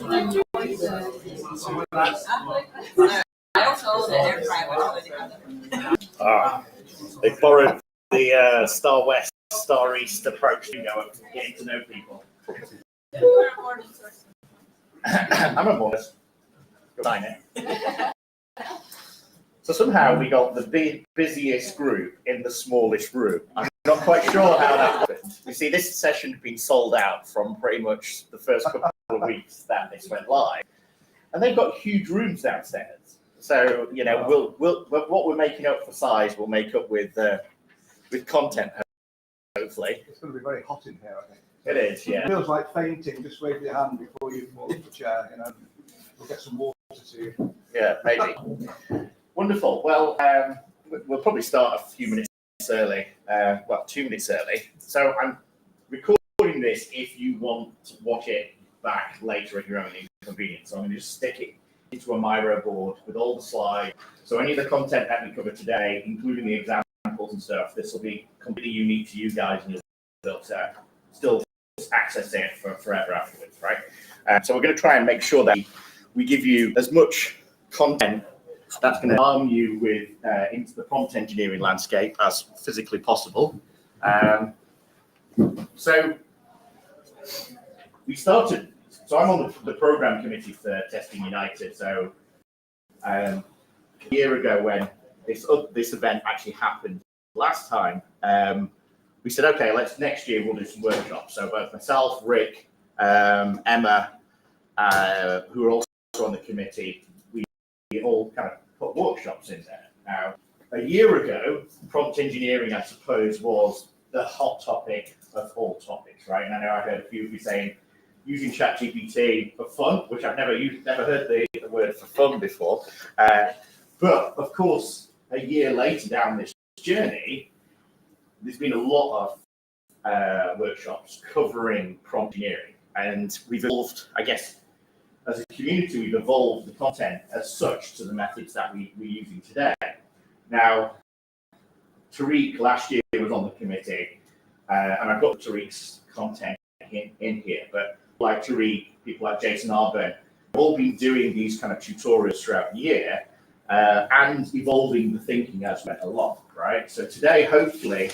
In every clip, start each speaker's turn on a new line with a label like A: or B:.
A: They borrowed the Star West, Star East approach to getting to know people. I'm a bonus. Sign it. So somehow we got the busiest group in the smallest room. I'm not quite sure how that happened. You see, this session had been sold out from pretty much the first couple of weeks that this went live, and they've got huge rooms downstairs. So we'll what we're making up for size, we'll make up with content. Hopefully,
B: it's going to be very hot in here. I think
A: it is. Yeah,
B: it feels like fainting. Just wave your hand before you fall off the chair. We'll get some water to you.
A: Yeah, maybe. Wonderful. Well, we'll probably start a few minutes early. 2 minutes early. So I'm recording this if you want to watch it back later at your own inconvenience. So I'm going to just stick it into a Miro board with all the slides. So any of the content that we cover today, including the examples and stuff, this will be completely unique to you guys, and you'll be able to still access it forever afterwards, right? So we're going to try and make sure that we give you as much content that's going to arm you with into the prompt engineering landscape as physically possible. So we started. So I'm on the program committee for Testing United. So a year ago, when this event actually happened last time, we said, okay, next year we'll do some workshops. So both myself, Rick, Emma, who are also on the committee, we all kind of put workshops in there. Now, a year ago, prompt engineering, I suppose, was the hot topic of all topics, right? And I know I heard a few of you saying using ChatGPT for fun, which I've never heard the word for fun before. But of course, a year later down this journey, there's been a lot of workshops covering prompt engineering, and we've evolved, I guess, as a community, we've evolved the content as such to the methods that we're using today. Now, Tariq last year was on the committee, and I've got Tariq's content in here, but like Tariq, people like Jason Arburn, have all been doing these kind of tutorials throughout the year and evolving the thinking as we went along, right? So today, hopefully,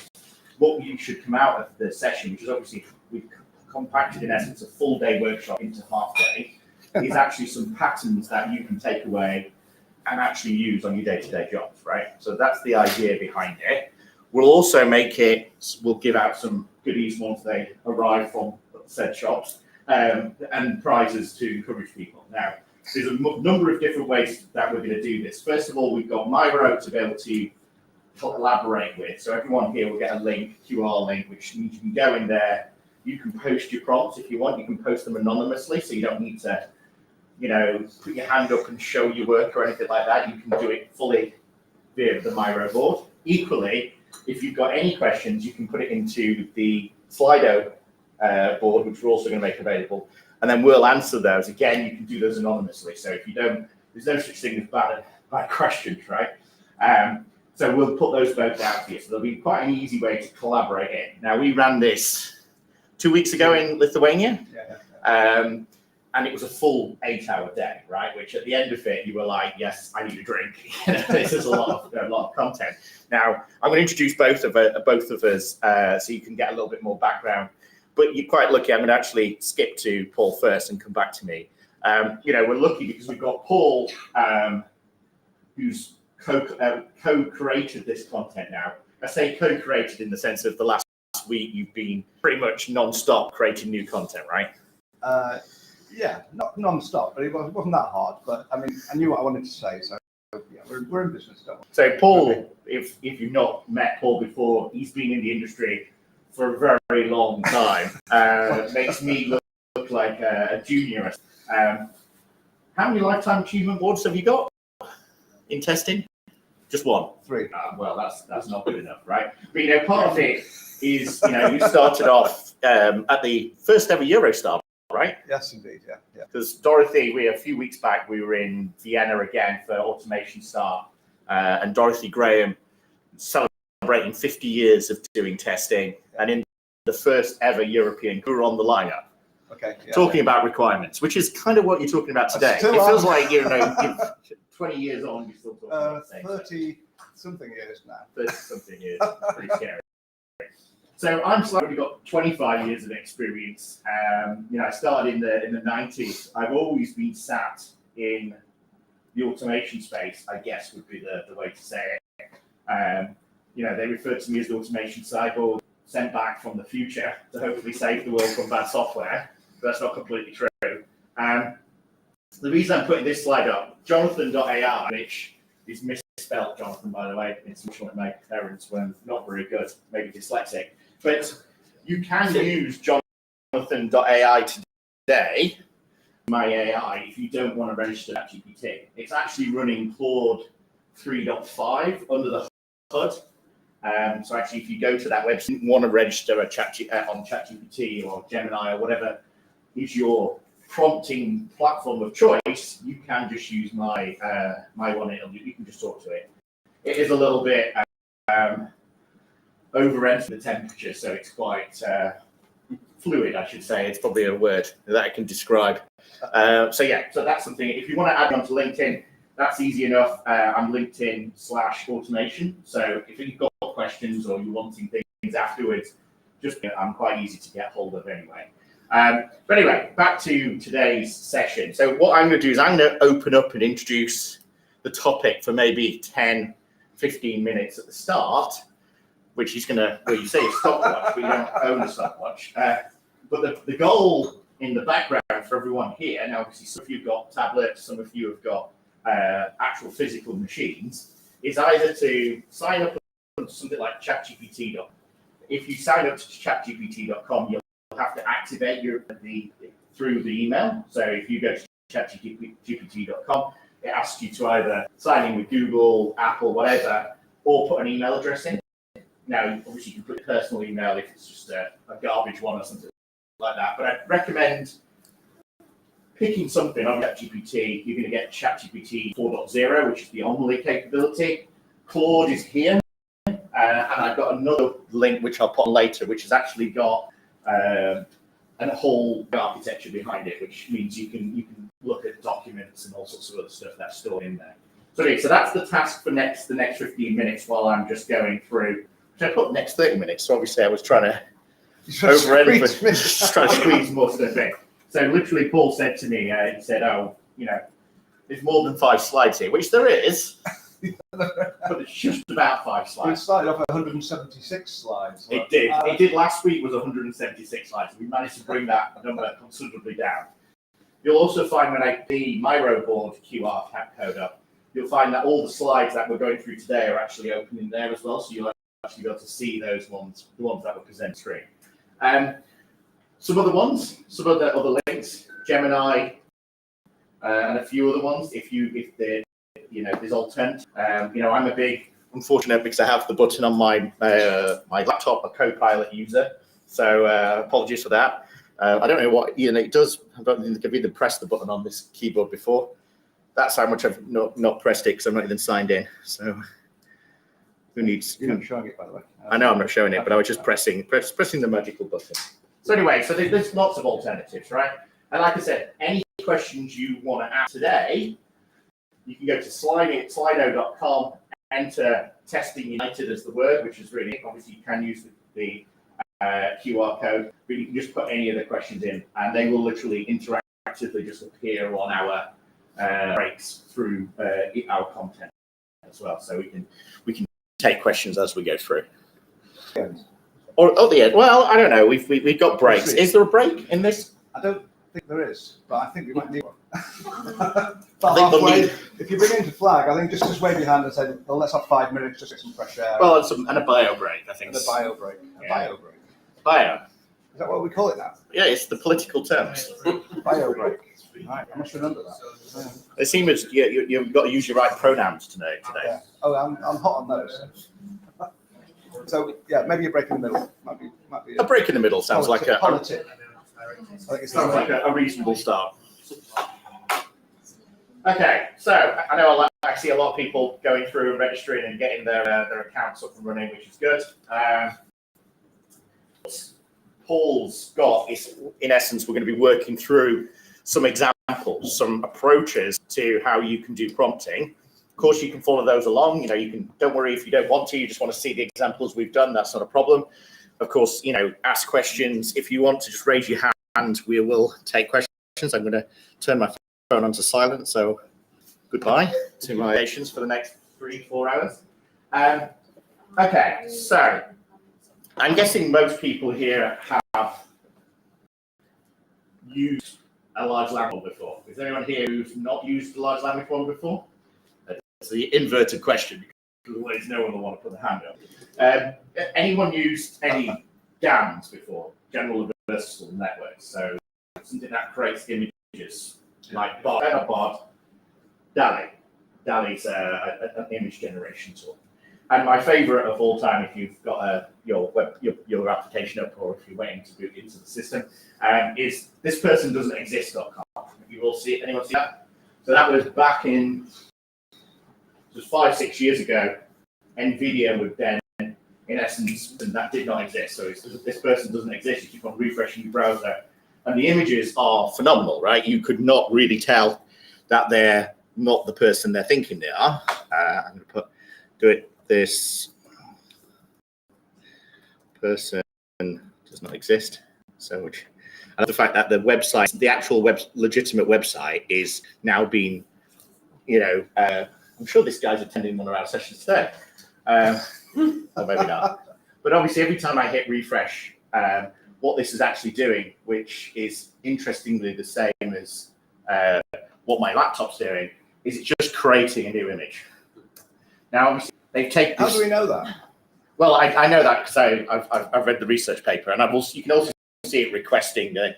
A: what you should come out of the session, which is obviously we've compacted in essence a full day workshop into half day, is actually some patterns that you can take away and actually use on your day-to-day jobs, right? So that's the idea behind it. We'll also we'll give out some goodies once they arrive from said shops, and prizes to encourage people. Now, there's a number of different ways that we're going to do this. First of all, we've got Miro to be able to collaborate with. So everyone here will get a link, QR link, which means you can go in there. You can post your prompts if you want. You can post them anonymously, so you don't need to put your hand up and show your work or anything like that. You can do it fully via the Miro board. Equally, if you've got any questions, you can put it into the Slido board, which we're also going to make available, and then we'll answer those. Again, you can do those anonymously. So if you don't, there's no such thing as bad questions, right? So we'll put those both out for you. So there'll be quite an easy way to collaborate in. Now, we ran this 2 weeks ago in Lithuania. And it was a full 8-hour day, right? Which at the end of it, you were like, yes, I need a drink. This is a lot of content. Now, I'm going to introduce both of us so you can get a little bit more background. But you're quite lucky. I'm going to actually skip to Paul first and come back to me. We're lucky because we've got Paul, who's co-created this content now. I say co-created in the sense of the last week you've been pretty much non-stop creating new content, right?
B: Yeah, not non-stop, but it wasn't that hard. But I mean, I knew what I wanted to say, so yeah, we're in business, don't we?
A: So Paul, if you've not met Paul before, he's been in the industry for a very, very long time. Makes me look like a junior. How many lifetime achievement awards have you got in testing? Just one.
B: 3.
A: Well, that's not good enough, right? But part of it is you started off at the first ever Eurostar. Right?
B: Yes, indeed. Yeah.
A: Because Dorothy, a few weeks back, we were in Vienna again for Automation Star, and Dorothy Graham celebrating 50 years of doing testing, and in the first ever European, who were on the lineup.
B: Okay. Yeah,
A: talking about requirements, which is kind of what you're talking about today. It feels like you're 20 years on, you're still talking about the same
B: 30 something years now.
A: 30 something years. Pretty scary. So I've only got 25 years of experience. I started in the 90s. I've always been sat in the automation space, I guess would be the way to say it. They refer to me as the automation cyborg, sent back from the future to hopefully save the world from bad software. But that's not completely true. The reason I'm putting this slide up, Jonathan.ai, which is misspelled Jonathan, by the way. It's unfortunately my parents were not very good, maybe dyslexic. But you can use Jonathan.ai today, my AI, if you don't want to register ChatGPT. It's actually running Claude 3.5 under the hood. So actually, if you go to that website, you want to register on ChatGPT or Gemini or whatever is your prompting platform of choice, you can just use my one. You can just talk to it. It is a little bit over-entering the temperature, so it's quite fluid, I should say. It's probably a word that I can describe. So that's something. If you want to add on to LinkedIn, that's easy enough. I'm LinkedIn/automation. So if you've got questions or you're wanting things afterwards, I'm quite easy to get hold of anyway. But anyway, back to today's session. So what I'm going to do is I'm going to open up and introduce the topic for maybe 10, 15 minutes at the start, which is going to, you say a stopwatch, but you don't own a stopwatch. But the goal in the background for everyone here, now obviously some of you have got tablets, some of you have got actual physical machines, is either to sign up to something like ChatGPT. If you sign up to ChatGPT.com, you'll have to activate through the email. So if you go to ChatGPT.com, it asks you to either sign in with Google, Apple, whatever, or put an email address in. Now, obviously, you can put a personal email if it's just a garbage one or something like that. But I'd recommend picking something on ChatGPT. You're going to get ChatGPT 4.0, which is the anomaly capability. Claude is here. And I've got another link, which I'll put on later, which has actually got a whole architecture behind it, which means you can look at documents and all sorts of other stuff that's stored in there. So that's the task for the next 15 minutes while I'm just going through. Which I put next 30 minutes. So obviously I was trying to just trying to squeeze more stuff in. So literally Paul said to me, he said, there's more than 5 slides here, which there is. But it's just about 5 slides.
B: We started off at 176 slides.
A: It did. It did last week was 176 slides. We managed to bring that number considerably down. You'll also find when I the Miro board QR code up, you'll find that all the slides that we're going through today are actually open in there as well. So you'll actually be able to see those ones, the ones that were presented screen. Some other other links, Gemini, and a few other ones. If there's alternate. I'm a big, unfortunate because I have the button on my laptop, a Copilot user. So apologies for that. I don't know what it does. I don't think I've even pressed the button on this keyboard before. That's how much I've not pressed it because I'm not even signed in. So who needs?
B: You're not showing it, by the way.
A: I know I'm not showing it, but I was just pressing the magical button. So anyway, so there's lots of alternatives, right? And like I said, any questions you want to ask today, you can go to slido.com, enter Testing United as the word, which is really, obviously you can use the QR code, but you can just put any of the questions in and they will literally interactively just appear on our breaks through our content as well. So we can take questions as we go through. Or at the end, well, I don't know, we've got breaks. Is there a break in this?
B: I don't think there is, but I think we might need one. But halfway, if you begin to flag, I think just wave your hand and say, well, let's have 5 minutes, just get some fresh air.
A: Well, and a bio break, I think.
B: And a bio break. Bio break.
A: Bio.
B: Is that what we call it now?
A: Yeah, it's the political terms.
B: Bio break. Right, I must remember that.
A: It seems you've got to use your right pronouns today.
B: Yeah. Oh, I'm hot on those. So yeah, maybe a break in the middle. Might be
A: a break in the middle sounds like a
B: politic. I think it sounds
A: like a reasonable start. Okay, so I know I see a lot of people going through and registering and getting their accounts up and running, which is good. Paul's got is, in essence, we're going to be working through some examples, some approaches to how you can do prompting. Of course, you can follow those along. You know, you can, don't worry if you don't want to, you just want to see the examples we've done, that's not a problem. Of course, you know, ask questions. If you want to just raise your hand, we will take questions. I'm going to turn my phone onto silent, so goodbye to my patients for the next 3-4 hours. Okay, so I'm guessing most people here have used a large language model before. Is there anyone here who's not used a large language model before? That's the inverted question, because otherwise no one will want to put their hand up. Anyone used any GANs before? General Universal Networks. So something that creates images like BARD, DALL-E. DALL-E's an image generation tool. And my favorite of all time, if you've got your application up or if you're waiting to boot into the system, is thispersondoesn'texist.com. You will see it. Anyone see that? So that was back in, just 5-6 years ago. NVIDIA would then, in essence, and that did not exist. So this person doesn't exist. You keep on refreshing your browser, and the images are phenomenal, right? You could not really tell that they're not the person they're thinking they are. I'm going to this person does not exist. So which, and the fact that the website, the actual legitimate website, is now being, you know, I'm sure this guy's attending one of our sessions today. Or maybe not. But obviously, every time I hit refresh, what this is actually doing, which is interestingly the same as what my laptop's doing, is it's just creating a new image. Now, obviously, they take this.
B: How do we know that?
A: Well, I know that because I've read the research paper, and you can also see it requesting the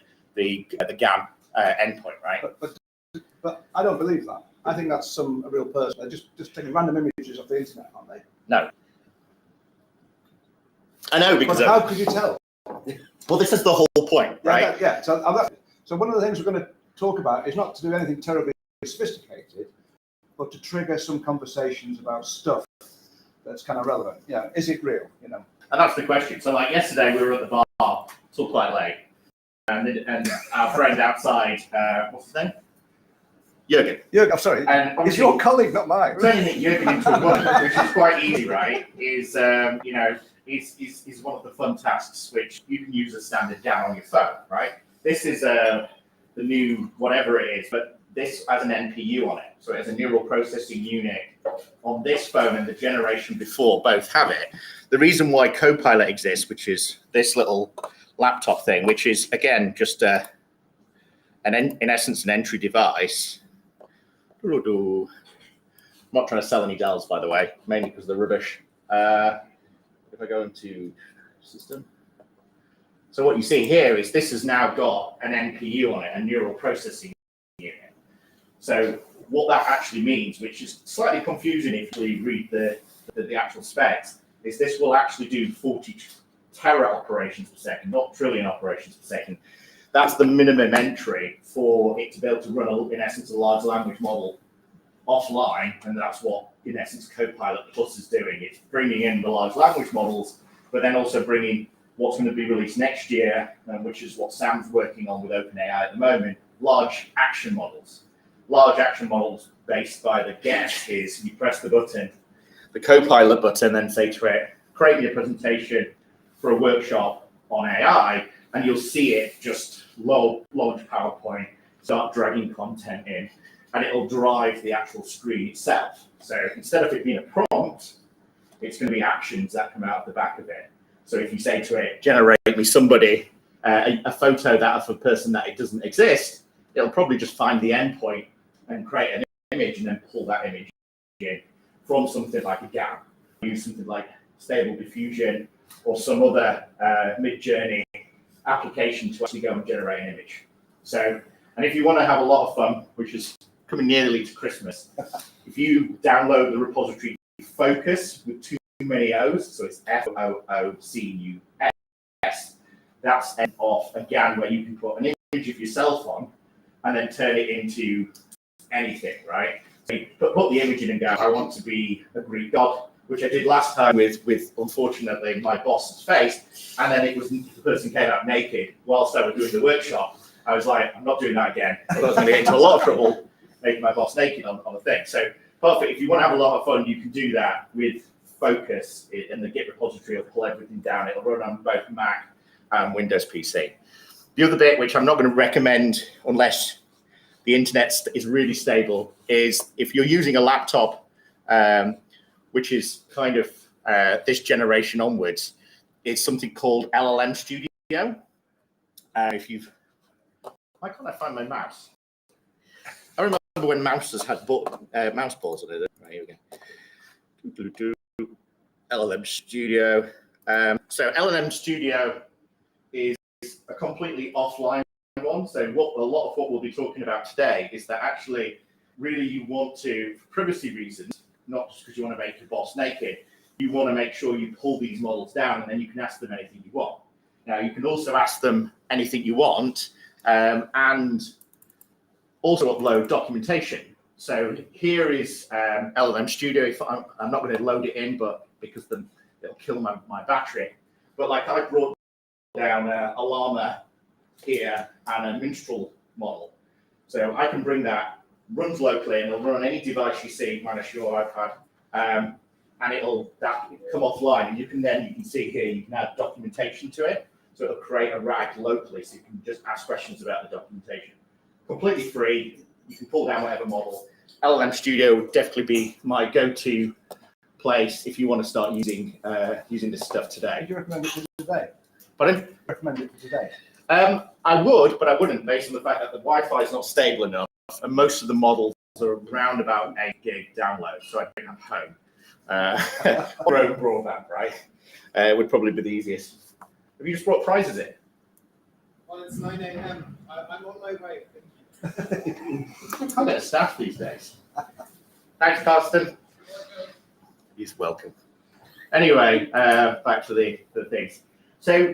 A: GAN endpoint, right?
B: But I don't believe that. I think that's a real person. They're just taking random images off the internet, aren't they?
A: No. I know, because
B: how could you tell?
A: Well, this is the whole point, right?
B: Yeah. So one of the things we're going to talk about is not to do anything terribly sophisticated, but to trigger some conversations about stuff that's kind of relevant. Yeah, is it real? You know. And
A: that's the question. So, like yesterday, we were at the bar till quite late, and our friend outside, what's his name? Jürgen.
B: I'm sorry. And it's your colleague, not mine.
A: Turning Jürgen into a woman, which is quite easy, right? Is is one of the fun tasks which you can use as standard down on your phone, right? This is the new whatever it is, but this has an NPU on it, so it has a neural processing unit on this phone, and the generation before both have it. The reason why Copilot exists, which is this little laptop thing, which is again just in essence an entry device. I'm not trying to sell any Dells, by the way, mainly because they're rubbish. If I go into system. So what you see here is this has now got an NPU on it, a neural processing unit. So what that actually means, which is slightly confusing if you read the actual specs, is this will actually do 40 tera operations per second, not trillion operations per second. That's the minimum entry for it to be able to run, in essence, a large language model offline, and that's what, in essence, Copilot Plus is doing. It's bringing in the large language models, but then also bringing what's going to be released next year, which is what Sam's working on with OpenAI at the moment, large action models. Large action models based by the guest is you press the button, the Copilot button, then say to it, create me a presentation for a workshop on AI, and you'll see it just launch PowerPoint, start dragging content in, and it'll drive the actual screen itself. So instead of it being a prompt, it's going to be actions that come out of the back of it. So if you say to it, generate me somebody, a photo that of a person that it doesn't exist, it'll probably just find the endpoint and create an image and then pull that image in from something like a GAN. Use something like Stable Diffusion or some other mid-journey application to actually go and generate an image. So, and if you want to have a lot of fun, which is coming nearly to Christmas, if you download the repository Focus with too many O's, so it's FOOCUS, that's off a GAN where you can put an image of yourself on and then turn it into anything, right? So you put the image in and go, I want to be a Greek god, which I did last time with unfortunately my boss's face, and then it was the person came out naked whilst I was doing the workshop. I was like, I'm not doing that again. I was going to get into a lot of trouble making my boss naked on a thing. So perfect. If you want to have a lot of fun, you can do that with Focus in the Git repository. It'll pull everything down. It'll run on both Mac and Windows PC. The other bit, which I'm not going to recommend unless the internet is really stable, is if you're using a laptop, which is kind of this generation onwards, it's something called LLM Studio. If you've, why can't I find my mouse? I remember when mouses had mouse balls on it. Right, here we go. LLM Studio. So LLM Studio is a completely offline one. So a lot of what we'll be talking about today is that actually, really, you want to, for privacy reasons, not just because you want to make your boss naked, you want to make sure you pull these models down, and then you can ask them anything you want. Now, you can also ask them anything you want, and also upload documentation. So here is LLM Studio. If I'm not going to load it in, but because it'll kill my battery. But like I brought down a llama here and a minstrel model. So I can bring that, runs locally, and it'll run on any device you see, minus your iPad, and it'll come offline. And you can see here, you can add documentation to it. So it'll create a RAG locally, so you can just ask questions about the documentation. Completely free. You can pull down whatever model. LLM Studio would definitely be my go-to place if you want to start using this stuff today.
B: Would you recommend it for today?
A: Pardon?
B: Recommend it for today?
A: I would, but I wouldn't, based on the fact that the Wi-Fi is not stable enough, and most of the models are around about 8 gig download, so I think I'm home. Or own broadband, right? Would probably be the easiest. Have you just brought prizes in?
C: Well, it's 9 a.m. I'm on my way.
A: I'm at staff these days. Thanks, Carsten. He's welcome. Anyway, back to the things. So,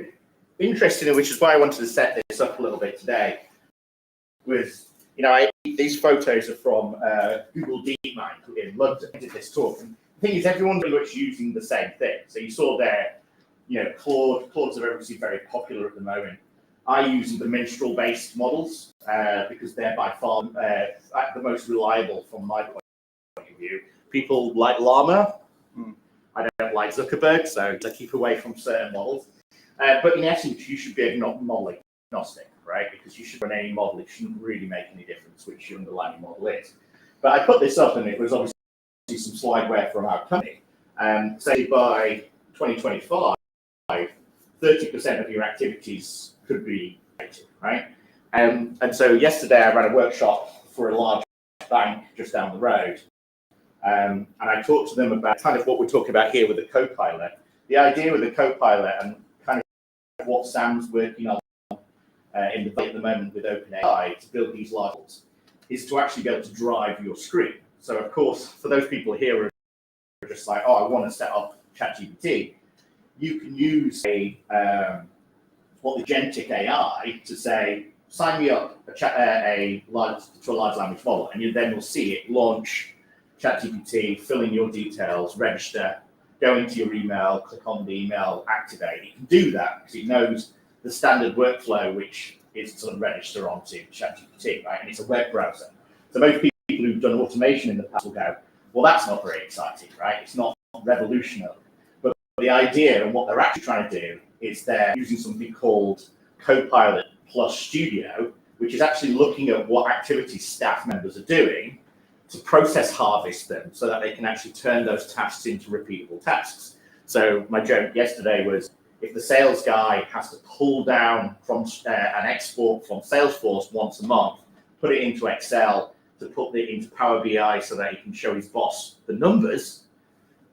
A: interestingly, which is why I wanted to set this up a little bit today, was, these photos are from Google DeepMind in London. I did this talk. And the thing is, everyone pretty much using the same thing. So you saw there, Claude's are obviously very popular at the moment. I use the minstrel-based models because they're by far the most reliable from my point of view. People like Llama. I don't like Zuckerberg, so I keep away from certain models. But in essence, you should be model agnostic, right? Because you should run any model. It shouldn't really make any difference which your underlying model is. But I put this up, and it was obviously some slideware from our company. Say by 2025, 30% of your activities could be created, right? And so yesterday I ran a workshop for a large bank just down the road. And I talked to them about kind of what we're talking about here with the Copilot. The idea with the Copilot and kind of what Sam's working on in the at the moment with OpenAI to build these large models is to actually be able to drive your screen. So of course, for those people here who are just like, oh, I want to set up ChatGPT, you can use the agentic AI to say, sign me up to a large language model, and you then will see it launch ChatGPT, fill in your details, register, go into your email, click on the email, activate. It can do that because it knows the standard workflow, which is to register onto ChatGPT, right? And it's a web browser. So most people who've done automation in the past will go, well, that's not very exciting, right? It's not revolutionary. But the idea and what they're actually trying to do is they're using something called Copilot plus Studio, which is actually looking at what activities staff members are doing to process harvest them so that they can actually turn those tasks into repeatable tasks. So my joke yesterday was, if the sales guy has to pull down from an export from Salesforce once a month, put it into Excel, to put it into Power BI so that he can show his boss the numbers,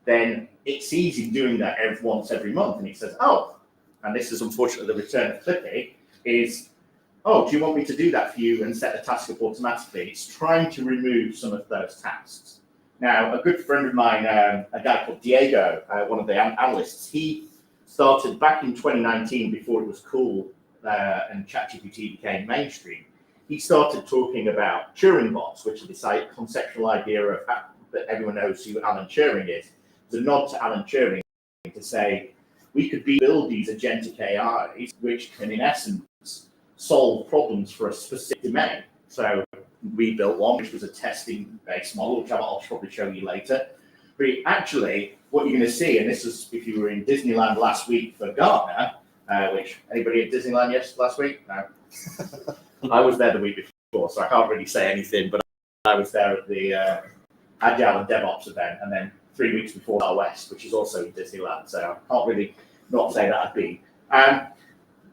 A: then it's easy doing that once every month. And he says, oh, and this is unfortunately the return of Clippy, is, oh, do you want me to do that for you and set the task up automatically? It's trying to remove some of those tasks. Now, a good friend of mine, a guy called Diego, one of the analysts, he started back in 2019 before it was cool and ChatGPT became mainstream. He started talking about Turing bots, which is this conceptual idea of that everyone knows who Alan Turing is. It's a nod to Alan Turing to say we could build these agentic AIs which can, in essence, solve problems for a specific domain. So we built one which was a testing-based model, which I'll probably show you later. But actually, what you're going to see, and this is if you were in Disneyland last week for Gartner, which anybody at Disneyland last week? No. I was there the week before, so I can't really say anything, but I was there at the Agile and DevOps event, and then 3 weeks before our West, which is also in Disneyland, so I can't really not say that I'd be.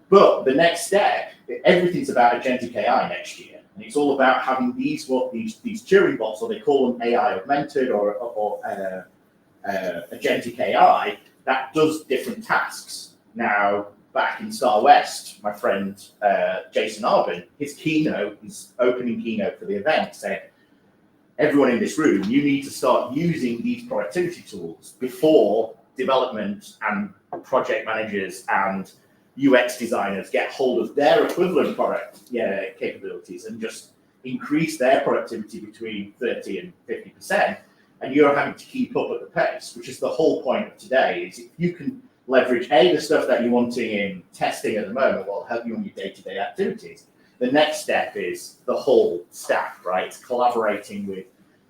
A: But the next step, everything's about agentic AI next year, and it's all about having these Turing bots, or they call them AI-Augmented or agentic AI, that does different tasks. Now, back in Star West, my friend Jason Arbin, his opening keynote for the event said, everyone in this room, you need to start using these productivity tools before development and project managers and UX designers get hold of their equivalent product capabilities and just increase their productivity between 30 and 50%. And you're having to keep up at the pace, which is the whole point of today, is if you can leverage the stuff that you're wanting in testing at the moment will help you on your day-to-day activities. The next step is the whole stack, right? It's collaborating with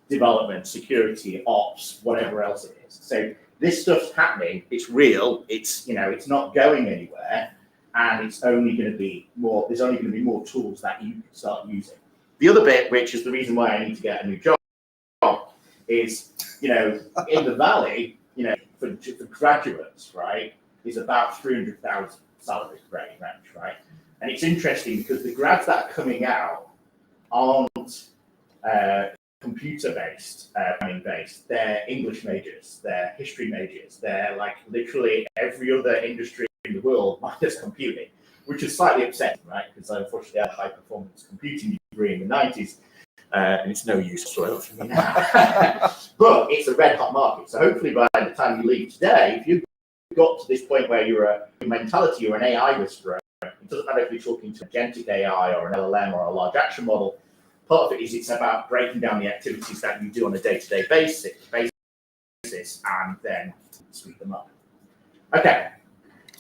A: development, security, ops, whatever else it is. So this stuff's happening, it's real, it's it's not going anywhere, and it's only going to be more, there's only going to be more tools that you can start using. The other bit, which is the reason why I need to get a new job, is, in the Valley, for graduates, right, is about 300,000 salary range, right? And it's interesting because the grads that are coming out aren't computer-based, planning-based. They're English majors, they're history majors, they're like literally every other industry in the world minus computing, which is slightly upsetting, right? Because unfortunately I had a high-performance computing degree in the 90s, and it's no use whatsoever for me now. But it's a red-hot market. So hopefully by the time you leave today, if you've got to this point where you're a mentality or an AI whisperer, it doesn't matter if you're talking to agentic AI or an LLM or a large action model. Part of it is it's about breaking down the activities that you do on a day-to-day basis and then speed them up. Okay.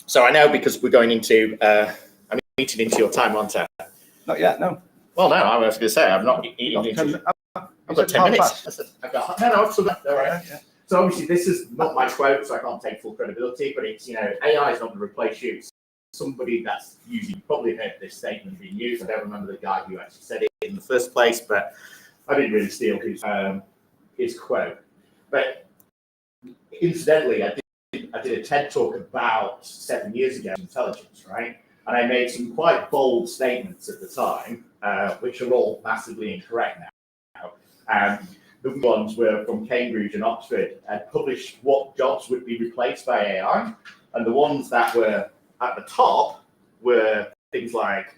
A: So I know because we're going into, I'm eating into your time, aren't I?
B: Not yet, no.
A: Well, no, I was going to say, I'm not eating into... I've got 10 minutes. I've still got, all right. Yeah. So obviously this is not my quote, so I can't take full credibility, but it's, AI is not going to replace you. Somebody that's using, probably heard this statement being used. I don't remember the guy who actually said it in the first place, but I didn't really steal his quote. But incidentally, I did a TED talk about 7 years ago, intelligence, right? And I made some quite bold statements at the time, which are all massively incorrect now. The ones were from Cambridge and Oxford and published what jobs would be replaced by AI. And the ones that were at the top were things like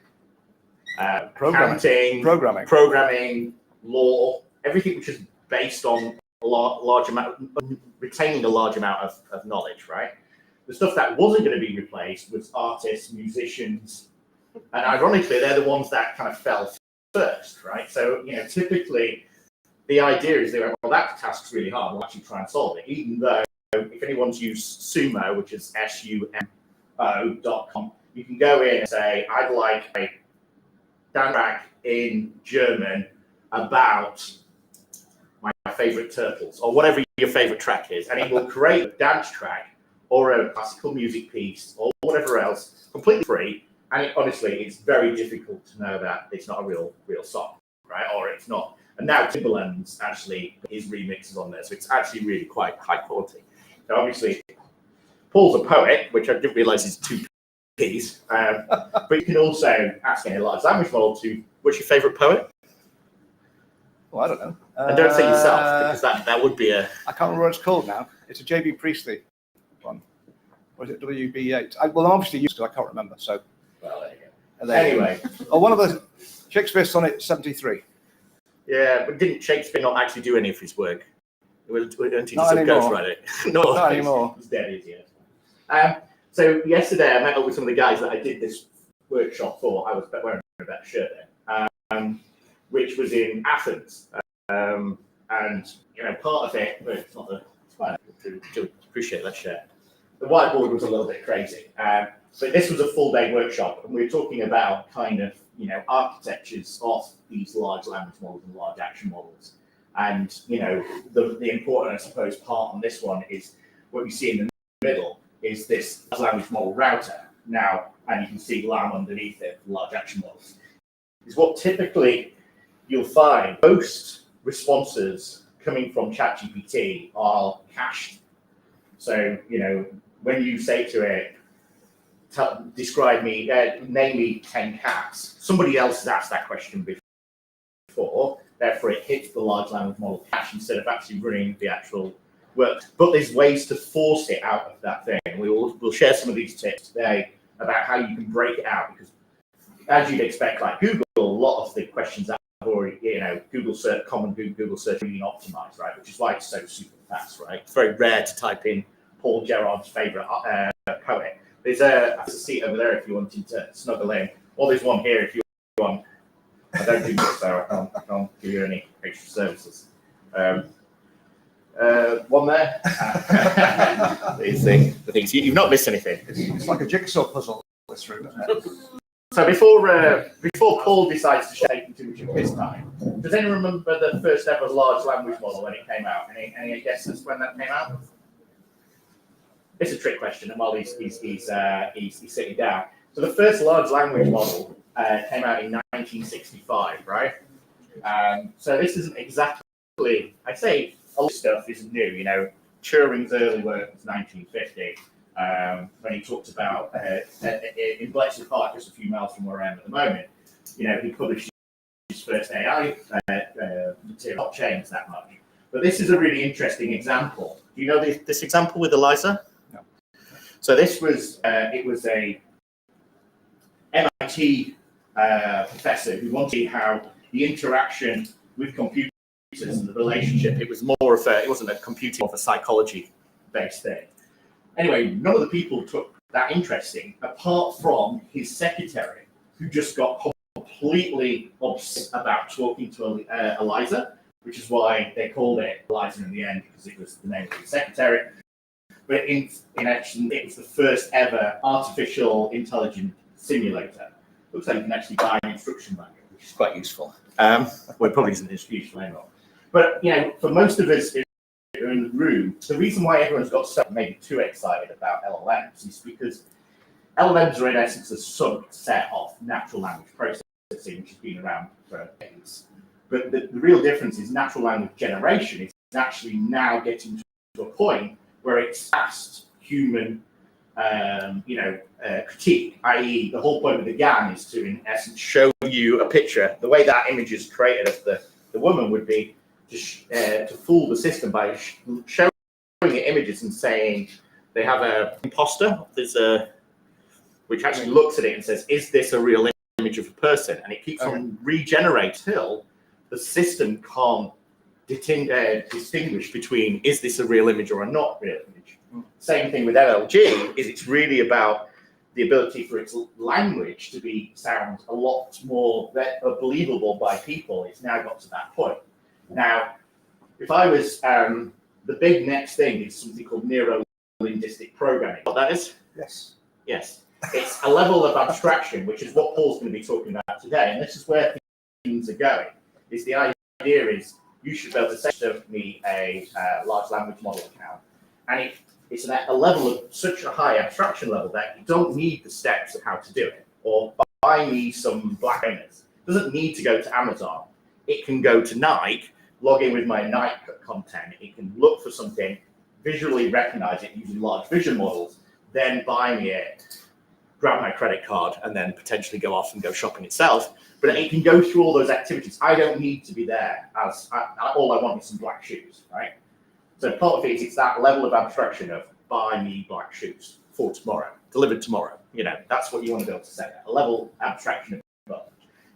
A: accounting, programming, law, everything which is based on a large amount, retaining a large amount of knowledge, right? The stuff that wasn't going to be replaced was artists, musicians, and ironically, they're the ones that kind of fell first, right? So, typically, the idea is well, that task's really hard, we'll actually try and solve it, even though if anyone's used Sumo, which is sumo.com, you can go in and say, I'd like a dance track in German about my favorite turtles, or whatever your favorite track is, and it will create a dance track or a classical music piece or whatever else, completely free. And honestly, it's very difficult to know that it's not a real song, right? Or it's not. And now Timbaland's actually his remixes on there, so it's actually really quite high quality. So obviously, Paul's a poet, which I didn't realise is 2 P's. But you can also ask any large language model to, what's your favourite poet?
B: Well, I don't know.
A: And don't say yourself, because that would be a...
B: I can't remember what it's called now. It's a J.B. Priestley one. Or is it W.B. Yeats? Well, I'm obviously used to it. I can't remember. So,
A: well, there you go. Anyway.
B: Oh, one of the Shakespeare Sonnet 73.
A: Yeah, but didn't Shakespeare not actually do any of his work? Not
B: anymore. Not anymore.
A: He's dead, yeah. So yesterday I met up with some of the guys that I did this workshop for. I was wearing a better shirt then, which was in Athens. And part of it, well, it's not the, it's quite appreciate. Let's share. The whiteboard was a little bit crazy, but this was a full-day workshop, and we were talking about kind of architectures of these large language models and large action models. And the important, I suppose, part on this one is what you see in the middle is this language model router. Now, and you can see LAM underneath it, large action models. Is what typically you'll find most responses coming from ChatGPT are cached. So, when you say to it, describe me, name me 10 cats, somebody else has asked that question before, therefore it hits the large language model cache instead of actually running the actual work. But there's ways to force it out of that thing. We'll share some of these tips today about how you can break it out, because as you'd expect, like Google, a lot of the questions that have already, Google search, common Google search being optimized, right? Which is why it's so super fast, right? It's very rare to type in Paul Gerard's favorite poet. There's a seat over there if you wanted to snuggle in, or there's one here if you want. I don't do this, so I can't give you any extra services. One there. These things. You've not missed anything.
B: It's like a jigsaw puzzle, this room, isn't it?
A: So before Paul decides to shake too much of his time, does anyone remember the first ever large language model when it came out? Any guesses when that came out? It's a trick question, and while he's sitting down. So the first large language model came out in 1965, right? So this isn't exactly, I'd say a lot of stuff isn't new. Turing's early work was 1950, when he talked about, in Bletchley Park, just a few miles from where I am at the moment, he published his first AI material, not changed that much. But this is a really interesting example. Do you know this example with Eliza?
B: No.
A: So this was, it was a MIT professor who wanted to see how the interaction with computers and the relationship, it was more of it wasn't a computing, of a psychology-based thing. Anyway, none of the people took that interesting, apart from his secretary, who just got completely obsessed about talking to Eliza, which is why they called it Eliza in the end, because it was the name of his secretary. But in action, it was the first ever artificial intelligence simulator. Looks like you can actually buy an instruction manual, which is quite useful. Well, it probably isn't useful anymore. But for most of us in the room, the reason why everyone's got so maybe too excited about LLMs is because LLMs are in essence a subset of natural language processing, which has been around for decades. But the real difference is natural language generation is actually now getting to a point where it's past human critique, i.e. the whole point of the GAN is to, in essence, show you a picture. The way that image is created of the woman would be to fool the system by showing it images and saying they have a imposter, which actually looks at it and says, is this a real image of a person? And it keeps on regenerating till the system can't distinguish between is this a real image or a not real image. Same thing with LLG, is it's really about the ability for its language to sound a lot more believable by people. It's now got to that point. Now, if I was, the big next thing is something called neuro-linguistic programming. What that is?
B: Yes.
A: Yes. It's a level of abstraction, which is what Paul's going to be talking about today. And this is where things are going. The idea is you should be able to set up me a large language model account. And it's at a level of such a high abstraction level that you don't need the steps of how to do it. Or buy me some black owners. It doesn't need to go to Amazon. It can go to Nike, log in with my Nike content. It can look for something, visually recognize it using large vision models, then buy me it, grab my credit card, and then potentially go off and go shopping itself. But it can go through all those activities. I don't need to be there. All I want is some black shoes, right? So part of it is it's that level of abstraction of buy me black shoes for tomorrow, delivered tomorrow. That's what you want to be able to set, a level abstraction of above.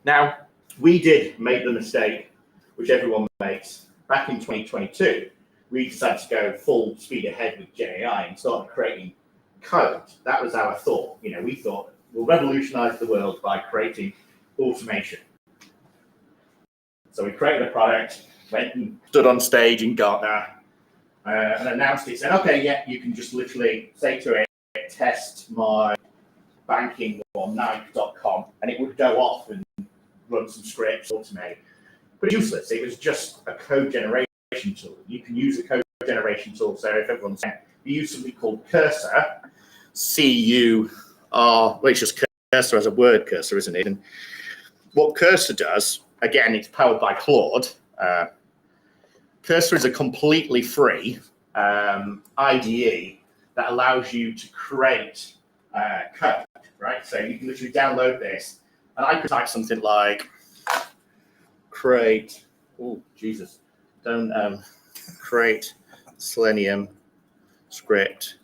A: Now, we did make the mistake, which everyone makes, back in 2022. We decided to go full speed ahead with Gen AI and started creating code. That was our thought. We thought we'll revolutionize the world by creating automation. So we created a product, went and stood on stage in Gartner, and announced it, saying, okay, yeah, you can just literally say to it, test my banking on Nike.com, and it would go off and run some scripts, automate. But useless. It was just a code generation tool. You can use a code generation tool. So if everyone's saying, you use something called Cursor, C-U-R, well, it's just Cursor as a word cursor, isn't it? And what Cursor does, again, it's powered by Claude. Cursor is a completely free IDE that allows you to create code, right? So you can literally download this, and I could type something like create, oh, Jesus, don't create Selenium script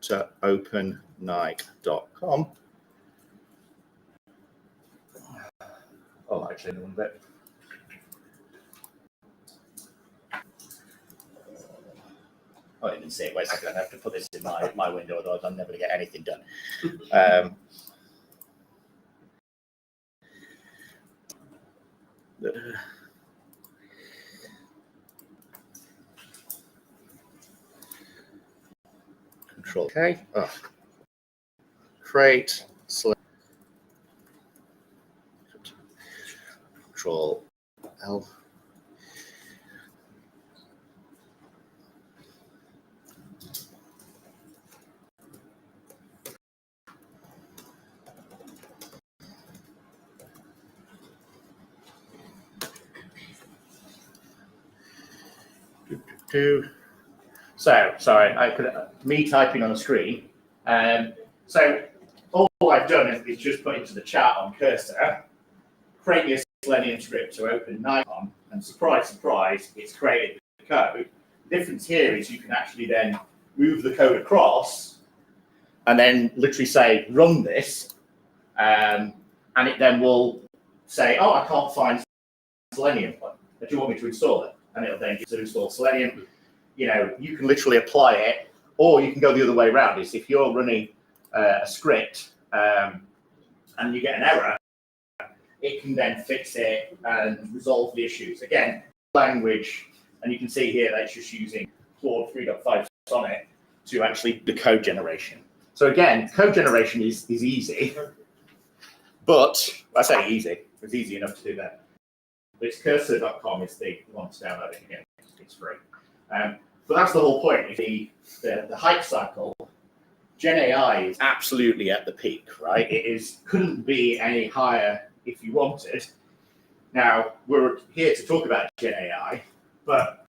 A: to open Nike.com. Oh, actually, a little bit. Oh, I didn't see it. Wait a second. I have to put this in my window, otherwise I'm never going to get anything done. Control K. Oh. Create. Select. Control L. So, sorry, me typing on a screen. So all I've done is just put into the chat on Cursor, create your Selenium script to open Nikon, and surprise, surprise, it's created the code. The difference here is you can actually then move the code across and then literally say, run this, and it then will say, oh, I can't find Selenium. Do you want me to install it? And it'll then get to install Selenium. You know, you can literally apply it, or you can go the other way around. Is if you're running a script and you get an error, it can then fix it and resolve the issues. Again, language, and you can see here that it's just using Claude 3.5 Sonnet to actually the code generation. So again, code generation is easy, but I say easy. It's easy enough to do that. But it's cursor.com is the one to download it again. It's free. But that's the whole point. The hype cycle, Gen AI is absolutely at the peak, right? It couldn't be any higher if you wanted. Now, we're here to talk about Gen AI, but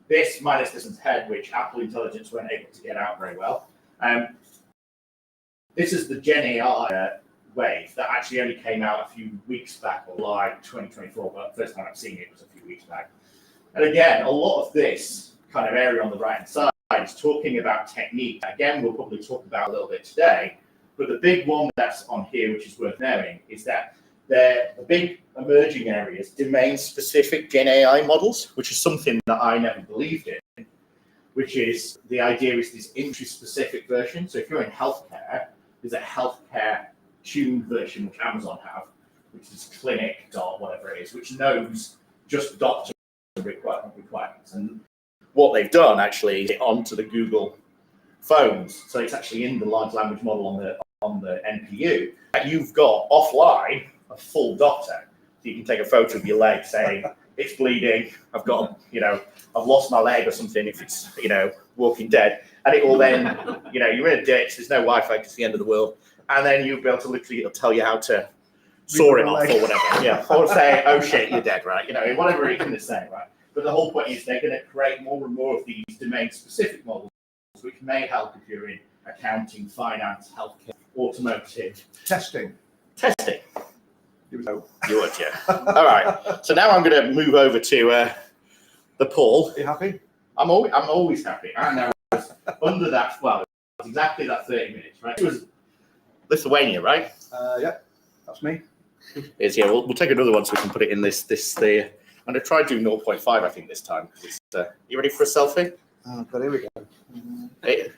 A: this minus this head, which Apple Intelligence weren't able to get out very well. This is the Gen AI wave that actually only came out a few weeks back, or like 2024, but the first time I've seen it was a few weeks back. And again, a lot of this kind of area on the right-hand side is talking about technique. Again, we'll probably talk about a little bit today, but the big one that's on here, which is worth knowing, is that the big emerging areas, domain-specific Gen AI models, which is something that I never believed in, which is the idea is this industry-specific version. So if you're in healthcare, there's a healthcare tuned version, which Amazon have, which is clinic dot whatever it is, which knows just doctor requirements. And what they've done actually is onto the Google phones. So it's actually in the large language model on the NPU. And you've got offline a full doctor. So you can take a photo of your leg saying, it's bleeding, I've lost my leg or something, if it's, Walking Dead. And it will then, you're in a ditch, there's no Wi-Fi, it's the end of the world. And then you'll be able to literally, it'll tell you how to saw it off or whatever. Yeah. Or say, oh shit, you're dead, right? Whatever it can say, right? But the whole point is they're going to create more and more of these domain-specific models, which may help if you're in accounting, finance, healthcare, automotive.
B: Testing.
A: You would, yeah. All right. So now I'm going to move over to the Paul.
B: Are you happy?
A: I'm always happy. I know. Under that, well, it was exactly that 30 minutes, right? It was Lithuania, right?
B: Yeah, that's me.
A: Yeah. We'll take another one so we can put it in this there. I'm going to try do 0.5, I think, this time. You ready for a selfie?
B: Oh, but here we go.
A: Hey.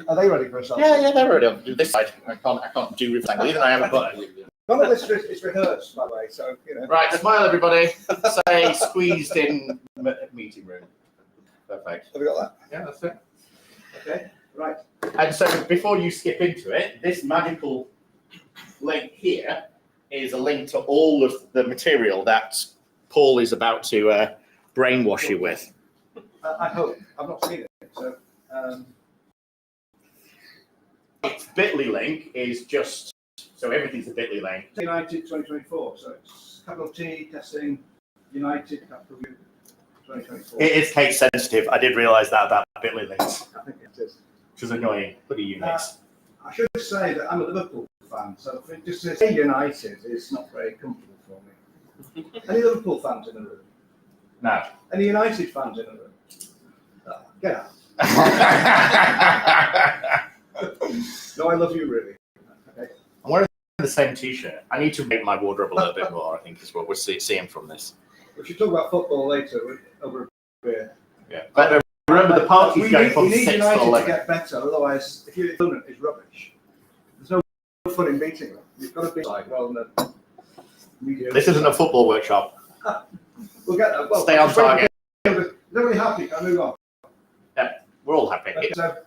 B: Are they ready for a selfie?
A: Yeah, they're ready. On this side, I can't do reverse angle. Even I have a button.
B: None of this is rehearsed, by the way. So
A: Right, smile, everybody. Say squeezed in meeting room. Perfect.
B: Have we got that?
A: Yeah, that's it.
B: Okay, right.
A: And so before you skip into it, this magical link here is a link to all of the material that Paul is about to brainwash you with.
B: I hope. I've not seen it. So,
A: Its bit.ly link is just, so everything's a bit.ly link.
B: United 2024. So it's capital T, testing, United, capital U, 2024.
A: It is case sensitive. I did realise that about bit.ly links,
B: I think it is.
A: which is annoying. Bloody Unix.
B: I should say that I'm a Liverpool fan, so if it just to say United is not very comfortable for me. Any Liverpool fans in the room?
A: No.
B: Any United fans in the room? Get out. No, I love you, really. Okay.
A: I'm wearing the same T-shirt. I need to make my wardrobe a little bit more, I think, is what we're seeing from this.
B: We should talk about football later over a beer.
A: Yeah. But remember, the party's going from 6 to
B: United
A: 11.
B: to get better, otherwise, if your opponent is rubbish, there's no fun in beating them. You've got to be like, rather than mediocre.
A: This isn't a football workshop.
B: We'll get that. Well,
A: Stay on target.
B: Nobody happy? Can I move on?
A: Yeah, we're all happy.
B: Okay, so,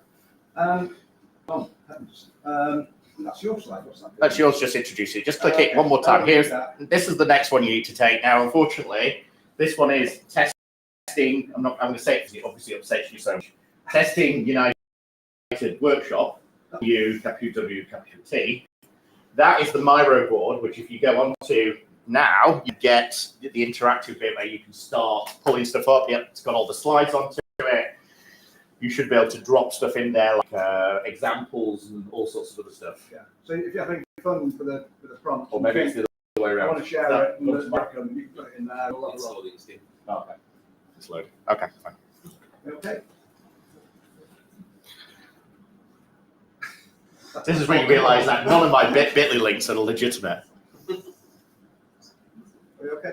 B: that's your slide. What's that?
A: That's yours. Just introduce it. Just click it one more time. This is the next one you need to take. Now, unfortunately, this one is testing. I'm going to say it because it obviously upsets you so much. Testing United Workshop. Capital W, capital T. That is the Miro board, which if you go on to now, you get the interactive bit where you can start pulling stuff up. Yep, it's got all the slides onto it. You should be able to drop stuff in there, like examples and all sorts of other stuff.
B: Yeah. So if you're having fun for the prompt,
A: Or maybe it's the other way
B: I
A: around.
B: want to share it and look back and you put it in there.
A: Okay. It's loaded. Okay, fine.
B: Okay.
A: This is where you realise that none of my bit.ly links are legitimate.
B: Okay.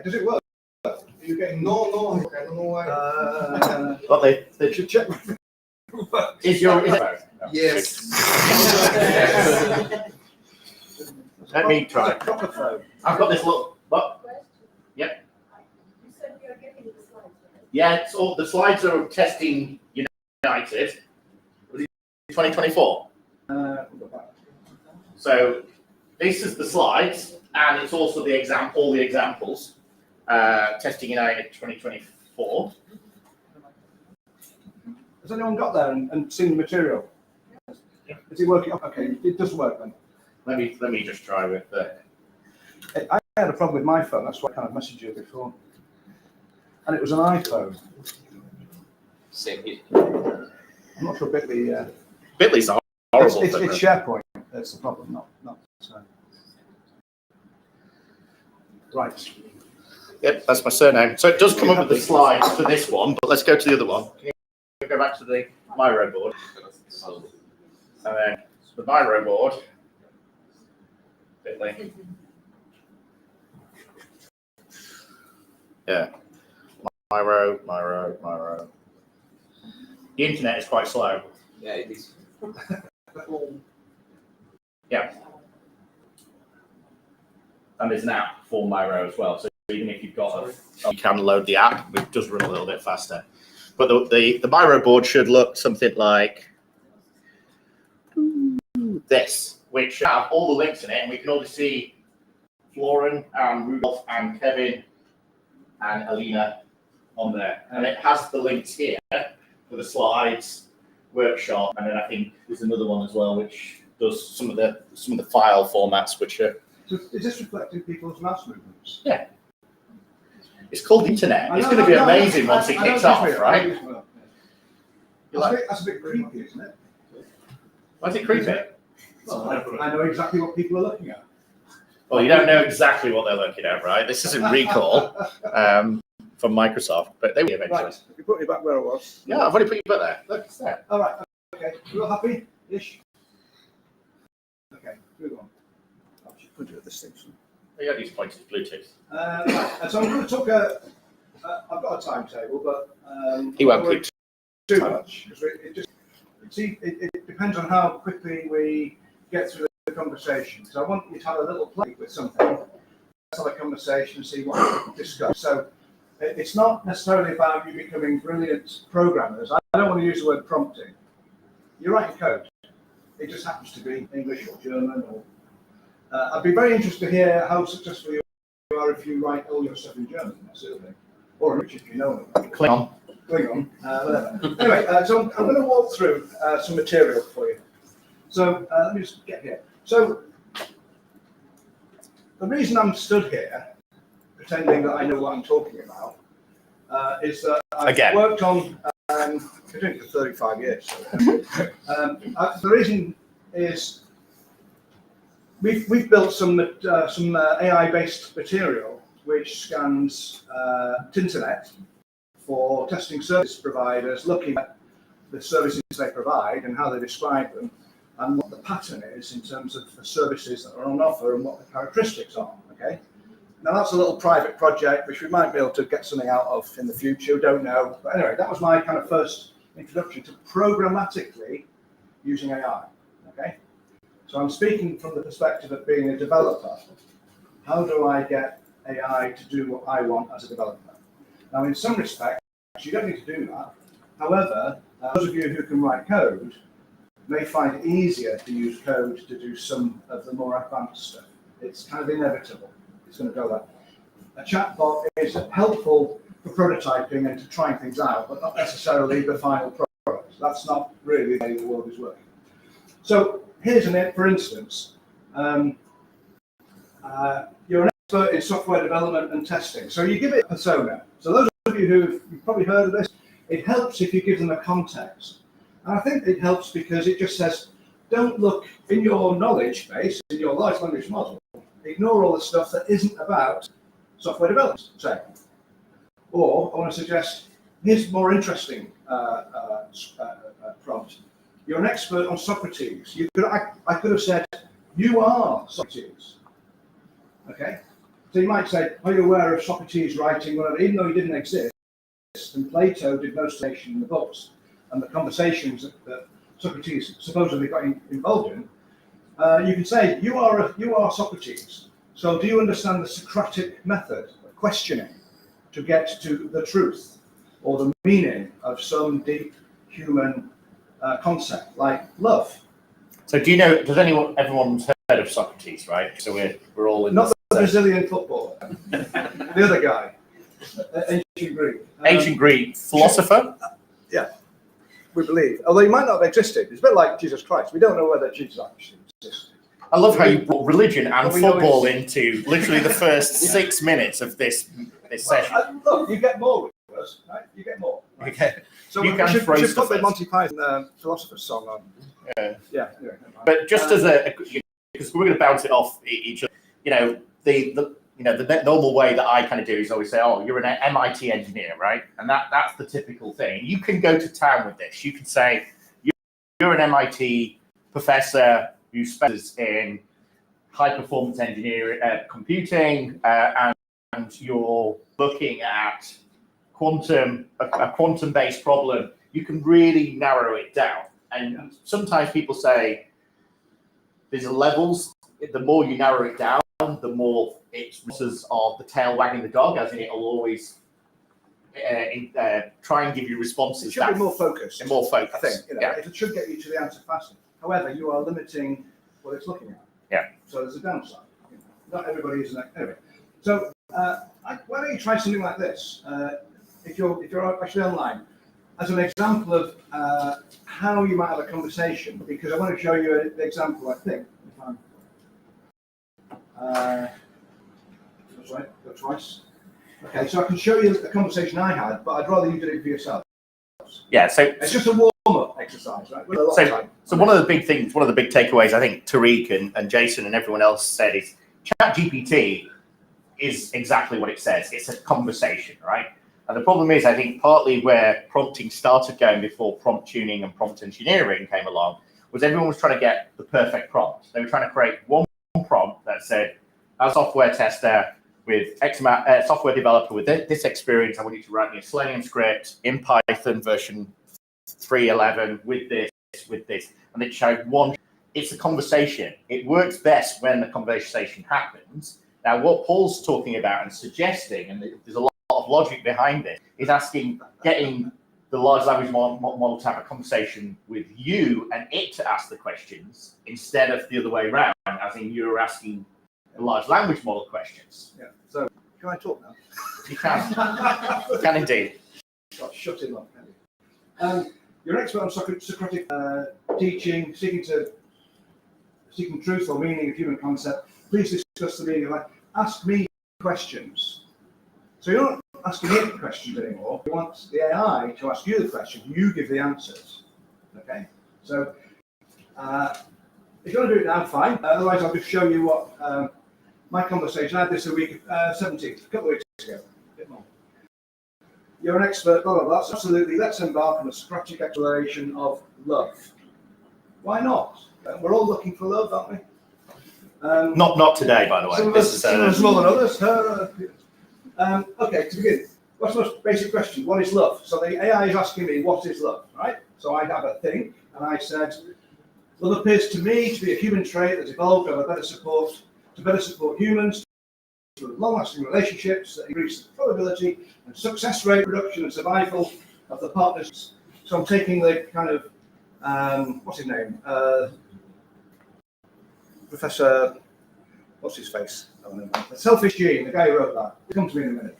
B: Does it work? Are you getting no? I don't know why.
A: But they
B: should check.
A: is your
C: Yes.
A: Let me try.
B: Proper phone.
A: I've got this little. What? Yep.
D: You said you're getting the slides, right?
A: Yeah. It's all the slides are testing United. Was it 2024? So this is the slides, and it's also the all the examples. Testing United 2024.
B: Has anyone got there and seen the material?
A: Yeah.
B: Is it working? Okay, it does work then.
A: Let me just try with the.
B: I had a problem with my phone. That's why I kind of messaged you before, and it was an iPhone.
C: Same here.
B: I'm not sure Bitly.
A: Bitly's horrible.
B: It's SharePoint. That's the problem. Not. Right.
A: Yep, that's my surname. So it does come up with the slides for this one, but let's go to the other one. Can you go back to the Miro board? And then the Miro board. Bitly. Yeah. Miro. The internet is quite slow.
C: Yeah, it is.
A: Yeah. And there's an app for Miro as well. So even if you've got you can load the app, it does run a little bit faster. But the Miro board should look something like this, which have all the links in it, and we can all see Florin and Rudolph and Kevin and Alina on there. And it has the links here for the slides, workshop, and then I think there's another one as well which does some of the file formats which are.
B: So is this reflecting people's mouse movements?
A: Yeah. It's called the internet. It's going to be amazing once it kicks off, right?
B: That's a bit creepy, isn't it?
A: Why is it creepy?
B: Well, I know exactly what people are looking at.
A: Well, you don't know exactly what they're looking at, right? This isn't Recall from Microsoft, but they will eventually.
B: Right, if you put me back where I was.
A: Yeah, I've already put you back there. Look, it's there.
B: All right, okay. You all happy-ish? Okay, move on. I should put you at this thing.
A: You got these points of Bluetooth.
B: Right, so I'm going to talk I've got a timetable, but
A: He won't keep
B: too much. It depends on how quickly we get through the conversation. So I want you to have a little play with something. Let's have a conversation and see what we discuss. So it's not necessarily about you becoming brilliant programmers. I don't want to use the word prompting. You're writing code. It just happens to be English or German. Or I'd be very interested to hear how successful you are if you write all your stuff in German, certainly, or in English if you know it.
A: Klingon.
B: Whatever. Anyway, so I'm going to walk through some material for you. So let me just get here. So the reason I'm stood here, pretending that I know what I'm talking about, is that I've worked on. I've been doing it for 35 years. So, the reason is we've built some AI-based material which scans internet for testing service providers, looking at the services they provide and how they describe them, and what the pattern is in terms of the services that are on offer and what the characteristics are. Okay. Now that's a little private project which we might be able to get something out of in the future. Don't know. But anyway, that was my kind of first introduction to programmatically using AI. Okay. So I'm speaking from the perspective of being a developer. How do I get AI to do what I want as a developer? Now, in some respects, you don't need to do that. However, those of you who can write code may find it easier to use code to do some of the more advanced stuff. It's kind of inevitable. It's going to go that way. A chatbot is helpful for prototyping and to trying things out, but not necessarily the final product. That's not really the way the world is working. So here's for instance, you're an expert in software development and testing. So you give it a persona. So those of you who've probably heard of this, it helps if you give them a context. And I think it helps because it just says, don't look in your knowledge base, in your large language model, ignore all the stuff that isn't about software development, say. Or I want to suggest, here's a more interesting prompt. You're an expert on Socrates. I could have said, you are Socrates. Okay? So you might say, are you aware of Socrates writing, whatever, even though he didn't exist, and Plato did no citation in the books, and the conversations that Socrates supposedly got involved in, you can say, you are Socrates. So do you understand the Socratic method of questioning to get to the truth or the meaning of some deep human concept like love?
A: So do you know, everyone's heard of Socrates, right? So we're all in.
B: Not the Brazilian footballer, the other guy, ancient Greek.
A: Ancient Greek philosopher?
B: Yeah, we believe. Although he might not have existed. It's a bit like Jesus Christ. We don't know whether Jesus actually existed.
A: I love how you brought religion and football into literally the first 6 minutes of this session.
B: Look, you get more with us, right? You get more. Right?
A: Okay.
B: So
A: you
B: we
A: can
B: should
A: throw
B: put
A: stuff
B: the
A: at
B: Monty Python philosopher's song on. Yeah.
A: But just because we're going to bounce it off each other, the normal way that I kind of do is always say, oh, you're an MIT engineer, right? And that's the typical thing. You can go to town with this. You can say, you're an MIT professor who specializes in high-performance engineering, computing, and you're looking at a quantum-based problem. You can really narrow it down. And sometimes people say there's levels. The more you narrow it down, the more it's of the tail wagging the dog, as in it'll always try and give you responses.
B: It should be more focused.
A: More focused.
B: I think. It should get you to the answer faster. However, you are limiting what it's looking at.
A: Yeah.
B: So there's a downside. Not everybody is anyway. So why don't you try something like this? If you're actually online, as an example of how you might have a conversation, because I want to show you an example. I think. That's right. Go twice. Okay, so I can show you the conversation I had, but I'd rather you did it for yourself.
A: Yeah. So
B: it's just a warm-up exercise, right?
A: So one of the big things, one of the big takeaways, I think Tariq and Jason and everyone else said is ChatGPT is exactly what it says. It's a conversation, right? And the problem is, I think partly where prompting started going before prompt tuning and prompt engineering came along was everyone was trying to get the perfect prompt. They were trying to create one prompt that said, as a software tester with software developer with this experience, I want you to write me a Selenium script in Python version 3.11 with this, and it showed one. It's a conversation. It works best when the conversation happens. Now, what Paul's talking about and suggesting, and there's a lot of lot of logic behind it. Is getting the large language model to have a conversation with you and it to ask the questions instead of the other way around, as in you're asking the large language model questions.
B: Yeah. So can I talk now?
A: You can. You can indeed.
B: God, shut him up, can you? You're an expert on Socratic teaching, seeking truth or meaning of human concept. Please discuss the meaning of life. Ask me questions. So you're not asking it questions anymore. You want the AI to ask you the question. You give the answers. Okay. So if you want to do it now, fine. Otherwise, I'll just show you what my conversation. I had this a week, 17th, a couple of weeks ago. A bit more. You're an expert, blah, blah, blah. So absolutely, let's embark on a Socratic exploration of love. Why not? We're all looking for love, aren't we?
A: Not today, by the way.
B: Some of us more than others. Okay, to begin, what's the most basic question? What is love? So the AI is asking me, what is love, right? So I have a think, and I said, love appears to me to be a human trait that's evolved to better support humans, to long-lasting relationships that increase the probability and success rate, reduction and survival of the partners. So I'm taking the kind of, what's his name? Professor, what's his face? The Selfish Gene, the guy who wrote that. It'll come to me in a minute.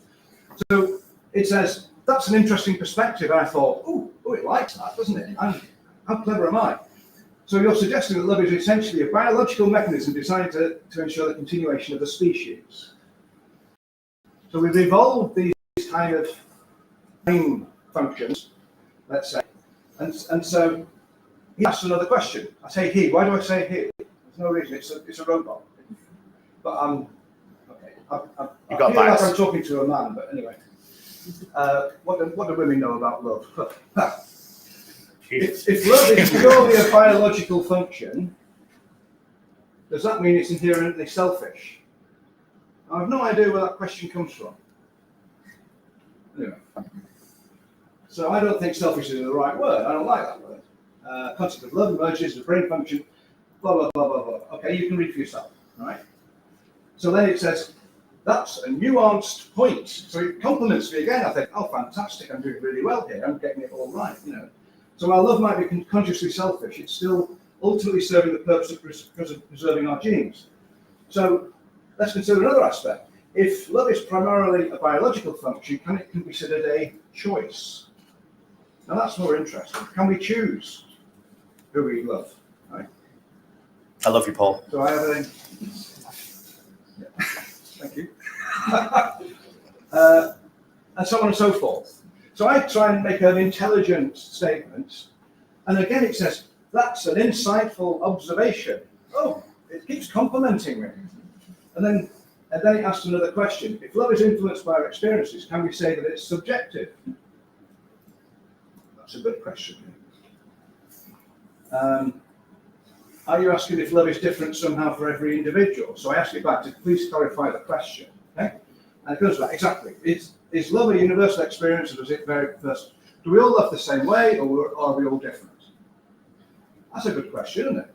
B: So it says, that's an interesting perspective. And I thought, oh, it likes that, doesn't it? How clever am I? So you're suggesting that love is essentially a biological mechanism designed to ensure the continuation of the species. So we've evolved these kind of brain functions, let's say. And so he asks another question. I say he. Why do I say he? There's no reason. It's a robot. But okay. I feel like I'm talking to a man, but anyway. What do women know about love? If love is purely a biological function, does that mean it's inherently selfish? I have no idea where that question comes from. Anyway. So I don't think selfish is the right word. I don't like that word. Concept of love emerges as a brain function, blah, blah, blah, blah, blah. Okay, you can read for yourself, right? So then it says, that's a nuanced point. So it compliments me again. I think, oh, fantastic, I'm doing really well here. I'm getting it all right, you know. So while love might be consciously selfish, it's still ultimately serving the purpose of preserving our genes. So let's consider another aspect. If love is primarily a biological function, can it be considered a choice? Now that's more interesting. Can we choose who we love? Right?
A: I love you, Paul.
B: So I have a... Yeah. Thank you. And so on and so forth. So I try and make an intelligent statement, and again it says, that's an insightful observation. Oh, it keeps complimenting me. And then it asks another question. If love is influenced by our experiences, can we say that it's subjective? That's a good question. Are you asking if love is different somehow for every individual? So I ask it back to please clarify the question. Okay? And it goes back, exactly. Is love a universal experience, or does it vary per person? Do we all love the same way, or are we all different? That's a good question, isn't it?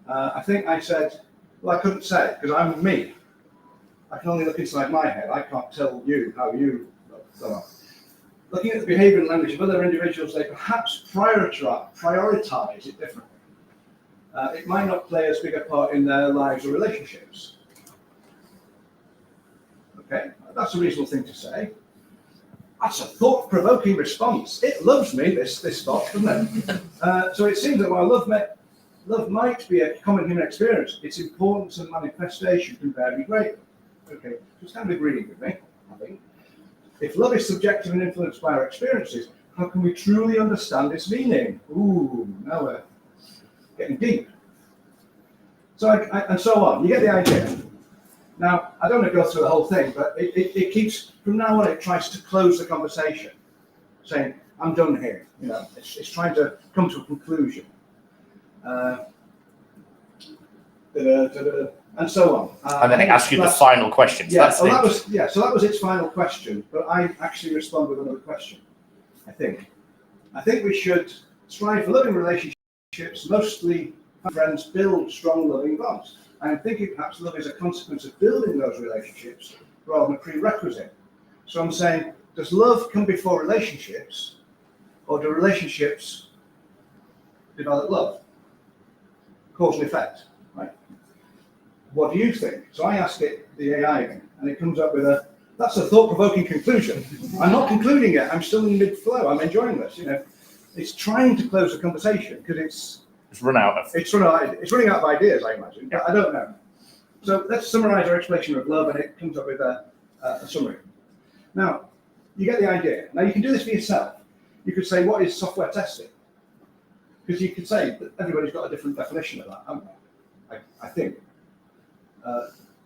B: I think I said, well, I couldn't say, because I'm me. I can only look inside my head. I can't tell you how you love. So, looking at the behavior and language of other individuals, they perhaps prioritize it differently. It might not play as big a part in their lives or relationships. Okay, that's a reasonable thing to say. That's a thought-provoking response. It loves me, this box, doesn't it? So it seems that while love might be a common human experience, its importance and manifestation can vary greatly. Okay, just kind of agreeing with me, I think. If love is subjective and influenced by our experiences, how can we truly understand its meaning? Ooh, now we're getting deep. So and so on. You get the idea. Now, I don't want to go through the whole thing, but it keeps, from now on, it tries to close the conversation, saying, I'm done here. You know, it's trying to come to a conclusion. And so on.
A: And then it asks you the final question. So
B: So that was its final question, but I actually respond with another question, I think. I think we should strive for loving relationships, mostly friends build strong loving bonds. I'm thinking perhaps love is a consequence of building those relationships rather than a prerequisite. So I'm saying, does love come before relationships, or do relationships develop love? Cause and effect, right? What do you think? So I ask it, the AI again, and it comes up with that's a thought-provoking conclusion. I'm not concluding it, I'm still in mid-flow, I'm enjoying this, It's trying to close the conversation because
A: It's running out
B: of ideas, I imagine, but I don't know. So let's summarize our explanation of love, and it comes up with a summary. Now, you get the idea. Now, you can do this for yourself. You could say, what is software testing? Because you could say that everybody's got a different definition of that, haven't they? I think.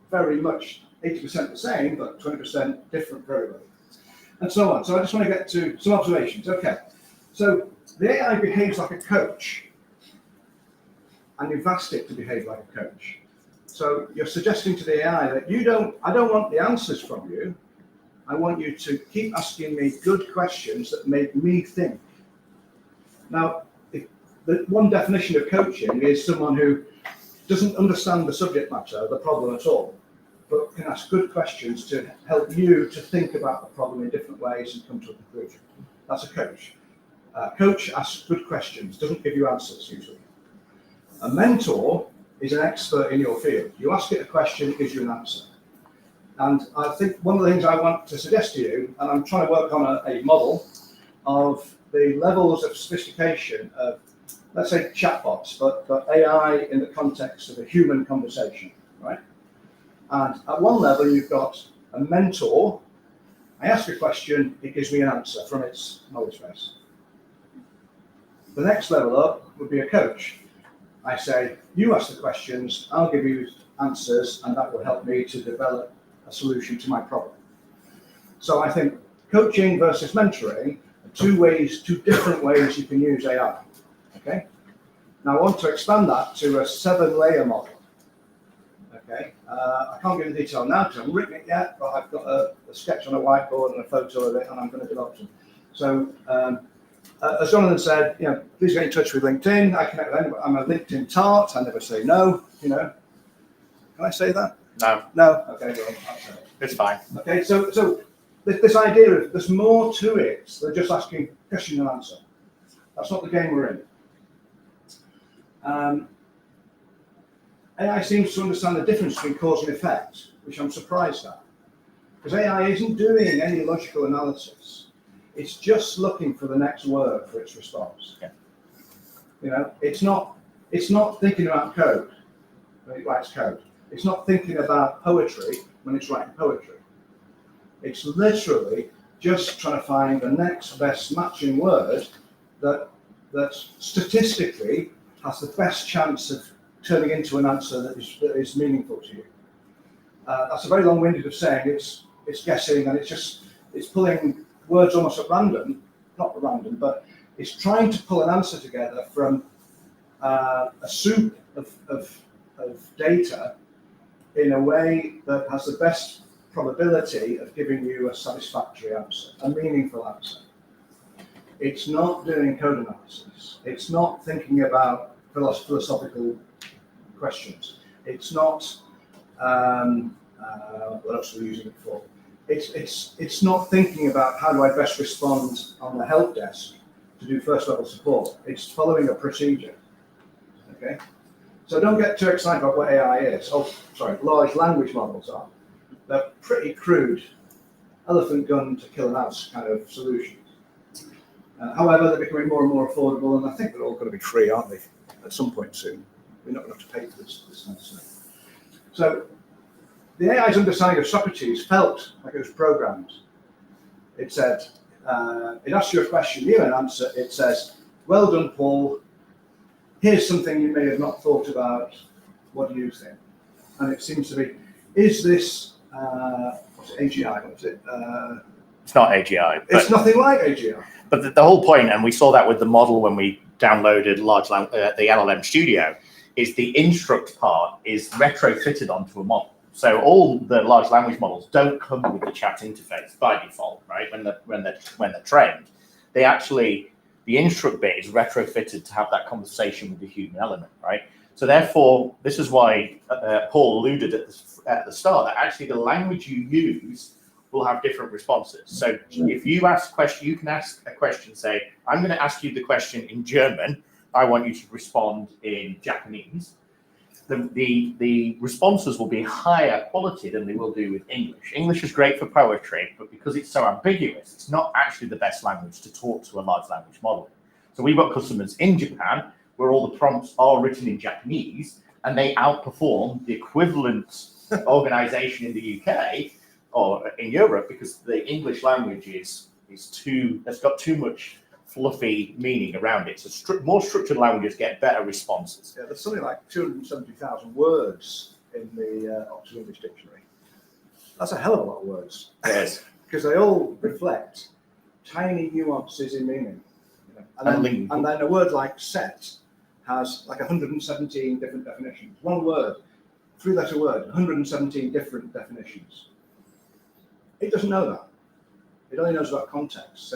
B: Very much 80% the same, but 20% different for everybody. And so on. So I just want to get to some observations. Okay. So the AI behaves like a coach, and you've asked it to behave like a coach. So you're suggesting to the AI that I don't want the answers from you. I want you to keep asking me good questions that make me think. Now, the one definition of coaching is someone who doesn't understand the subject matter, the problem at all, but can ask good questions to help you to think about the problem in different ways and come to a conclusion. That's a coach. Coach asks good questions, doesn't give you answers usually. A mentor is an expert in your field. You ask it a question, it gives you an answer. And I think one of the things I want to suggest to you, and I'm trying to work on a model of the levels of sophistication of, let's say, chatbots, but AI in the context of a human conversation, right? And at one level, you've got a mentor. I ask a question, it gives me an answer from its knowledge base. The next level up would be a coach. I say, you ask the questions, I'll give you answers, and that will help me to develop a solution to my problem. So I think coaching versus mentoring are two different ways you can use AI. Okay. Now I want to expand that to a 7-layer model. Okay. I can't give the detail now because I haven't written it yet, but I've got a sketch on a whiteboard and a photo of it, and I'm going to develop some. So as Jonathan said, please get in touch with LinkedIn. I connect with anybody. I'm a LinkedIn tart. I never say no. Can I say that?
A: No.
B: No. Okay. Well,
A: It's fine.
B: Okay. So this idea of there's more to it than just asking question and answer. That's not the game we're in. AI seems to understand the difference between cause and effect, which I'm surprised at. Because AI isn't doing any logical analysis. It's just looking for the next word for its response.
A: Yeah.
B: It's not thinking about code when it writes code. It's not thinking about poetry when it's writing poetry. It's literally just trying to find the next best matching word that statistically has the best chance of turning into an answer that is meaningful to you. That's a very long-winded of saying it's guessing, and it's pulling words almost at random, not at random, but it's trying to pull an answer together from a soup of data in a way that has the best probability of giving you a satisfactory answer, a meaningful answer. It's not doing code analysis. It's not thinking about philosophical questions. It's not what else are we using it for? It's not thinking about how do I best respond on the help desk to do first level support. It's following a procedure. Okay, so don't get too excited about what AI is. Oh, sorry, large language models are. They're pretty crude, elephant gun to kill a mouse kind of solutions. However, they're becoming more and more affordable, and I think they're all going to be free, aren't they? At some point soon, we're not going to have to pay for this kind of stuff. So, the AI's understanding of Socrates felt like it was programmed. It said, it asks you a question, you an answer. It says, "Well done, Paul. Here's something you may have not thought about. What do you think?" And it seems to be, is this what's it, AGI? What's it?
A: It's not AGI.
B: It's nothing like AGI.
A: But the whole point, and we saw that with the model when we downloaded the LLM Studio, is the instruct part is retrofitted onto a model. So all the large language models don't come with the chat interface by default, right? When they're trained, the instruct bit is retrofitted to have that conversation with the human element, right? So therefore, this is why Paul alluded at the start that actually the language you use will have different responses. So if you ask a question, you can ask a question, say, I'm going to ask you the question in German. I want you to respond in Japanese. The responses will be higher quality than they will do with English. English is great for poetry, but because it's so ambiguous, it's not actually the best language to talk to a large language model. So we've got customers in Japan where all the prompts are written in Japanese, and they outperform the equivalent organization in the UK or in Europe because the English language has got too much fluffy meaning around it. So more structured languages get better responses.
B: Yeah, there's something like 270,000 words in the Oxford English Dictionary. That's a hell of a lot of words.
A: Yes.
B: Because they all reflect tiny nuances in meaning. You know? And then a word like set has like 117 different definitions. One word, three-letter word, 117 different definitions. It doesn't know that. It only knows about context.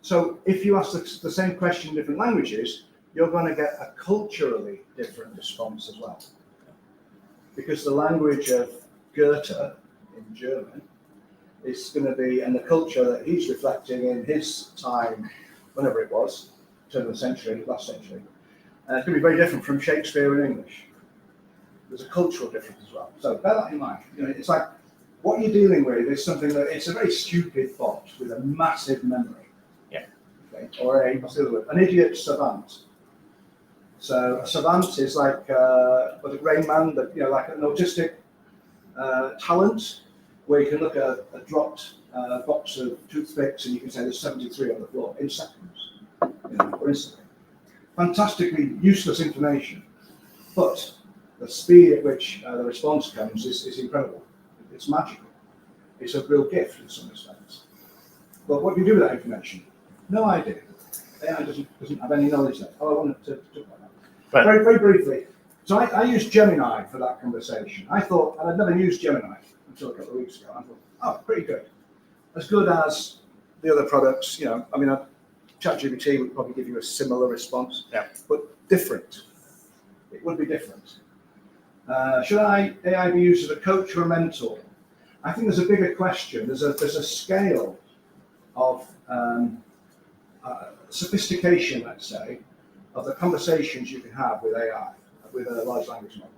B: So if you ask the same question in different languages, you're going to get a culturally different response as well. Because the language of Goethe in German is going to be, and the culture that he's reflecting in his time, whenever it was, turn of the century, last century, it's going to be very different from Shakespeare in English. There's a cultural difference as well. So bear that in mind. You know, it's like what you're dealing with is something that it's a very stupid bot with a massive memory.
A: Yeah.
B: Okay. Or what's the other word? An idiot savant. So a savant is like a Rain Man, that like an autistic talent, where you can look at a dropped box of toothpicks and you can say there's 73 on the floor in seconds, or instantly. Fantastically useless information, but the speed at which the response comes is incredible. It's magical. It's a real gift in some respects. But what do you do with that information? No idea. AI doesn't have any knowledge there. Oh, I wanted to talk about that.
A: But
B: very, very briefly. So I used Gemini for that conversation. I thought, and I'd never used Gemini until a couple of weeks ago. I thought, oh, pretty good. As good as the other products, ChatGPT would probably give you a similar response, but different. It would be different. Should AI be used as a coach or a mentor? I think there's a bigger question. There's a scale of sophistication, let's say, of the conversations you can have with AI, with a large language model.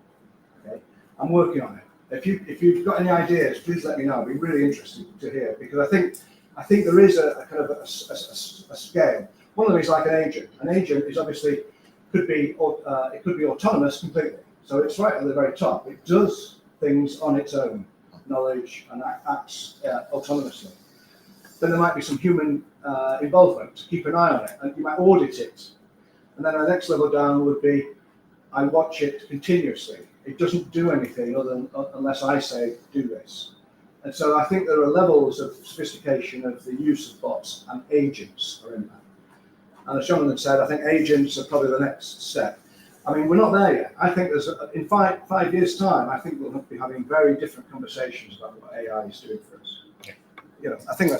B: Okay, I'm working on it. If you've got any ideas, please let me know. It'd be really interesting to hear, because I think there is a kind of a scale. One of them is like an agent. An agent is obviously could be autonomous completely. So it's right at the very top. It does things on its own knowledge and acts autonomously. Then there might be some human involvement to keep an eye on it, and you might audit it. And then the next level down would be, I watch it continuously. It doesn't do anything unless I say do this. And so I think there are levels of sophistication of the use of bots, and agents are in that. And as Jonathan said, I think agents are probably the next step. I mean, we're not there yet. I think in five years' time, I think we'll be having very different conversations about what AI is doing for us. Yeah. I think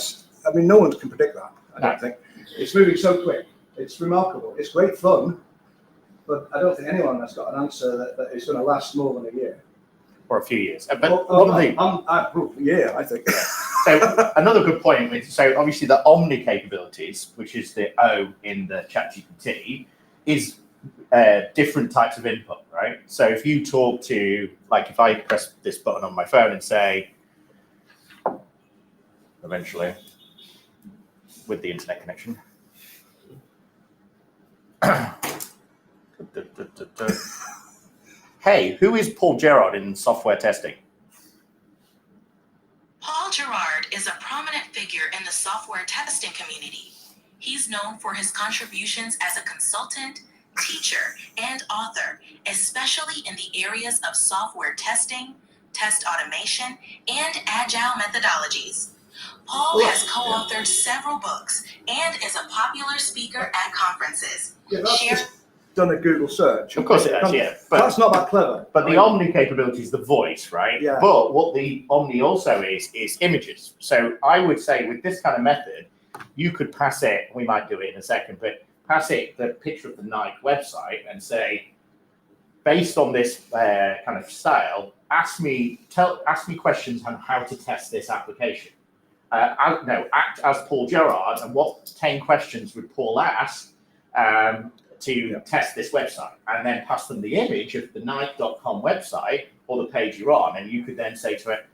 B: no one can predict that. I don't think. It's moving so quick. It's remarkable. It's great fun, but I don't think anyone has got an answer that is going to last more than a year.
A: Or a few years. But
B: I think.
A: So another good point, so obviously the Omni capabilities, which is the O in the ChatGPT, is different types of input, right? So if you talk to, like if I press this button on my phone and say, eventually, with the internet connection, hey, who is Paul Gerard in software testing?
E: Paul Gerard is a prominent figure in the software testing community. He's known for his contributions as a consultant, teacher, and author, especially in the areas of software testing, test automation, and agile methodologies. Paul has co-authored several books and is a popular speaker at conferences.
B: Yeah, that's just done a Google search.
A: Of course it has, yeah. But
B: that's not that clever.
A: But the Omni capability is the voice, right?
B: Yeah.
A: But what the Omni also is images. So I would say with this kind of method, you could pass it, we might do it in a second, but pass it the picture of the Nike website and say, based on this kind of style, ask me questions on how to test this application. Act as Paul Gerard, and what 10 questions would Paul ask to test this website, and then pass them the image of the Nike.com website or the page you're on, and you could then say to it,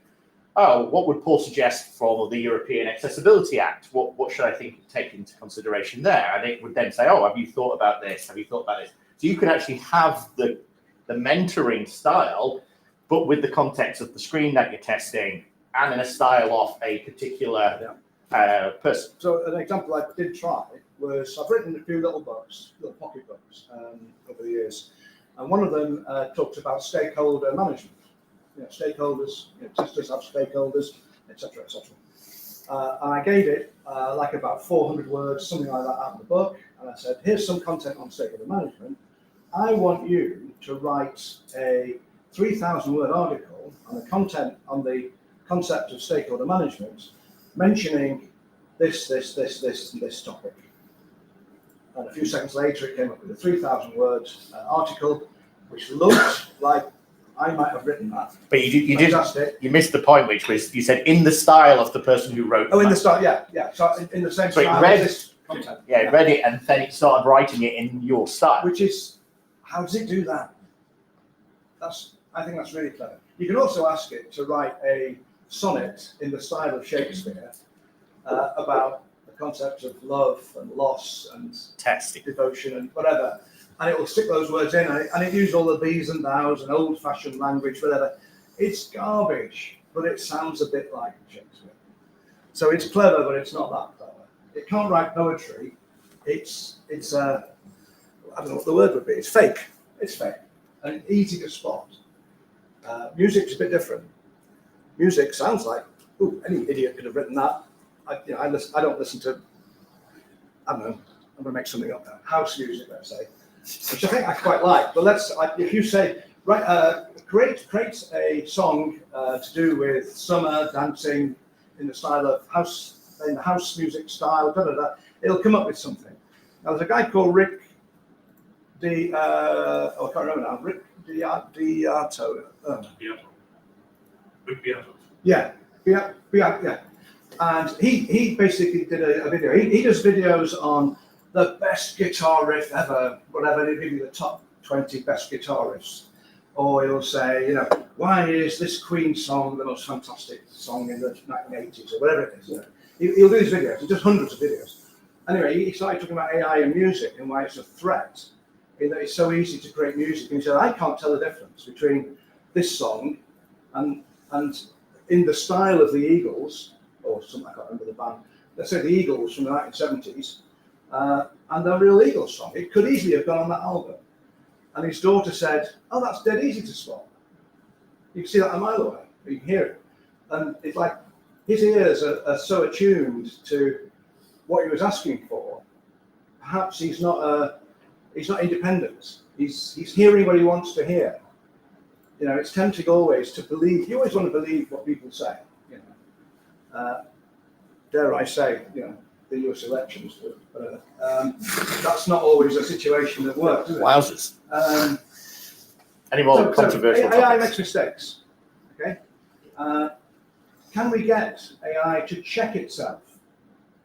A: oh, what would Paul suggest for the European Accessibility Act? What should I take into consideration there? And it would then say, oh, have you thought about this? Have you thought about this? So you could actually have the mentoring style, but with the context of the screen that you're testing and in a style of a particular person.
B: So an example I did try was, I've written a few little books, little pocket books over the years. And one of them talks about stakeholder management. Stakeholders, testers have stakeholders, etc., etc. And I gave it like about 400 words, something like that, out of the book. And I said, here's some content on stakeholder management. I want you to write a 3,000-word article on the concept of stakeholder management, mentioning this topic. And a few seconds later, it came up with a 3,000-word article, which looked like I might have written that.
A: But you missed the point, which was you said in the style of the person who wrote.
B: Oh, in the style, yeah. So in the same style as this content.
A: Yeah, it read it and then it started writing it in your style.
B: Which is, how does it do that? I think that's really clever. You can also ask it to write a sonnet in the style of Shakespeare about the concept of love and loss and devotion and whatever. And it will stick those words in, and it used all the these and thous and old-fashioned language, whatever. It's garbage, but it sounds a bit like Shakespeare. So it's clever, but it's not that clever. It can't write poetry. It's I don't know what the word would be. It's fake. It's fake, and it's easy to spot. Music's a bit different. Music sounds like, ooh, any idiot could have written that. I don't listen to, I don't know, I'm going to make something up now. House music, let's say, which I think I quite like. But if you say, right, create a song to do with summer dancing in the style of in the house music style, it'll come up with something. Now, there's a guy called Rick I can't remember now. Rick Beato.
F: Rick Beato.
B: Yeah. And he basically did a video. He does videos on the best guitar riff ever, whatever. He'll give you the top 20 best guitar riffs. Or he'll say, why is this Queen song the most fantastic song in the 1980s or whatever it is. He'll do these videos. He does hundreds of videos. Anyway, he started talking about AI and music and why it's a threat. In that it's so easy to create music. And he said, I can't tell the difference between this song and in the style of the Eagles, or something, I can't remember the band, let's say the Eagles from the 1970s, and the real Eagles song. It could easily have gone on that album. And his daughter said, oh, that's dead easy to spot. You can see that a mile away, you can hear it. And it's like his ears are so attuned to what he was asking for. Perhaps he's not independent. He's hearing what he wants to hear. It's tempting always to believe. You always want to believe what people say. Dare I say, the US elections, but that's not always a situation that works.
A: Wowzers. Any more controversial
B: AI
A: topics?
B: makes mistakes. Okay. Can we get AI to check itself?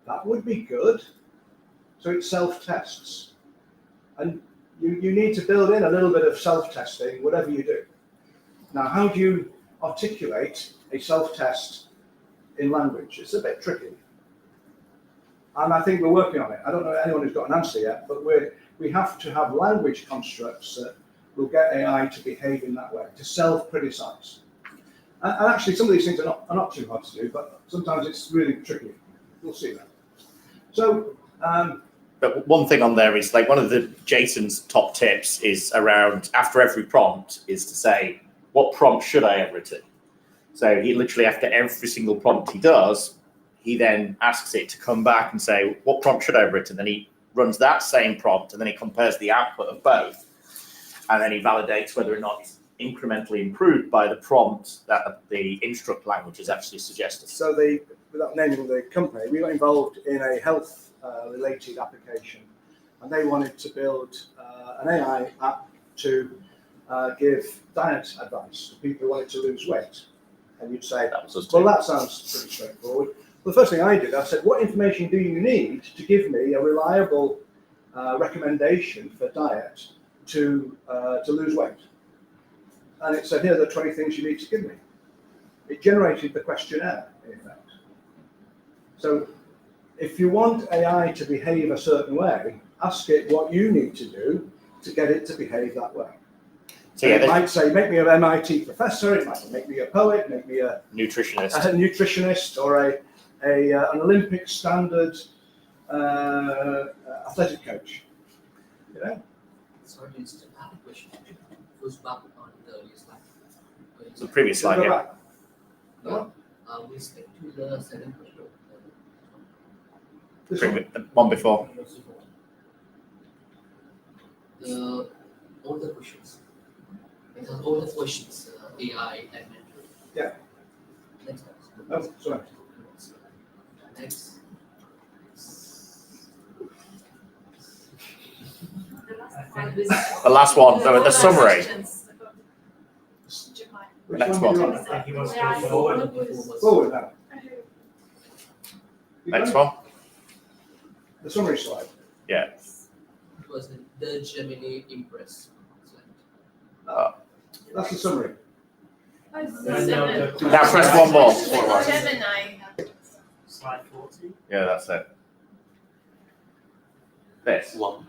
B: That would be good. So it self-tests. And you need to build in a little bit of self-testing, whatever you do. Now, how do you articulate a self-test in language? It's a bit tricky. And I think we're working on it. I don't know anyone who's got an answer yet, but we have to have language constructs that will get AI to behave in that way, to self-criticize. And actually, some of these things are not too hard to do, but sometimes it's really tricky. We'll see that. So,
A: but one thing on there is one of Jason's top tips is around after every prompt is to say, what prompt should I have written? So he literally, after every single prompt he does, he then asks it to come back and say, what prompt should I have written? Then he runs that same prompt and then he compares the output of both. And then he validates whether or not it's incrementally improved by the prompt that the instruct language has actually suggested.
B: So without naming the company, we got involved in a health related application, and they wanted to build an AI app to give diet advice to people who wanted to lose weight. And you'd say,
A: That was us
B: well,
A: too.
B: that sounds pretty straightforward. Well, the first thing I did, I said, what information do you need to give me a reliable recommendation for diet to lose weight? And it said, here are the 20 things you need to give me. It generated the questionnaire, in effect. So if you want AI to behave a certain way, ask it what you need to do to get it to behave that way.
A: So yeah,
B: it might say, make me an MIT professor, it might make me a poet, make me a nutritionist or an Olympic standard athletic coach. You know?
F: Sorry, just I have a question. It goes back on the earlier slide.
A: The previous slide,
B: Go
A: yeah.
B: back.
F: No, with respect to the second question.
B: This one.
A: The one before.
F: All the questions. It has all the questions, AI-Augmented.
B: Yeah.
F: Next one.
B: Oh, sorry.
F: Next.
A: The last one, the summary.
B: Which
A: Next
B: one do you
A: one.
B: want?
G: I think he wants to go forward.
B: Forward now. You
A: Next
B: got it?
A: one.
B: The summary slide.
A: Yeah.
F: It was the Gemini Impress slide.
B: That's the summary.
A: Now press one more.
D: Gemini.
G: Slide 40.
A: Yeah, that's it. This.
F: One.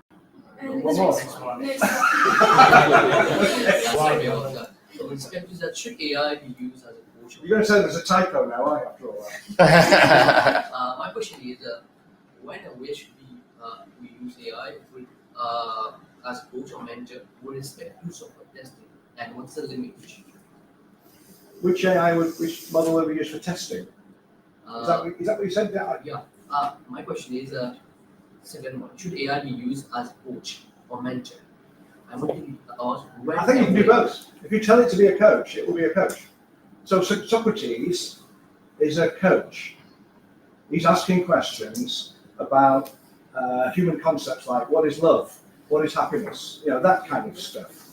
B: One more.
G: Next one.
F: Sorry about that. So with respect to that, should AI be used as a coach?
B: You're going to say there's a typo now, aren't you, after all that?
F: My question is, when and where should we use AI as a coach or mentor with respect to software testing, and what's the limitation?
B: Which model will we use for testing? Is that what you said?
F: Yeah. My question is, second one, should AI be used as a coach or mentor? I want to ask when.
B: I think you can do both. If you tell it to be a coach, it will be a coach. So Socrates is a coach. He's asking questions about human concepts like what is love, what is happiness, that kind of stuff.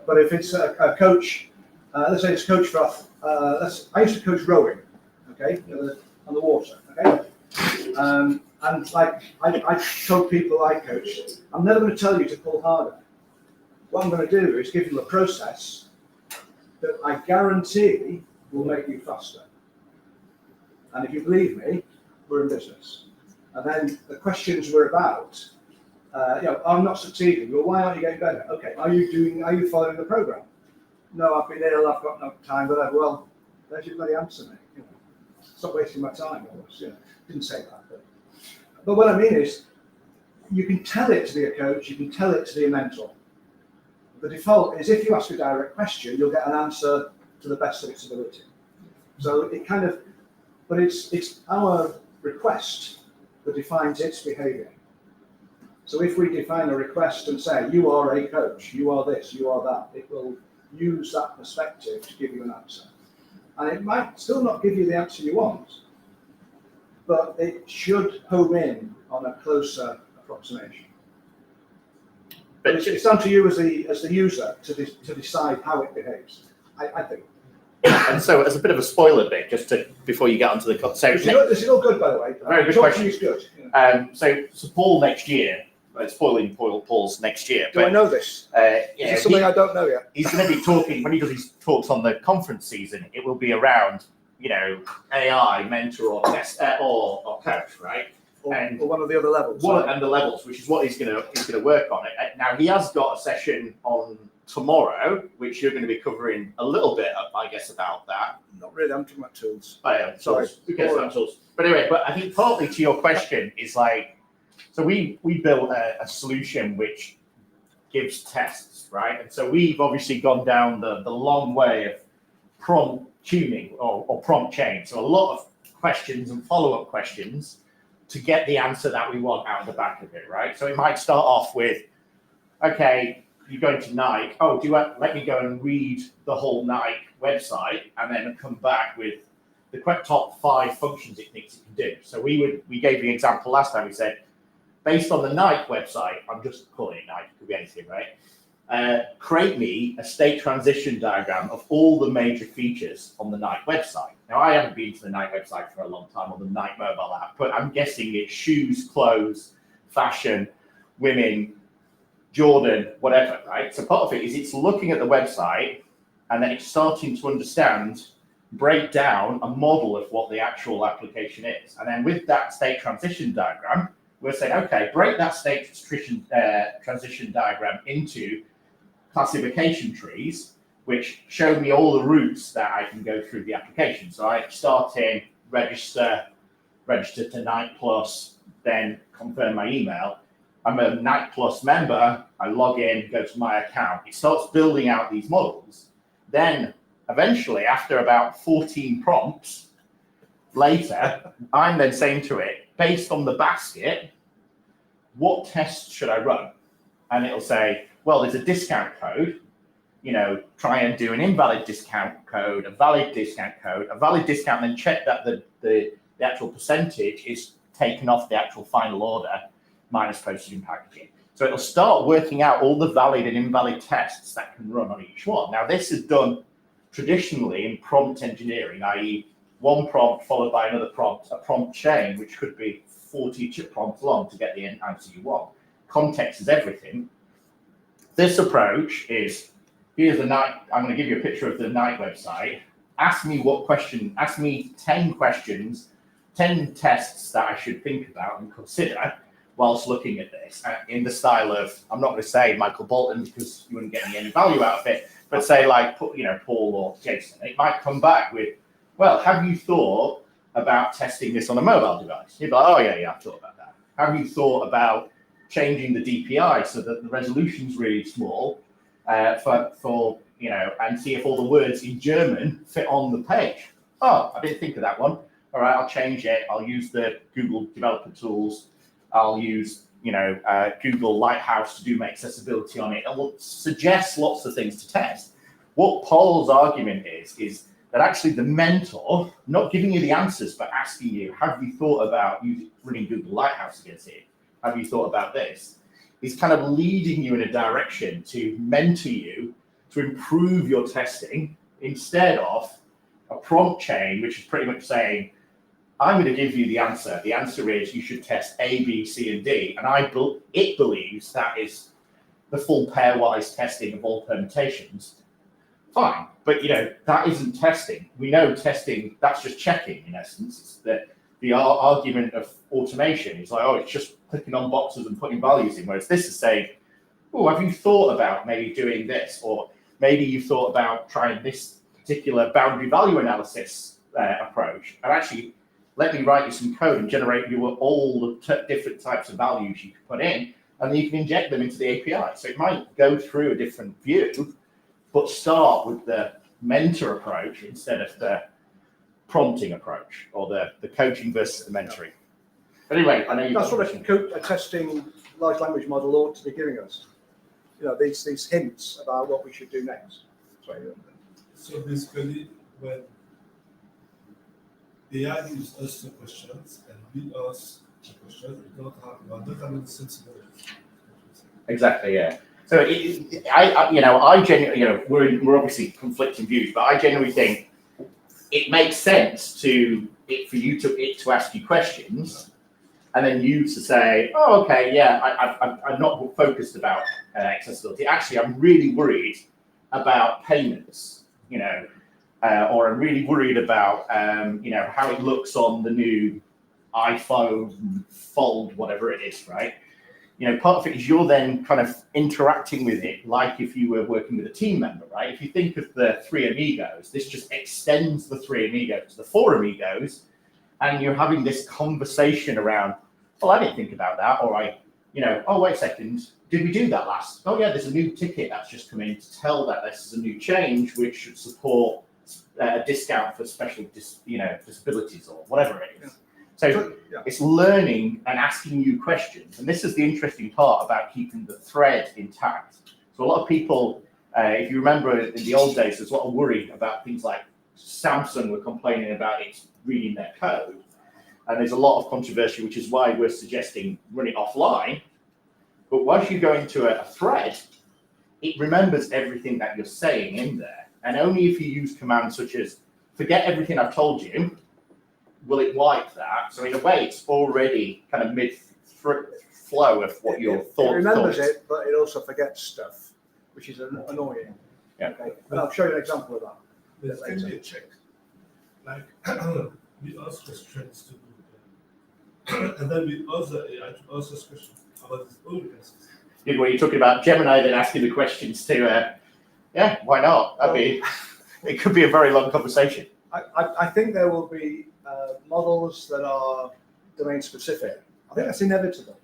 B: But if it's a coach, let's say it's a coach for, I used to coach rowing, okay, on the water, okay. And like I told people I coached, I'm never going to tell you to pull harder. What I'm going to do is give you a process that I guarantee will make you faster. And if you believe me, we're in business. And then the questions were about, I'm not succeeding. Well, why aren't you getting better? Okay, are you following the program? No, I've been ill, I've got no time, whatever. Well, there's your bloody answer, mate. Stop wasting my time. Didn't say that. But what I mean is, you can tell it to be a coach, you can tell it to be a mentor. The default is if you ask a direct question, you'll get an answer to the best of its ability. So it kind of, but it's our request that defines its behavior. So if we define a request and say, you are a coach, you are this, you are that, it will use that perspective to give you an answer. And it might still not give you the answer you want, but it should home in on a closer approximation. But it's down to you as the user to decide how it behaves, I think.
A: And so, as a bit of a spoiler bit, before you get onto the
B: this is all good, by the way.
A: Very good question.
B: Is good.
A: So Paul next year, spoiling Paul's next year.
B: Do I know this? Is this something I don't know yet?
A: He's going to be talking when he does his talks on the conference season. It will be around, AI, mentor, or test, or coach, right?
B: Or one of the other levels.
A: And the levels, which is what he's going to work on. Now he has got a session on tomorrow, which you're going to be covering a little bit, I guess, about that.
B: Not really. I'm talking about tools.
A: Oh, yeah,
B: Sorry.
A: Who cares about tools? But anyway, I think partly to your question is like, so we built a solution which gives tests, right? And so we've obviously gone down the long way of prompt tuning or prompt chain. So a lot of questions and follow-up questions to get the answer that we want out of the back of it, right? So it might start off with, okay, you're going to Nike. Oh, let me go and read the whole Nike website and then come back with the top 5 functions it thinks it can do. So we gave the example last time. We said, based on the Nike website, I'm just calling it Nike, it could be anything, right? create me a state transition diagram of all the major features on the Nike website. Now, I haven't been to the Nike website for a long time, or the Nike mobile app, but I'm guessing it's shoes, clothes, fashion, women, Jordan, whatever, right? So part of it is it's looking at the website and then it's starting to understand, break down a model of what the actual application is. And then with that state transition diagram, we're saying, okay, break that state transition diagram into classification trees, which show me all the routes that I can go through the application. So I start in register to Nike Plus, then confirm my email. I'm a Nike Plus member, I log in, go to my account. It starts building out these models. Then eventually, after about 14 prompts later, I'm then saying to it, based on the basket, what tests should I run? And it'll say, well, there's a discount code, try and do an invalid discount code, a valid discount code, a valid discount, and then check that the actual percentage is taken off the actual final order minus postage and packaging. So it'll start working out all the valid and invalid tests that can run on each one. Now, this is done traditionally in prompt engineering, i.e. one prompt followed by another prompt, a prompt chain, which could be 40 prompts long to get the answer you want. Context is everything. This approach is, here's the Nike, I'm going to give you a picture of the Nike website. Ask me 10 questions, 10 tests that I should think about and consider whilst looking at this, in the style of, I'm not going to say Michael Bolton because you wouldn't get any value out of it, but say like, Paul or Jason. It might come back with, well, have you thought about testing this on a mobile device? You'd be like, oh yeah, I've thought about that. Have you thought about changing the DPI so that the resolution's really small and see if all the words in German fit on the page? Oh, I didn't think of that one. All right, I'll change it. I'll use the Google developer tools. I'll use, Google Lighthouse to do my accessibility on it. It will suggest lots of things to test. What Paul's argument is that actually the mentor, not giving you the answers, but asking you, have you thought about running Google Lighthouse against it? Have you thought about this? Is kind of leading you in a direction to mentor you to improve your testing instead of a prompt chain, which is pretty much saying, I'm going to give you the answer. The answer is you should test A, B, C, and D. And it believes that is the full pairwise testing of all permutations. Fine, but that isn't testing. We know testing, that's just checking in essence. It's the argument of automation is like, oh, it's just clicking on boxes and putting values in, whereas this is saying, oh, have you thought about maybe doing this? Or maybe you thought about trying this particular boundary value analysis approach. And actually, let me write you some code and generate you all the different types of values you can put in, and then you can inject them into the API. So it might go through a different view, but start with the mentor approach instead of the prompting approach, or the coaching versus the mentoring. But anyway, I know you've
B: that's what a testing large language model ought to be giving us. These hints about what we should do next. Sorry.
H: So basically, when AI gives us the questions and we ask the questions, we don't have sensibility.
A: Exactly, yeah. So I genuinely, we're obviously conflicting views, but I genuinely think it makes sense for you to ask you questions, and then you to say, oh, okay, yeah, I'm not focused about accessibility. Actually, I'm really worried about payments, or I'm really worried about, how it looks on the new iPhone Fold, whatever it is, right? Part of it is you're then kind of interacting with it like if you were working with a team member, right? If you think of the three amigos, this just extends the three amigos to the four amigos, and you're having this conversation around, well, I didn't think about that, or oh, wait a second, did we do that last? Oh, yeah, there's a new ticket that's just come in to tell that this is a new change, which should support a discount for special, disabilities or whatever it is. So it's learning and asking you questions. And this is the interesting part about keeping the thread intact. So a lot of people, if you remember in the old days, there's a lot of worry about things like Samsung were complaining about it reading their code. And there's a lot of controversy, which is why we're suggesting run it offline. But once you go into a thread, it remembers everything that you're saying in there. And only if you use commands such as forget everything I've told you, will it wipe that. So in a way, it's already kind of mid-flow of what your thought.
B: It remembers it, but it also forgets stuff, which is annoying.
A: Yeah.
B: Okay. And I'll show you an example of that.
H: There can be a check. Like we ask questions to do, and then we ask the AI to ask us questions about its own guesses.
A: Where you're talking about Gemini then asking the questions to, yeah, why not? It could be a very long conversation.
B: I think there will be models that are domain specific. I think that's inevitable.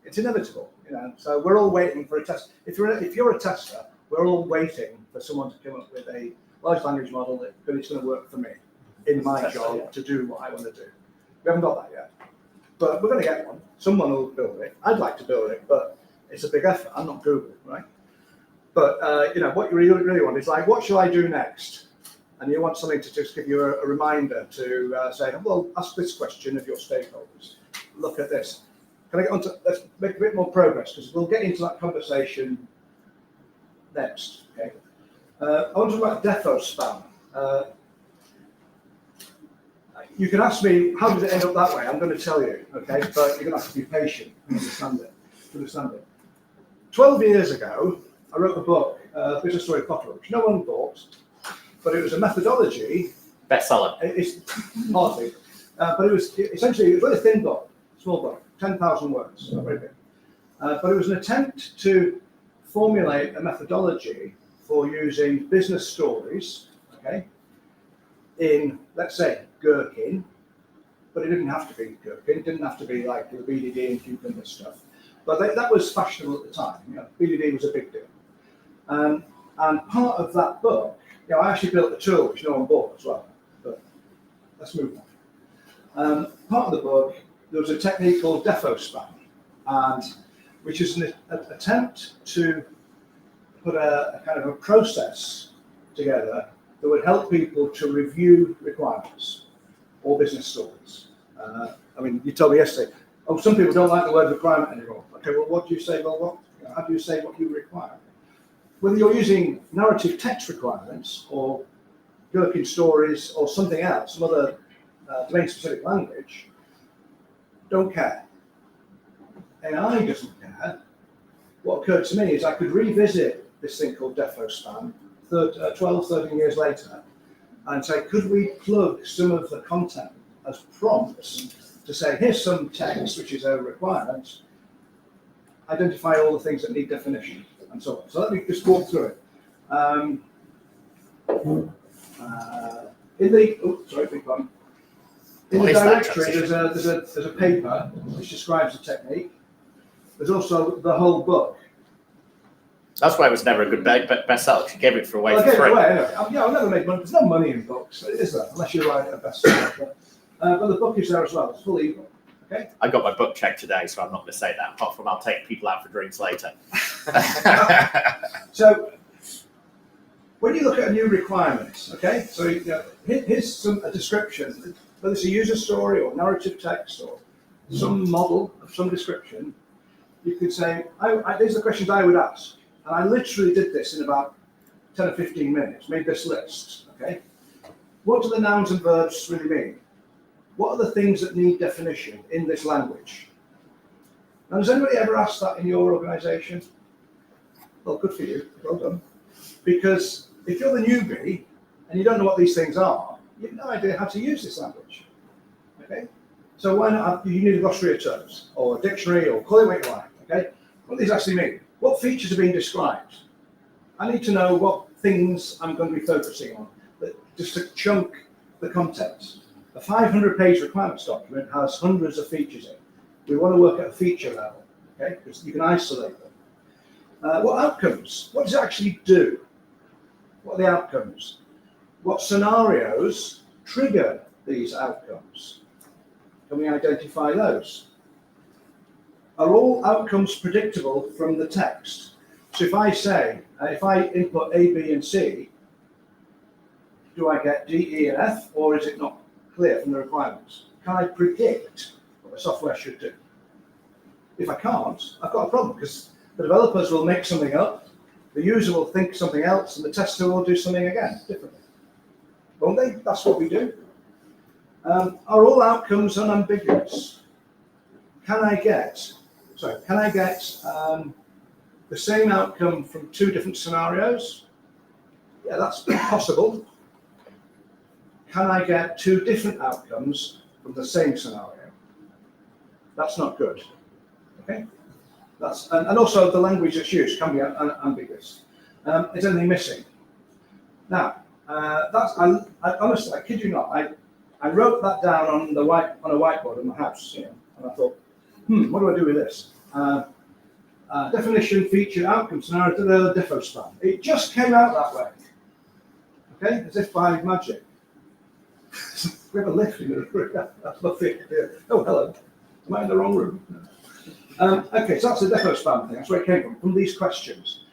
B: It's inevitable, you know. So we're all waiting for a test. If you're a tester, we're all waiting for someone to come up with a large language model that it's going to work for me in my job to do what I want to do. We haven't got that yet, but we're going to get one. Someone will build it. I'd like to build it, but it's a big effort. I'm not Google, right? But you know, what you really want is like, what shall I do next? And you want something to just give you a reminder to say, well, ask this question of your stakeholders. Look at this. Can I get on to, let's make a bit more progress, because we'll get into that conversation next. Okay. I want to talk about defo spam. You can ask me, how did it end up that way? I'm going to tell you, okay? But you're going to have to be patient and understand it. 12 years ago, I wrote a book, Business Story Cockroach. No one bought, but it was a methodology.
A: Bestseller.
B: It's hardly, but it was essentially a very thin book, small book, 10,000 words, not very big. But it was an attempt to formulate a methodology for using business stories, okay, in, let's say, Gherkin, but it didn't have to be Gherkin. It didn't have to be like the BDD and cucumber stuff. But that was fashionable at the time. You know, BDD was a big deal. And part of that book, you know, I actually built a tool which no one bought as well. But let's move on. Part of the book, there was a technique called defo spam, and which is an attempt to put a kind of a process together that would help people to review requirements or business stories. I mean, you told me yesterday, oh, some people don't like the word requirement anymore. Okay, well, what do you say? Well, what? You know, how do you say what you require? Whether you're using narrative text requirements or Gherkin stories or something else, some other domain-specific language, don't care. AI doesn't care. What occurred to me is I could revisit this thing called defo spam 12, 13 years later and say, could we plug some of the content as prompts to say, here's some text, which is a requirement, identify all the things that need definition, and so on. So let me just walk through it. In the directory, there's a paper which describes the technique. There's also the whole book.
A: That's why it was never a good bestseller. She gave it for away
B: Well, I
A: for
B: gave it
A: free.
B: away anyway. Yeah, I'll never make money. There's no money in books, is there? Unless you write a bestseller. But the book is there as well. It's full ebook. Okay.
A: I got my book checked today, so I'm not going to say that. Apart from I'll take people out for drinks later.
B: So when you look at a new requirement, okay, so you know, here's a description, whether it's a user story or narrative text or some model of some description, you could say, these are the questions I would ask. And I literally did this in about 10 or 15 minutes, made this list, okay? What do the nouns and verbs really mean? What are the things that need definition in this language? Now, has anybody ever asked that in your organization? Well, good for you, well done. Because if you're the newbie and you don't know what these things are, you have no idea how to use this language, okay? So why not you need a glossary of terms, or a dictionary, or call it what you like, okay? What do these actually mean? What features are being described? I need to know what things I'm going to be focusing on, just to chunk the content. A 500-page requirements document has hundreds of features in. We want to work at a feature level, okay? Because you can isolate them. What outcomes? What does it actually do? What are the outcomes? What scenarios trigger these outcomes? Can we identify those? Are all outcomes predictable from the text? So if I say, if I input A, B, and C, do I get D, E, and F, or is it not clear from the requirements? Can I predict what the software should do? If I can't, I've got a problem, because the developers will make something up, The user will think something else, and the tester will do something again differently. Won't they? That's what we do. Are all outcomes unambiguous? Can I get the same outcome from two different scenarios? Yeah, that's possible. Can I get two different outcomes from the same scenario? That's not good. Okay. And also the language that's used can be ambiguous. Is anything missing? Now, honestly, I kid you not, I wrote that down on a whiteboard in my house, and I thought, what do I do with this? Definition, feature, outcome, scenario, defo span. It just came out that way. Okay, as if by magic. We have a lift in the room. That's nothing. Oh, hello. Am I in the wrong room? Okay, so that's the defo span thing. That's where it came from these questions.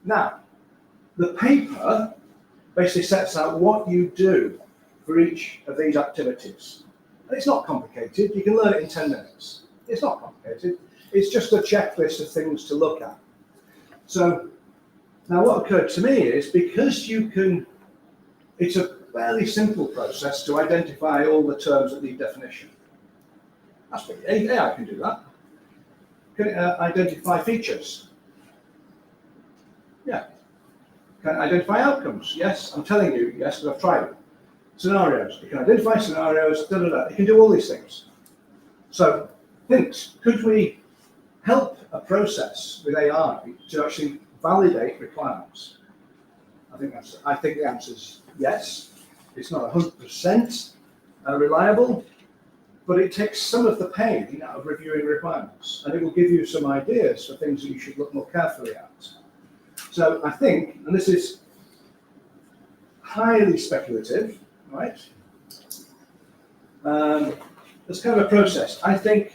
B: Now, the paper basically sets out what you do for each of these activities. And it's not complicated. You can learn it in 10 minutes. It's not complicated. It's just a checklist of things to look at. So now what occurred to me is because it's a fairly simple process to identify all the terms that need definition. That's what AI can do that. Can it identify features? Yeah. Can it identify outcomes? Yes, I'm telling you, yes, because I've tried it. Scenarios. It can identify scenarios, It can do all these things. So, could we help a process with AI to actually validate requirements? I think the answer is yes. It's not 100% reliable, but it takes some of the pain out of reviewing requirements, and it will give you some ideas for things that you should look more carefully at. So I think, and this is highly speculative, right? There's kind of a process. I think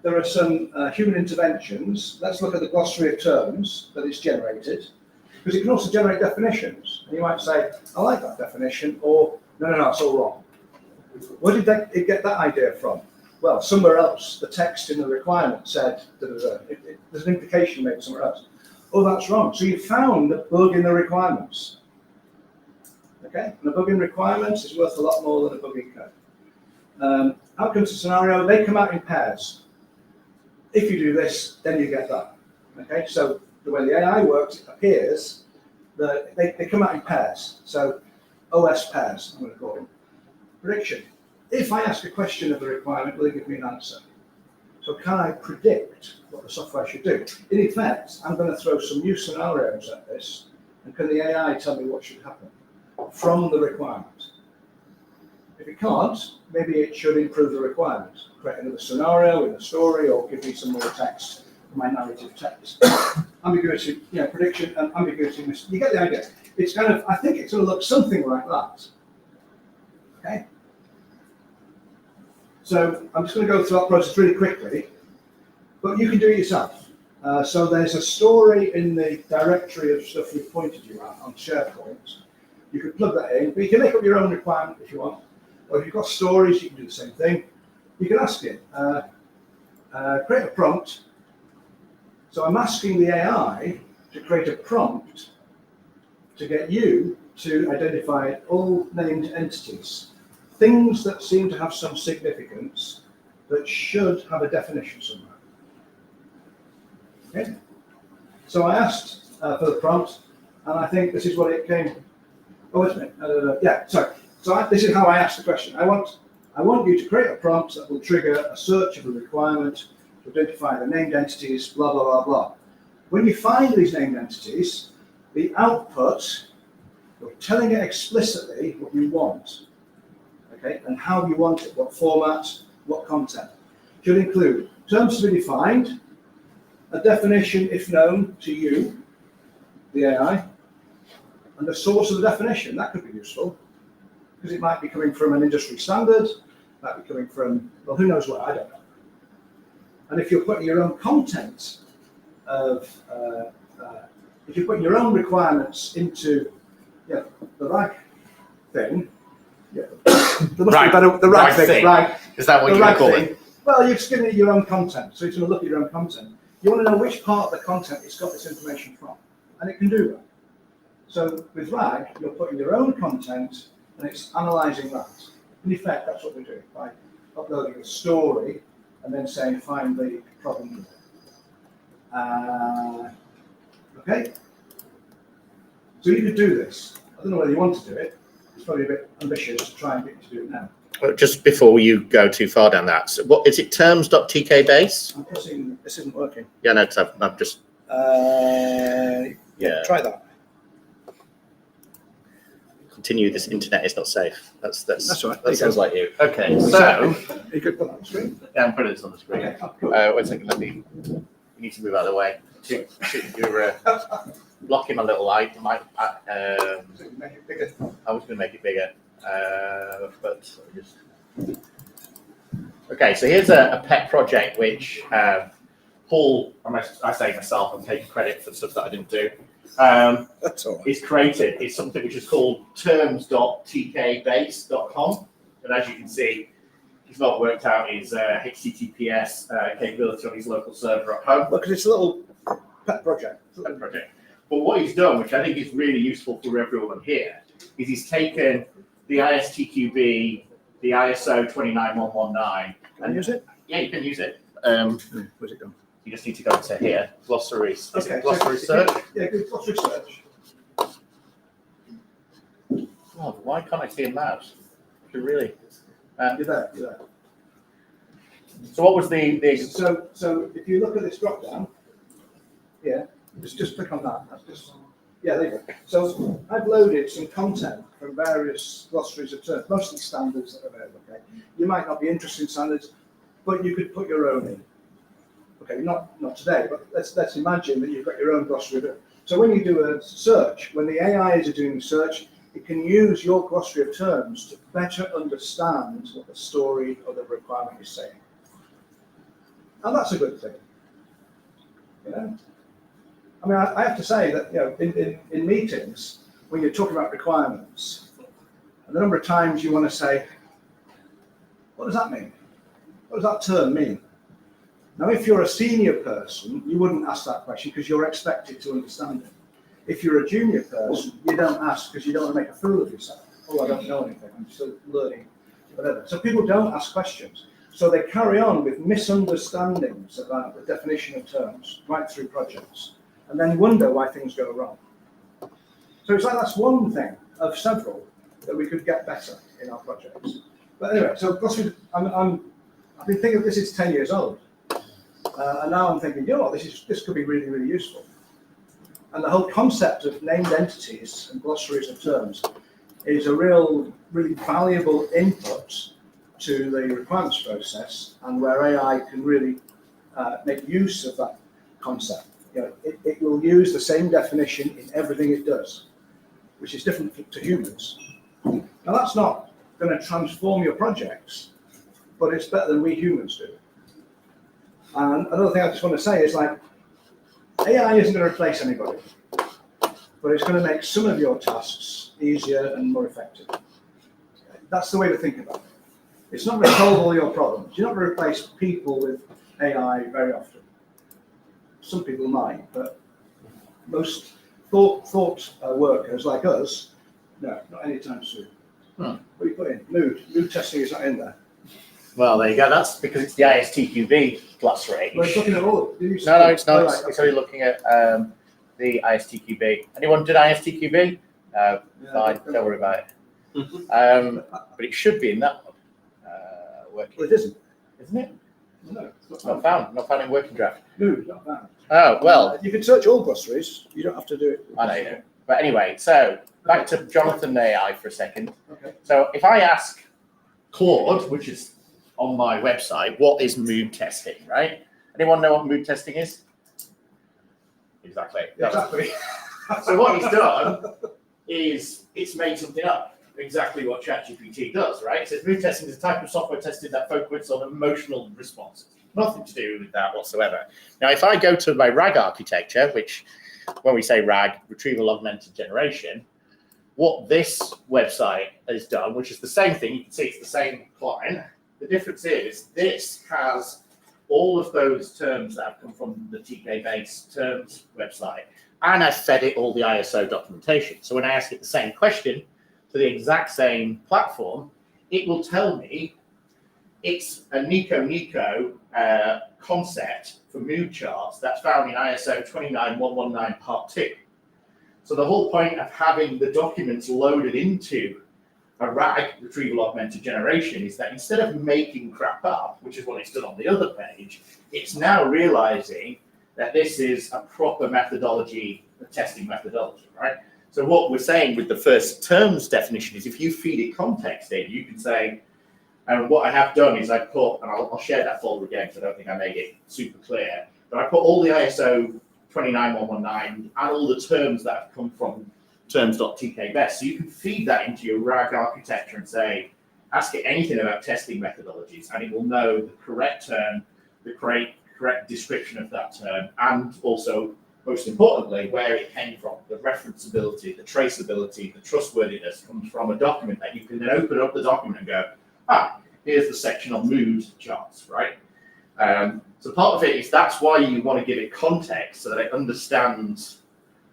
B: there are some human interventions. Let's look at the glossary of terms that it's generated, because it can also generate definitions. And you might say, I like that definition, or no, it's all wrong. Where did it get that idea from? Well, somewhere else, the text in the requirement said, there's an implication made somewhere else. Oh, that's wrong. So you found a bug in the requirements. Okay, and a bug in requirements is worth a lot more than a bug in code. Outcomes to scenario, they come out in pairs. If you do this, then you get that. Okay, so the way the AI works, it appears that they come out in pairs. So OS pairs, I'm going to call them. Prediction. If I ask a question of the requirement, will it give me an answer? So can I predict what the software should do? In effect, I'm going to throw some new scenarios at this, and can the AI tell me what should happen from the requirement? If it can't, maybe it should improve the requirement, create another scenario in the story, or give me some more text for my narrative text. Ambiguity, prediction and ambiguity. You get the idea. It's kind of, I think it's going to look something like that. Okay. So I'm just going to go through that process really quickly, but you can do it yourself. So there's a story in the directory of stuff we've pointed you at on SharePoint. You can plug that in, but you can make up your own requirement if you want. Or if you've got stories, you can do the same thing. You can ask it, create a prompt. So I'm asking the AI to create a prompt to get you to identify all named entities. Things that seem to have some significance that should have a definition somewhere. Okay. So I asked for the prompt, and I think this is what it came. Oh, wait a minute. Yeah, sorry. So this is how I asked the question. I want you to create a prompt that will trigger a search of a requirement to identify the named entities, blah, blah, blah, blah. When you find these named entities, the output, you're telling it explicitly what you want. Okay, and how you want it, what format, what content. Should include terms to be defined, a definition if known to you, the AI, and the source of the definition. That could be useful, because it might be coming from an industry standard, might be coming from, well, who knows where, I don't know. And if you're putting your own content of, if you're putting your own requirements into the RAG thing, there must be the RAG thing. RAG,
A: is that what you're calling it?
B: Well, you're just giving it your own content, so it's going to look at your own content. You want to know which part of the content it's got this information from, and it can do that. So with RAG, you're putting your own content and it's analysing that. In effect, that's what we're doing by uploading a story and then saying find the problem. Okay. So you could do this. I don't know whether you want to do it. It's probably a bit ambitious to try and get you to do it now.
A: Just before you go too far down that, so what is it? Terms.tk base?
B: I'm pressing. This isn't working.
A: Yeah, no, because I've just.
B: Yeah. Try that.
A: Continue. This internet is not safe. That's
B: all right.
A: That sounds like you. Okay, so
B: You could put that on the screen.
A: yeah, I'm putting this on the screen.
B: Okay. Cool.
A: One second. You need to move out of the way. You're blocking my little light.
B: Make it bigger.
A: I was going to make it bigger, but just. Okay, so here's a pet project which Paul, I say myself, I'm taking credit for stuff that I didn't do.
B: That's all right.
A: Is created. It's something which is called terms.tkbase.com, and as you can see, he's not worked out his HTTPS capability on his local server at home.
B: Look, it's a little pet project.
A: Pet project. But what he's done, which I think is really useful for everyone here, is he's taken the ISTQB, the ISO 29119.
B: Can you use it?
A: Yeah, you can use it.
B: Where's it gone?
A: You just need to go to here, glossaries. Is
B: Okay.
A: it glossary search?
B: Yeah, good glossary search.
A: Oh, why can't I see a mouse? Really?
B: You're there. You're there.
A: So what was the
B: So if you look at this drop down, yeah, just click on that. That's just there you go. So I've loaded some content from various glossaries of terms, mostly standards that are available. Okay, you might not be interested in standards, but you could put your own in. Okay, not today, but let's imagine that you've got your own glossary of it. So when you do a search, when the AIs are doing search, it can use your glossary of terms to better understand what the story or the requirement is saying. And that's a good thing. You know? I mean, I have to say that, you know, in meetings, when you're talking about requirements, and the number of times you want to say, what does that mean? What does that term mean? Now, if you're a senior person, you wouldn't ask that question because you're expected to understand it. If you're a junior person, you don't ask because you don't want to make a fool of yourself. Oh, I don't know anything, I'm still learning, whatever. So people don't ask questions. So they carry on with misunderstandings about the definition of terms right through projects, and then wonder why things go wrong. So it's like that's one thing of several that we could get better in our projects. But anyway, so glossary, I've been thinking this is 10 years old. And now I'm thinking, you know what, this could be really, really useful. And the whole concept of named entities and glossaries of terms is a really valuable input to the requirements process, and where AI can really make use of that concept. You know, it will use the same definition in everything it does, which is different to humans. Now that's not going to transform your projects, but it's better than we humans do. And another thing I just want to say is, like, AI isn't going to replace anybody, but it's going to make some of your tasks easier and more effective. That's the way to think about it. It's not going to solve all your problems. You're not going to replace people with AI very often. Some people might, but most thought workers like us, no, not anytime soon. What do you put in? Mood testing is not in there.
A: Well, there you go. That's because it's the ISTQB glossary.
B: Well, it's looking at all.
A: No, it's not. It's only looking at the ISTQB. Anyone did ISTQB? No, fine. Don't worry about it. But it should be in that one. Working.
B: Well, it isn't.
A: Isn't it?
B: No,
A: It's not found. Not found in working draft.
B: No, not found.
A: Oh, well.
B: You can search all glossaries. You don't have to do it.
A: I know you do. But anyway, so back to Jonathan AI for a second.
B: Okay.
A: So if I ask Claude, which is on my website, what is mood testing, right? Anyone know what mood testing is? Exactly.
B: Exactly.
A: So what he's done is it's made something up. Exactly what ChatGPT does, right? It says mood testing is a type of software testing that focuses on emotional responses. Nothing to do with that whatsoever. Now, if I go to my RAG architecture, which when we say RAG, Retrieval Augmented Generation, what this website has done, which is the same thing, you can see it's the same client. The difference is this has all of those terms that have come from the TK-based terms website. and I've fed it all the ISO documentation. So when I ask it the same question to the exact same platform, it will tell me it's a Nico concept for mood charts that's found in ISO 29119 Part 2. So the whole point of having the documents loaded into a RAG, retrieval augmented generation, is that instead of making crap up, which is what it's done on the other page, it's now realizing that this is a proper methodology, a testing methodology, right? So what we're saying with the first terms definition is if you feed it context in, you can say, and what I have done is I've put, and I'll share that folder again because I don't think I made it super clear, but I put all the ISO 29119 and all the terms that have come from terms.tkbest. So you can feed that into your RAG architecture and say, ask it anything about testing methodologies, and it will know the correct term, the correct description of that term, and also, most importantly, where it came from. The referenceability, the traceability, the trustworthiness comes from a document that you can then open up the document and go, here's the section on mood charts, right? So part of it is that's why you want to give it context so that it understands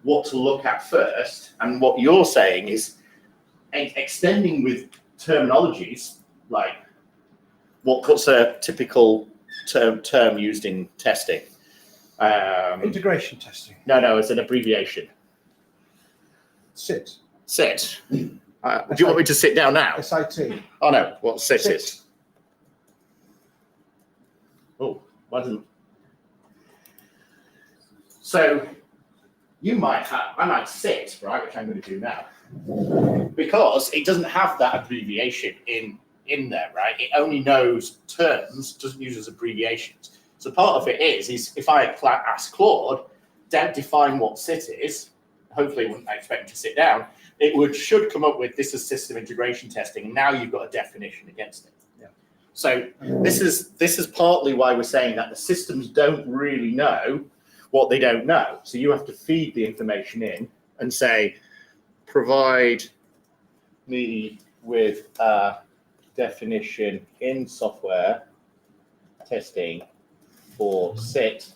A: what to look at first. And what you're saying is extending with terminologies like what's a typical term used in testing?
B: Integration testing.
A: No, it's an abbreviation.
B: SIT.
A: SIT. Do you want me to sit down now?
B: SIT.
A: Oh no, what SIT is? Oh, why doesn't? So you might have, I might sit, right, which I'm going to do now, because it doesn't have that abbreviation in there, right? It only knows terms, doesn't use as abbreviations. So part of it is if I ask Claude, define what SIT is, hopefully it wouldn't expect me to sit down, it should come up with this is system integration testing, and now you've got a definition against it.
B: Yeah.
A: So this is partly why we're saying that the systems don't really know what they don't know. So you have to feed the information in and say, provide me with a definition in software testing for SIT.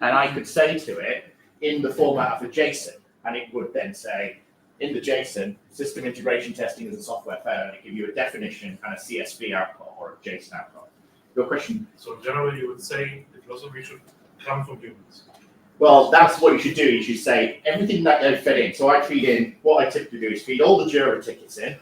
A: And I could say to it in the format of a JSON, and it would then say, in the JSON, system integration testing is a software fair, and it give you a definition and a CSV output or a JSON output. Your question?
H: So generally, you would say the philosophy should come from humans.
A: Well, that's what you should do. You should say everything that they fed in. So I feed in, what I typically do is feed all the Jira tickets in,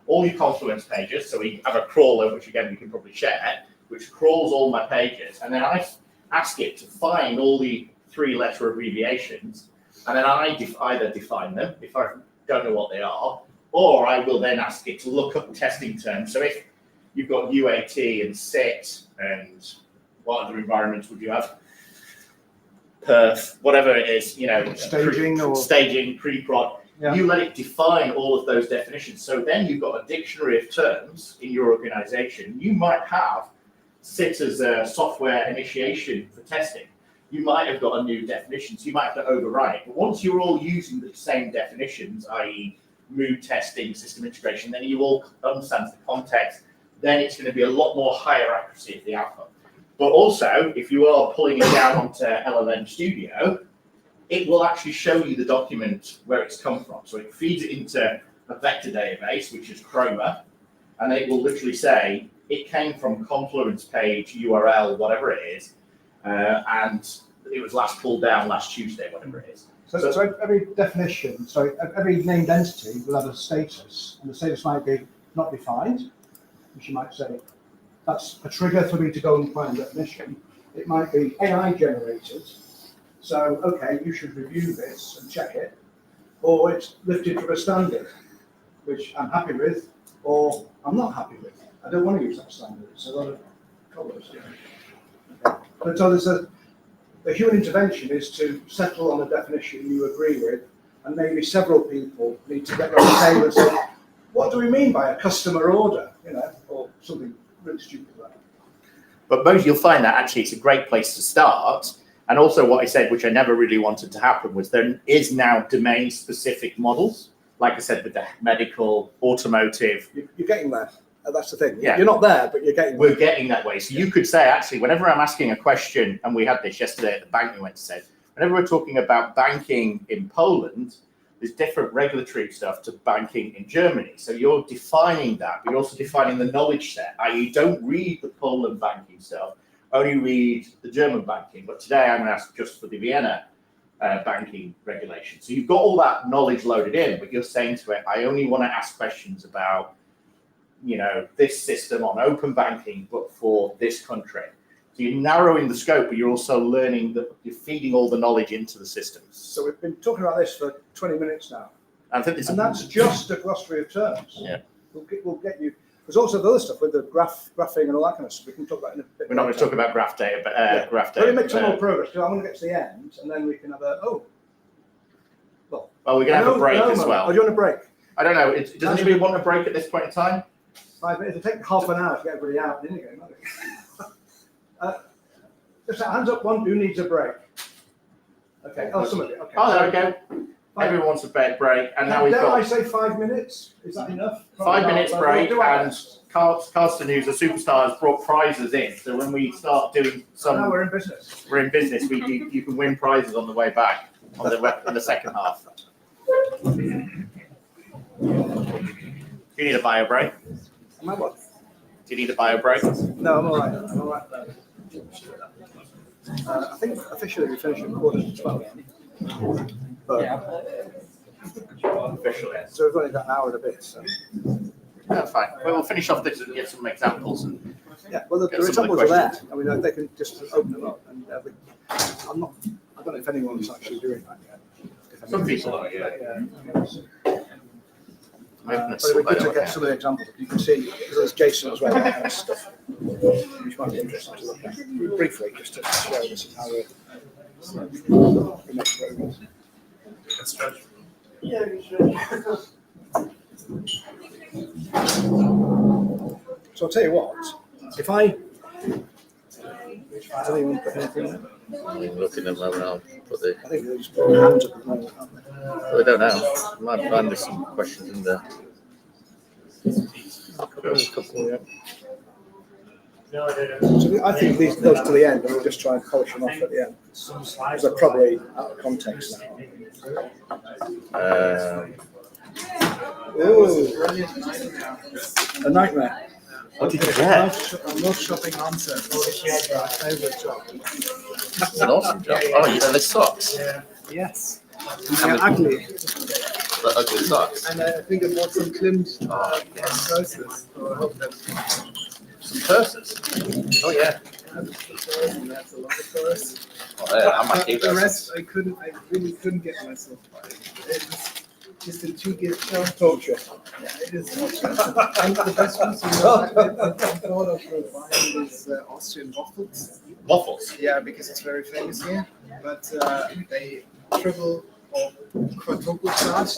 A: all your Confluence pages. So we have a crawler, which again, we can probably share, which crawls all my pages. And then I ask it to find all the 3-letter abbreviations. And then I either define them, if I don't know what they are, or I will then ask it to look up testing terms. So if you've got UAT and SIT and what other environments would you have? Perf, whatever it is, staging, pre-prod, you let it define all of those definitions. So then you've got a dictionary of terms in your organization. You might have SIT as a software initiation for testing. You might have got a new definition, so you might have to overwrite it. But once you're all using the same definitions, i.e. mood testing, system integration, then you all understand the context, then it's going to be a lot more higher accuracy of the output. But also, if you are pulling it down onto LLM Studio, it will actually show you the document where it's come from. So it feeds it into a vector database, which is Chroma, and it will literally say, it came from Confluence page, URL, whatever it is, and it was last pulled down last Tuesday, whatever it is.
B: So every definition, every named entity will have a status, and the status might be not defined, which you might say, that's a trigger for me to go and find a definition. It might be AI generated, so okay, you should review this and check it, or it's lifted from a standard, which I'm happy with, or I'm not happy with. I don't want to use that standard. It's a lot of colours. Okay. But so the human intervention is to settle on a definition you agree with, and maybe several people need to get on the table and say, what do we mean by a customer order, or something really stupid like that.
A: But most you'll find that actually it's a great place to start. And also what I said, which I never really wanted to happen, was there is now domain-specific models. Like I said, with the medical, automotive.
B: You're getting there. That's the thing.
A: Yeah.
B: You're not there, but you're getting there.
A: We're getting that way. So you could say, actually, whenever I'm asking a question, and we had this yesterday at the bank, we went and said, whenever we're talking about banking in Poland, there's different regulatory stuff to banking in Germany. So you're defining that, but you're also defining the knowledge set. You don't read the Poland banking stuff, only read the German banking. But today I'm going to ask just for the Vienna banking regulation. So you've got all that knowledge loaded in, but you're saying to it, I only want to ask questions about, you know, this system on open banking, but for this country. So you're narrowing the scope, but you're also learning that you're feeding all the knowledge into the systems.
B: So we've been talking about this for 20 minutes now.
A: I think this
B: And that's just a glossary of terms.
A: Yeah.
B: We'll get you. There's also the other stuff with the graphing and all that kind of stuff. We can talk about in a bit.
A: we're not going to talk about graph data, but graph
B: Let me
A: data.
B: make some more progress because I want to get to the end, and then we can have a
A: Well, we're going to have a break as well.
B: Oh, do you want a break?
A: I don't know. Does anybody want a break at this point in time?
B: 5 minutes. It'll take half an hour to get everybody out and in again. Just hands up one who needs a break. Okay. Oh, some of it. Okay.
A: Oh, there we go. Everyone wants a break, and now we've
B: Dare I
A: got
B: say 5 minutes? Is that enough?
A: 5 minutes
B: We'll
A: break,
B: do our
A: and
B: best.
A: Carsten, who's a superstar, has brought prizes in. So when we start doing
B: Now we're in business.
A: we're in business. You can win prizes on the way back in the second half. Do you need a bio break?
B: Am I what?
A: Do you need a bio break?
B: No, I'm all right. I'm all right. I think officially we finish at 11:45. But
A: Officially.
B: so we've only got an hour and a bit. So.
A: That's fine. We'll finish off this and get some examples. And
B: Yeah, well, the
A: Get some
B: examples
A: of the
B: are there. I mean, they can just open them up. And I don't know if anyone's actually doing that yet.
A: some people are, yeah.
B: But we good to get some of the examples. You can see there's Jason as well. That kind of stuff, which might be interesting to look at briefly, just to show this is how we make progress. So I'll tell you what. If I does anyone put anything there?
I: I'm looking at them and I'll put the.
B: I think they're just putting their hands up at the moment, aren't they?
I: Well, I don't know. Might find there's some questions in there.
B: So I think these those to the end, and we'll just try and polish them off at the end. Because they're probably out of context now. Ooh, a nightmare.
A: What did you get?
C: Most shopping answer. Favorite job.
I: That's an awesome job. Oh, you know the socks.
C: Yes.
I: They're
C: ugly.
I: The ugly socks.
C: And I think I bought some Klimt
I: Yes.
C: purses. So I hope that
I: Some purses. Oh yeah.
C: that's a lot of purse.
I: Oh, yeah, I might keep
C: The
I: those.
C: rest I really couldn't get myself. It was just a torture. Yeah, it is torture. And the best piece I thought of buying is Austrian waffles.
A: Waffles.
C: Yeah, because it's very famous here. But they triple or quadruple charge.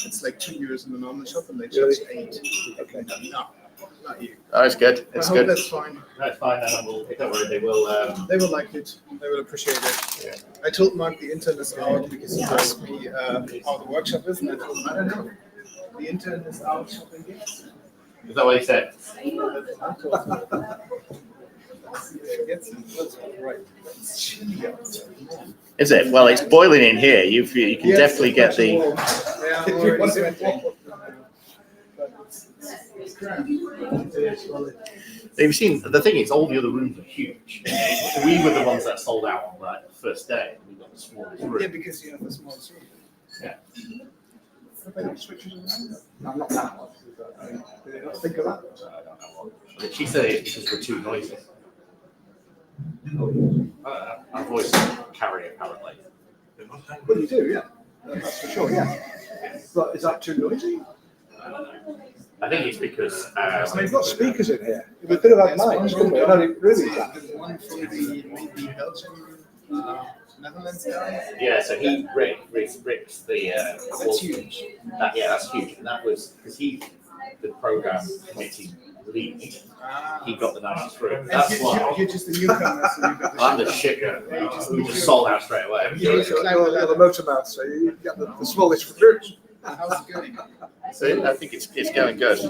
C: It's like €2 in the normal shop, and they charge 8.
B: Okay.
C: No, not you.
I: Oh, it's good.
C: I
I: It's
C: hope
I: good.
C: that's fine.
A: That's fine. Then don't worry. They will.
C: They will like it. They will appreciate it. I told Mark the intern is out because he asked me how the workshop is, and I told him I don't know. The intern is out shopping gifts.
A: Is that what he said?
C: Right. It's chilly out.
A: Is it? Well, it's boiling in here. You can
C: Yes,
A: definitely get
C: it's
A: the.
C: warm. Yeah, I'm already sweating. But it's grand.
A: You've seen the thing is all the other rooms are huge. We were the ones that sold out on that first day. We got the smallest
C: Yeah,
A: room.
C: because you have a small room.
A: Yeah.
B: Switches around? No, not that one. Did they not think of that?
A: I don't know what. She said it's because we're too noisy. Our voice carry apparently.
B: Well, you do, yeah. That's for sure, yeah. But is that too noisy?
A: I think it's because.
B: I mean, we've got speakers in here. We could have had mics, couldn't we? No, really.
C: There's one for the maybe Belgian, Netherlands guy.
A: Yeah, so he rips the.
C: That's huge.
A: That's huge, and that was because he's the program committee lead. He got the nicest room.
C: And
A: That's why.
C: you're just a newcomer, so you got the
A: I'm the shit. We just sold out straight away.
C: You just climb the
B: You're the
C: ladder.
B: motor mouth, so you get the smallest room.
C: How's it going?
I: So I think it's going good.
C: So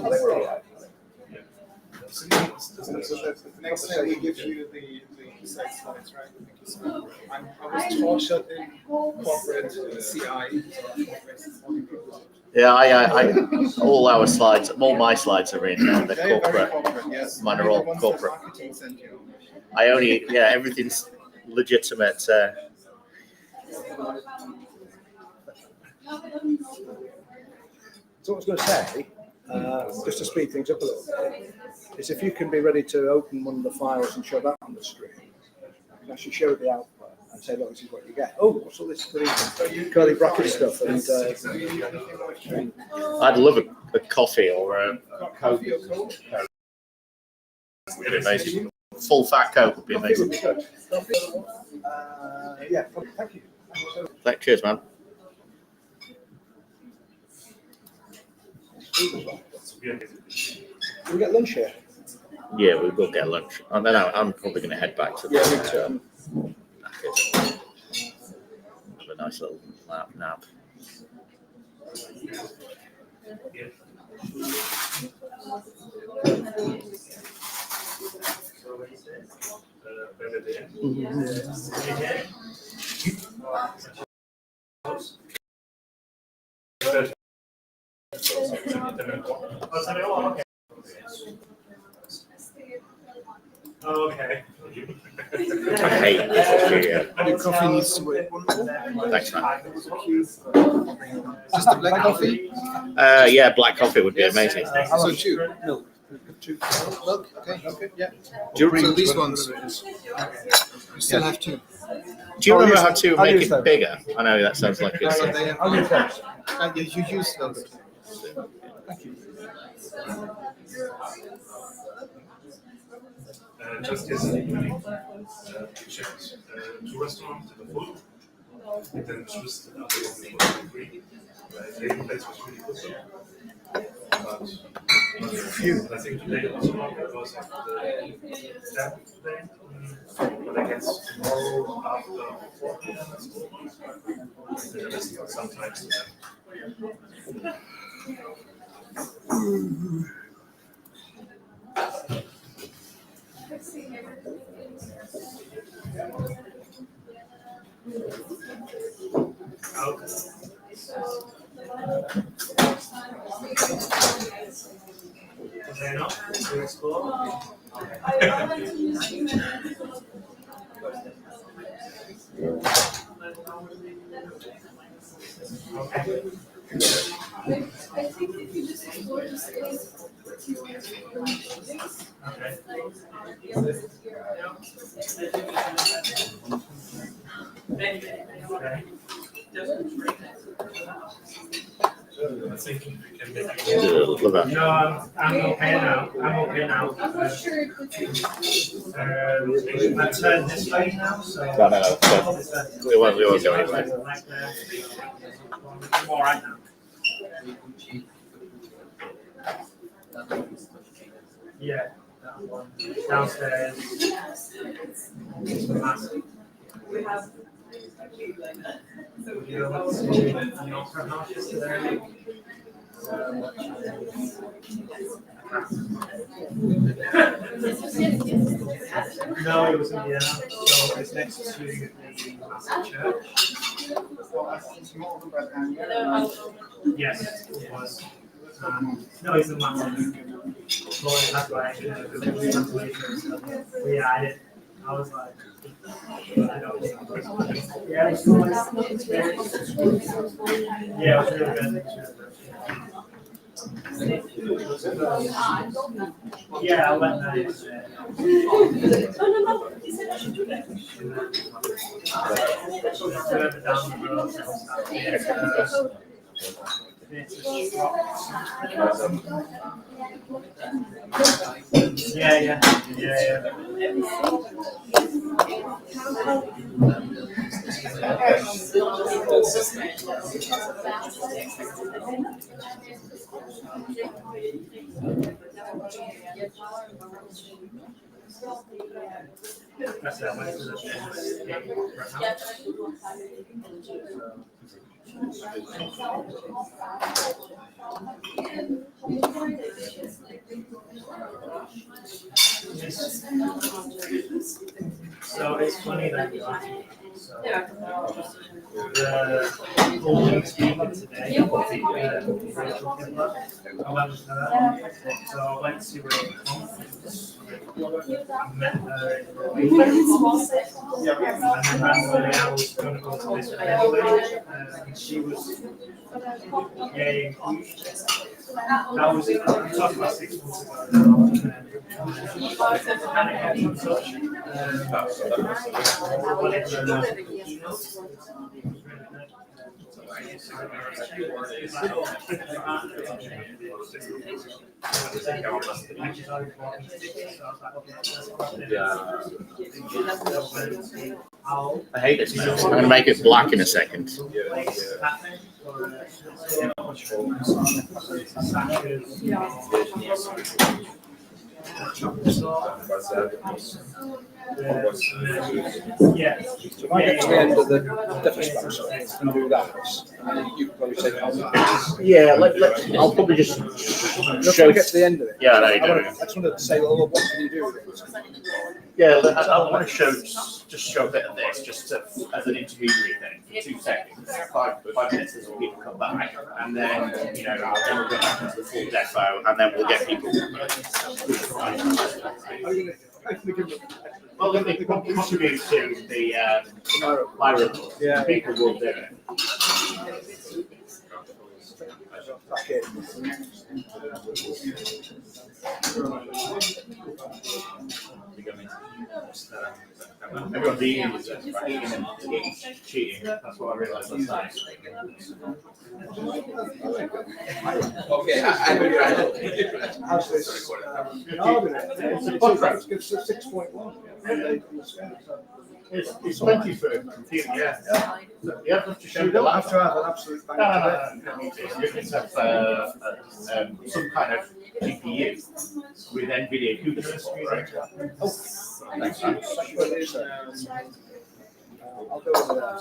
C: next time we give you the Slides, right? Thank you, sir. I was tortured in corporate CI.
I: Yeah, I all our slides, all my slides are in the
C: Very
I: corporate.
C: corporate, yes.
I: Mine are
C: Only
I: all
C: the ones that
I: corporate.
C: marketing sent you.
I: Everything's legitimate.
B: So what I was going to say, just to speed things up a little bit, is if you can be ready to open one of the files and show that on the screen, you can actually show the output and say, look, this is what you get. Oh, what's all this curly bracket stuff? And
I: I'd love a coffee or a Coke.
C: Coffee or Coke?
I: Would be amazing. Full fat Coke would be
B: coffee would
I: amazing.
B: be good. Yeah, thank you.
I: Cheers, man.
B: Can we get lunch here?
I: Yeah, we will get lunch. And then I'm probably going to head back to the.
B: Yeah, me too.
I: Have a nice little nap.
G: Okay.
I: I hate this.
C: Your coffee needs to wait.
I: Thanks, man.
C: Just a black coffee?
I: Yeah, black coffee would be amazing.
C: So two.
B: Milk.
C: Milk? Okay, yeah.
I: Do you,
C: So these ones, you still have two.
I: do you remember how
B: I'll
I: to
B: use
I: make it
B: those.
I: bigger? I know that sounds like it's.
C: So they
B: I'll use those.
C: you use those.
H: Just yesterday, checked two restaurants in the food, and then twisted the other one for free. The place was really good. But I think today also not because of the staff today. But I guess tomorrow after 4 p.m. sometimes.
G: Okay, now to explore. Okay.
D: I think if you just explore the space,
G: Okay.
H: I think we can make
I: Love that.
G: No, I'm okay now. I'm okay now.
D: I'm not sure if it's.
G: I turned this way now, so.
I: No. We won't go anywhere.
G: I'm all right now. Yeah, that one. Downstairs. Massive.
D: We have.
G: We go up to an opera house yesterday. No, it was in Vienna, so it's next to the massive church. Yes, it was. No, it's a massive. Well, it had like the translation. Yeah, I was like, I don't know. Yeah, it was nice experience. Yeah, it was really good. Yeah, I went there yesterday.
D: No. He said I should do that.
G: Further down the road, yeah. That's I went to the so it's funny that you asked me. So the opening speaker today, Rachel Kibler, I went with her. So I went to a conference, met her in the and randomly I was going to go to this one anyway. She was getting that was I'm talking about 6 months ago now. And it kept in touch. Wanted to keynotes.
I: I hate this. I'm going to make it black in a second.
G: Yeah.
B: So if I get to the end of the definition spam and do that, you can probably take on.
I: Yeah, I'll probably just
B: Just
I: show.
B: want to get to the end of it.
I: Yeah, no,
B: I
I: you don't.
B: just wanted to say, well, what can you do with it?
I: Yeah, I want to show a bit of this just as an intermediary thing for 2 seconds, 5 minutes as people come back, and then then we'll go back into the full defo, and then we'll get people. Well, they contribute to the my report.
B: Yeah.
I: People will do it.
B: Okay.
A: Everyone's eating and cheating. That's what I realised last night.
F: Okay,
B: How's this?
A: It's a podcast.
B: It's 6.1.
A: It's plenty for computing, yeah. So you have to show
B: You
A: the
B: don't have to
A: laptop.
B: have an absolute
A: No,
B: bang.
A: no, no, you can have some kind of GPU with NVIDIA CUDA support, right?
B: Oh, thanks. I'll go over that.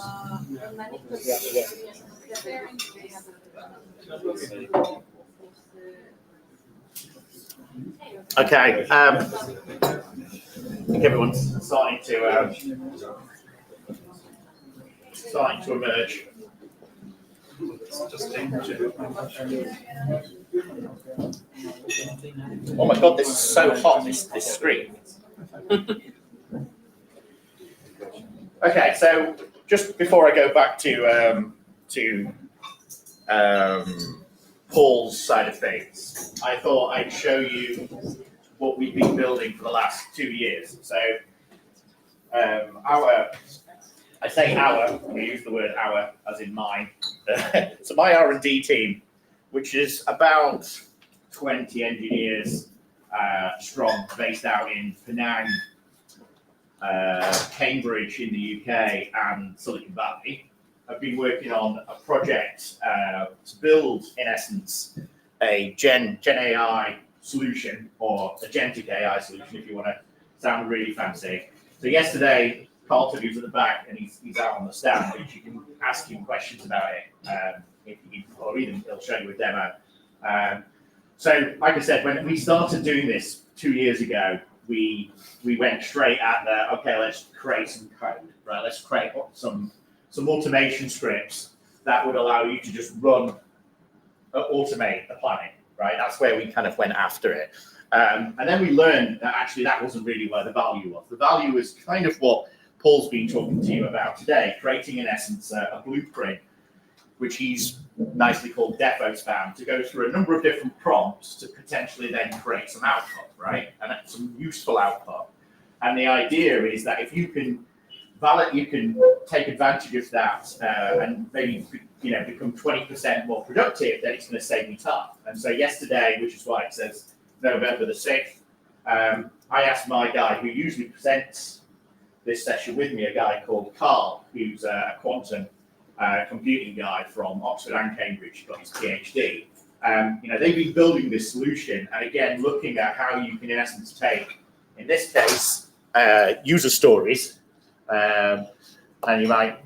A: Okay. I think everyone's starting to emerge.
I: Oh my god, this is so hot, this screen.
A: Okay, so just before I go back to Paul's side of things, I thought I'd show you what we've been building for the last 2 years. So I say our, we use the word our as in mine. So my R&D team, which is about 20 engineers strong, based out in Penang, Cambridge in the UK, and Silicon Valley. I've been working on a project to build, in essence, a Gen AI solution, or agentic AI solution, if you want to sound really fancy. So yesterday, Carlton, who's at the back, and he's out on the stand, which you can ask him questions about it, or even he'll show you a demo. So, like I said, when we started doing this 2 years ago, we went straight at okay, let's create some code, right? Let's create some automation scripts that would allow you to just automate the planning, right? That's where we kind of went after it. And then we learned that actually that wasn't really where the value was. The value is kind of what Paul's been talking to you about today, creating in essence a blueprint, which he's nicely called defo spam, to go through a number of different prompts to potentially then create some output, right? And some useful output. And the idea is that if you can you can take advantage of that and maybe become 20% more productive, then it's going to save you time. And so yesterday, which is why it says November the 6th, I asked my guy who usually presents this session with me, a guy called Carl, who's a quantum computing guy from Oxford and Cambridge, got his PhD. They've been building this solution, and again, looking at how you can, in essence, take
I: In this case, user stories, and you might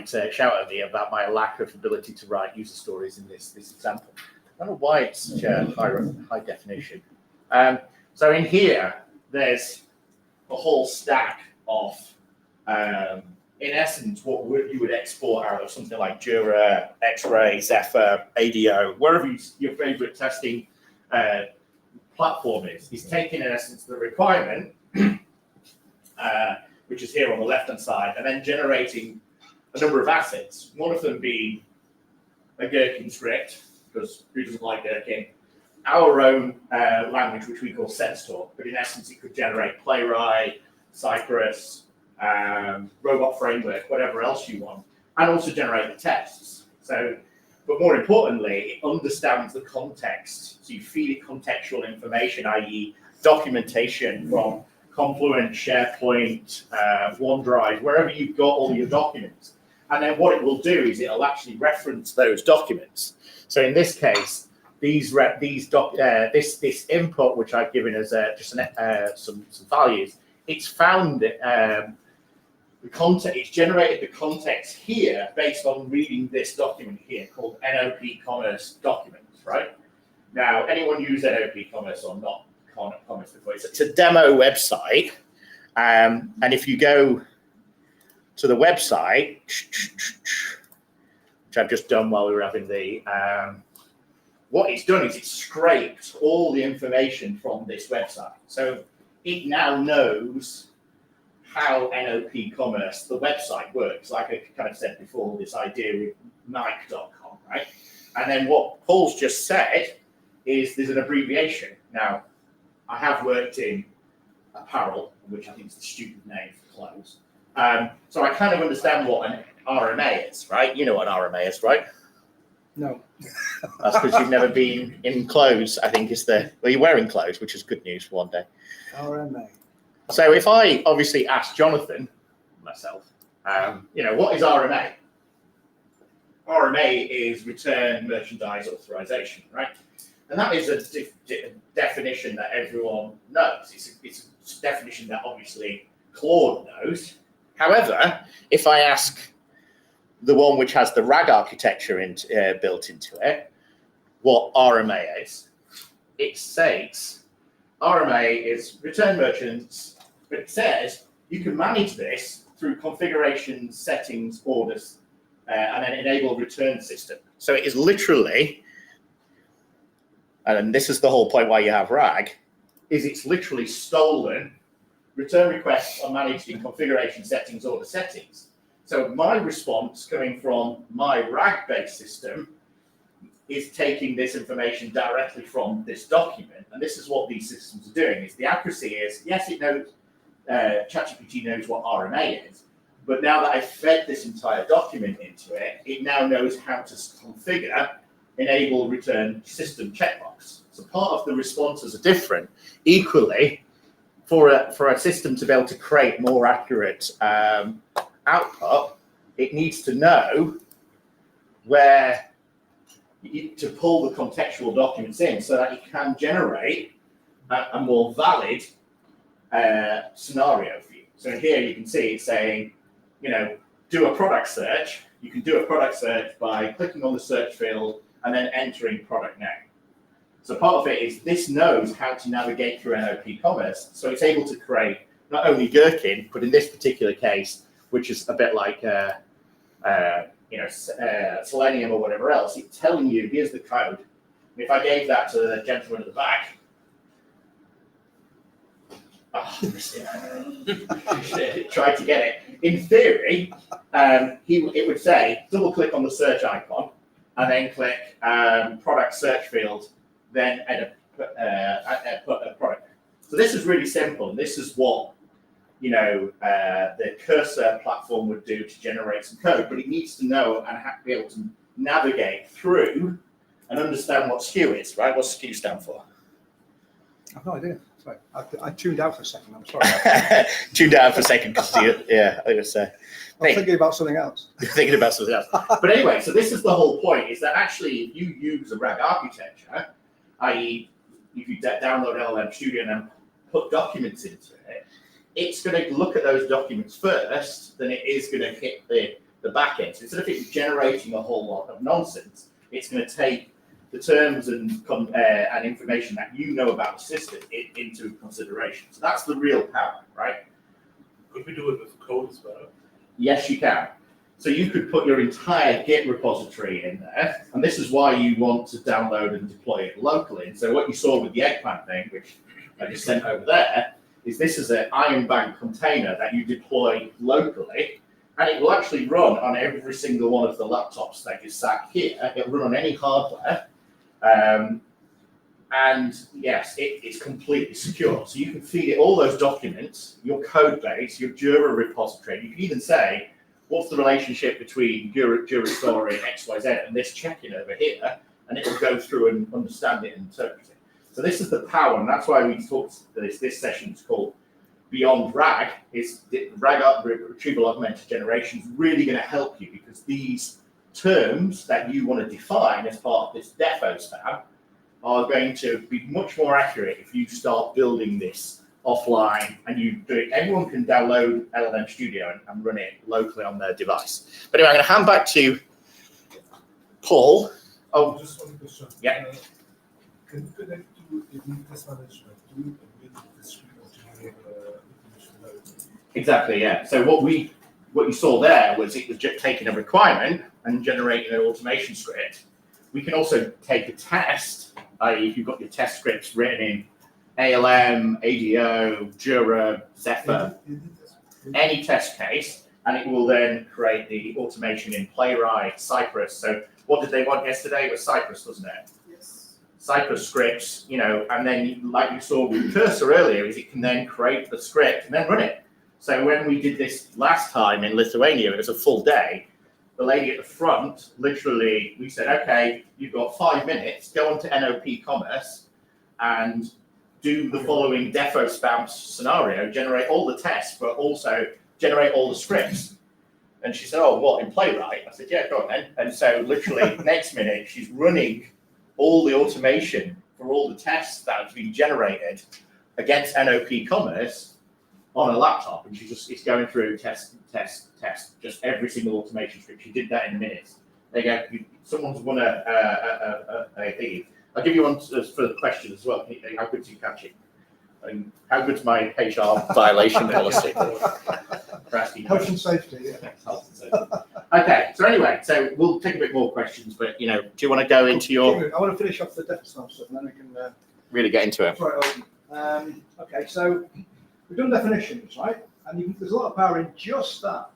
I: shout at me about my lack of ability to write user stories in this example. I don't know why it's such a high definition. So in here, there's a whole stack of, in essence, what you would export out of something like Jura, X-Ray, Zephyr, ADO, wherever your favorite testing platform is. He's taking, in essence, the requirement, which is here on the left-hand side, and then generating a number of assets. One of them being a Gherkin script, because who doesn't like Gherkin? Our own language, which we call SenseTalk, but in essence, it could generate Playwright, Cypress, robot framework, whatever else you want, and also generate the tests. So, but more importantly, it understands the context. So you feed it contextual information, i.e. documentation from Confluent, SharePoint, OneDrive, wherever you've got all your documents. And then what it will do is it'll actually reference those documents. So in this case, this input, which I've given as just some values, it's found the context. It's generated the context here based on reading this document here called NOP Commerce documents, right? Now, anyone use NOP Commerce or not? Commerce before? It's a demo website, and if you go to the website, which I've just done while we were having the, what it's done is it's scraped all the information from this website. So it now knows how NOP Commerce, the website, works. Like I kind of said before, this idea with Nike.com, right? And then what Paul's just said is there's an abbreviation. Now, I have worked in apparel, which I think is the stupid name for clothes. So I kind of understand what an RMA is, right? You know what an RMA is, right?
C: No.
I: That's because you've never been in clothes, I think is the, well, you're wearing clothes, which is good news for one day.
C: RMA.
I: So if I obviously ask Jonathan, myself, what is RMA? RMA is Return Merchandise Authorization, right? And that is a definition that everyone knows. It's a definition that obviously Claude knows. However, if I ask the one which has the RAG architecture built into it, what RMA is, it says RMA is Return Merchants, but it says you can manage this through configurations, settings, orders, and then enable return system. So it is literally, and this is the whole point why you have RAG, is it's literally stolen return requests are managed in configuration, settings, order settings. So my response coming from my RAG-based system is taking this information directly from this document. And this is what these systems are doing, is the accuracy is, yes, it knows, ChatGPT knows what RMA is, but now that I've fed this entire document into it, it now knows how to configure enable return system checkbox. So part of the responses are different. Equally, for a system to be able to create more accurate output, it needs to know where to pull the contextual documents in so that it can generate a more valid scenario for you. So here you can see it's saying, do a product search. You can do a product search by clicking on the search field and then entering product name. So part of it is this knows how to navigate through NOP Commerce, so it's able to create not only Gherkin, but in this particular case, which is a bit like Selenium or whatever else, it's telling you here's the code. And if I gave that to the gentleman at the back, tried to get it. In theory, it would say double click on the search icon and then click product search field. Then put a product. So this is really simple, and this is what the Cursor platform would do to generate some code. But it needs to know and be able to navigate through and understand what SKU is. Right? What's SKU stand for?
B: I have no idea. Sorry, I tuned out for a second. I'm sorry.
I: Tuned out for a second because I was
B: thinking about something else.
I: Thinking about something else. But anyway, so this is the whole point: is that actually if you use a RAG architecture, i.e.,
A: download LLM Studio and then put documents into it, it's going to look at those documents first, then it is going to hit the back end. So instead of it generating a whole lot of nonsense, it's going to take the terms and information that you know about the system into consideration. So that's the real power, right?
H: Could we do it with code as well?
A: Yes, you can. So you could put your entire Git repository in there, and this is why you want to download and deploy it locally. And so what you saw with the eggplant thing, which I just sent over there, is this is an Iron Bank container that you deploy locally, and it will actually run on every single one of the laptops that you sat here. It'll run on any hardware. And yes, it's completely secure. So you can feed it all those documents, your code base, your Jira repository. You can even say, what's the relationship between Jira story XYZ and this check-in over here? And it will go through and understand it and interpret it. So this is the power, and that's why we talked this session is called Beyond RAG. Is RAG retrieval augmented generation is really going to help you, because these terms that you want to define as part of this defo spam are going to be much more accurate if you start building this offline and you do it. Everyone can download LLM Studio and run it locally on their device. But anyway, I'm going to hand back to Paul. Oh,
H: Just one question.
A: Yeah.
H: Can you connect to the test management tool and build the screen of generating information?
A: Exactly, yeah. So what you saw there was it was just taking a requirement and generating an automation script. We can also take a test, i.e. if you've got your test scripts written in ALM, ADO, Jira, Zephyr, any test case, and it will then create the automation in Playwright, Cypress. So what did they want yesterday? It was Cypress, wasn't it?
C: Yes.
A: Cypress scripts, and then like you saw with Cursor earlier, is it can then create the script and then run it. So when we did this last time in Lithuania, it was a full day. The lady at the front, literally, we said, okay, you've got 5 minutes, go on to NOP Commerce and do the following defo spam scenario, generate all the tests, but also generate all the scripts. And she said, oh, what, in Playwright? I said, yeah, go on then. And so literally next minute, she's running all the automation for all the tests that have been generated against NOP Commerce on a laptop, and it's going through test, just every single automation script. She did that in minutes. There you go. Someone's won a thingy. I'll give you one for the question as well. How good do you catch it? And how good's my HR violation policy for asking
B: Health and
A: questions?
B: safety, yeah.
A: Health and safety. Okay, so anyway, so we'll take a bit more questions, but do you want to go into your
B: I want to finish off the depth stuff, and then we can
A: really get into it?
B: throw it open. Okay, so we've done definitions, right? And there's a lot of power in just that,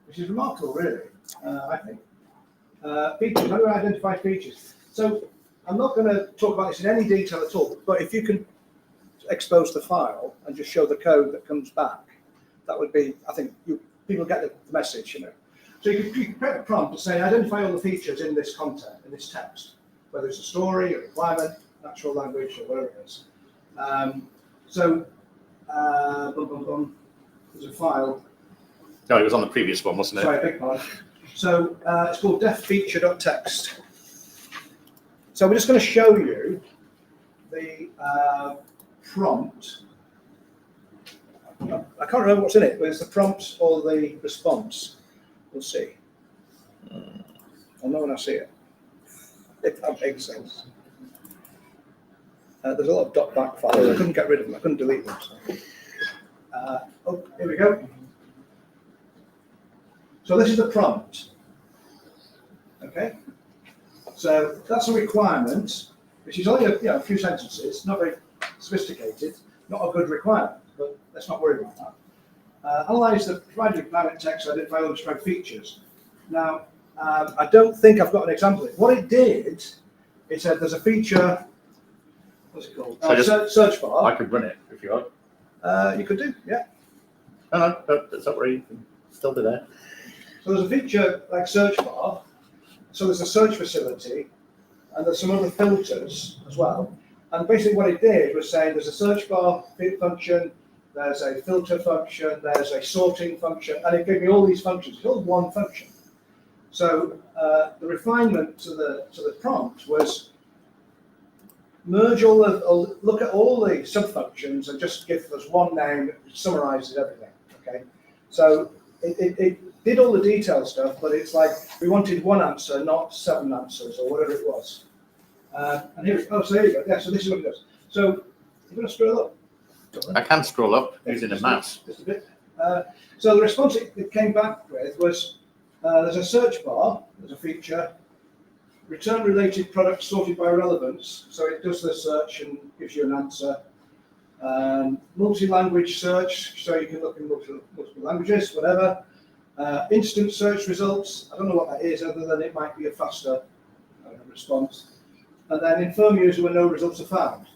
B: which is remarkable, really, I think. Features, how do I identify features? So I'm not going to talk about this in any detail at all, but if you can expose the file and just show the code that comes back, that would be, I think, people get the message, So you can create a prompt to say, identify all the features in this content, in this text, whether it's a story, a requirement, natural language, or whatever it is. There's a file.
A: No, it was on the previous one, wasn't it?
B: Sorry, big pardon. So it's called def-feature.txt. So we're just going to show you the prompt. I can't remember what's in it, but it's the prompt or the response. We'll see. I'll know when I see it, if that makes sense. There's a lot of .back files. I couldn't get rid of them. I couldn't delete them. So. Here we go. So this is the prompt. Okay. So that's a requirement, which is only a few sentences, not very sophisticated, not a good requirement, but let's not worry about that. Analyze the provided requirement text, identify all the described features. Now, I don't think I've got an example of it. What it did, it said there's a feature. What's it called? Search bar.
A: I could run it if you want.
B: You could do, yeah.
A: No, that's not where you can still do that.
B: So there's a feature like search bar. So there's a search facility, and there's some other filters as well. And basically what it did was say there's a search bar function, there's a filter function, there's a sorting function, and it gave me all these functions. It's all one function. So the refinement to the prompt was merge all the, or look at all the sub-functions and just give us one name that summarizes everything, okay? So it did all the detailed stuff, but it's like we wanted one answer, not 7 answers or whatever it was. And here, so here you go. Yeah, so this is what it does. So you're going to scroll up.
I: I can scroll up using the mouse.
B: Just a bit. So the response it came back with was, there's a search bar, there's a feature, return related products sorted by relevance. So it does the search and gives you an answer. Multi-language search, so you can look in multiple languages, whatever. Instant search results, I don't know what that is, other than it might be a faster response. And then inform user when no results are found.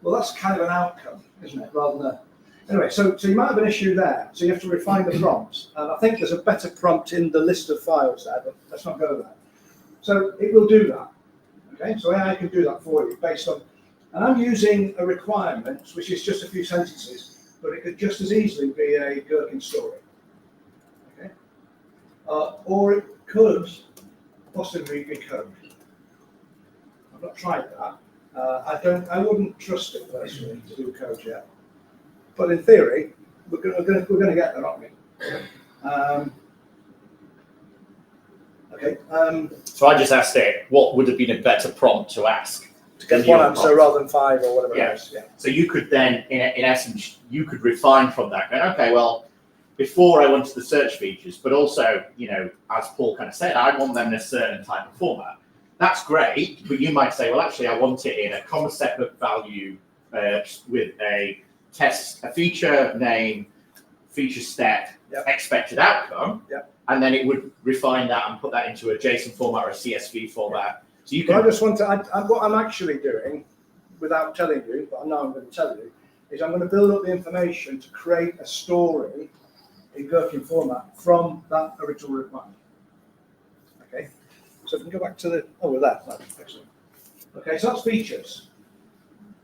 B: Well, that's kind of an outcome, isn't it, rather than a... Anyway, so you might have an issue there, so you have to refine the prompts. And I think there's a better prompt in the list of files there, but let's not go there. So it will do that, okay? So AI can do that for you based on... And I'm using a requirement, which is just a few sentences, but it could just as easily be a Gherkin story, okay? Or it could possibly be code. I've not tried that. I wouldn't trust it personally to do code yet. But in theory, we're going to get there, aren't we? Okay.
I: So I just asked it, what would have been a better prompt to ask?
B: To get one answer rather than 5 or whatever it is. Yeah.
I: So you could then, in essence, you could refine from that. Going, okay, well, before I wanted the search features, but also, you know, as Paul kind of said, I want them in a certain type of format. That's great, but you might say, well, actually, I want it in a comma separate value with a test, a feature name, feature step, expected outcome, and then it would refine that and put that into a JSON format or a CSV format. So you can.
B: But I just want to. What I'm actually doing, without telling you, but now I'm going to tell you, is I'm going to build up the information to create a story in Gherkin format from that original requirement. Okay. So if we can go back to the, with that, excellent. Okay, so that's features.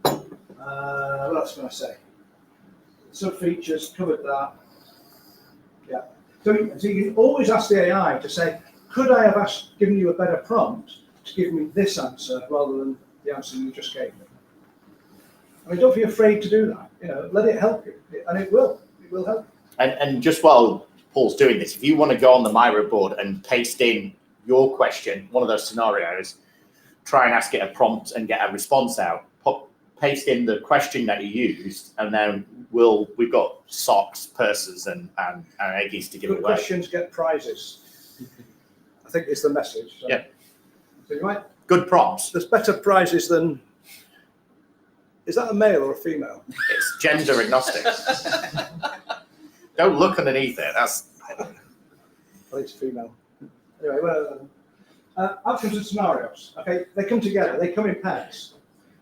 B: What else can I say? Sub features, covered that. Yeah. So you can always ask the AI to say, could I have given you a better prompt to give me this answer rather than the answer you just gave me? I mean, don't be afraid to do that. You know, let it help you, and it will. It will help.
I: And just while Paul's doing this, if you want to go on the Miro board and paste in your question, one of those scenarios, try and ask it a prompt and get a response out. Paste in the question that you used, and then we've got socks, purses, and eggies to give
B: Good
I: away.
B: questions get prizes. I think it's the message. So.
I: Yeah.
B: So you might.
I: Good prompts.
B: There's better prizes than. Is that a male or a female?
I: It's gender agnostic. Don't look underneath it. That's.
B: I think it's female. Anyway, well, outcomes and scenarios. Okay, they come together. They come in pairs.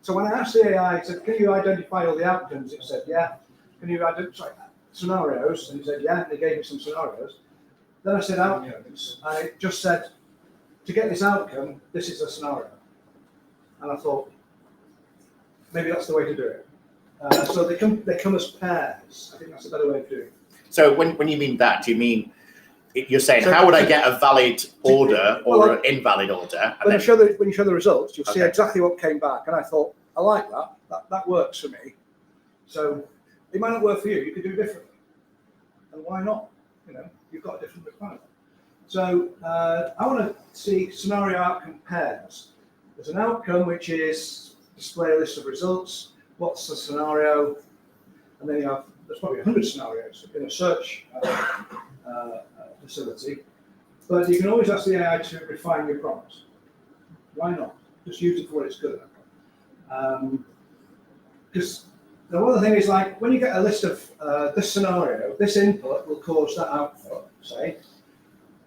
B: So when I asked the AI, I said, "Can you identify all the outcomes?" It said, "Yeah." Can you identify scenarios? And it said, "Yeah." And they gave me some scenarios. Then I said outcomes, and it just said, "To get this outcome, this is a scenario." And I thought, maybe that's the way to do it. So they come as pairs. I think that's a better way of doing it.
I: So when you mean that, do you mean you're saying how would I get a valid order or an invalid order?
B: When you show the results, you'll see exactly what came back. And I thought, I like that. That works for me. So it might not work for you. You could do it differently. And why not? You know, you've got a different requirement. So I want to see scenario outcome pairs. There's an outcome which is display a list of results. What's the scenario? And then you have, there's probably 100 scenarios in a search facility. But you can always ask the AI to refine your prompts. Why not? Just use it for what it's good at. Because the other thing is, like, when you get a list of this scenario, this input will cause that output, say,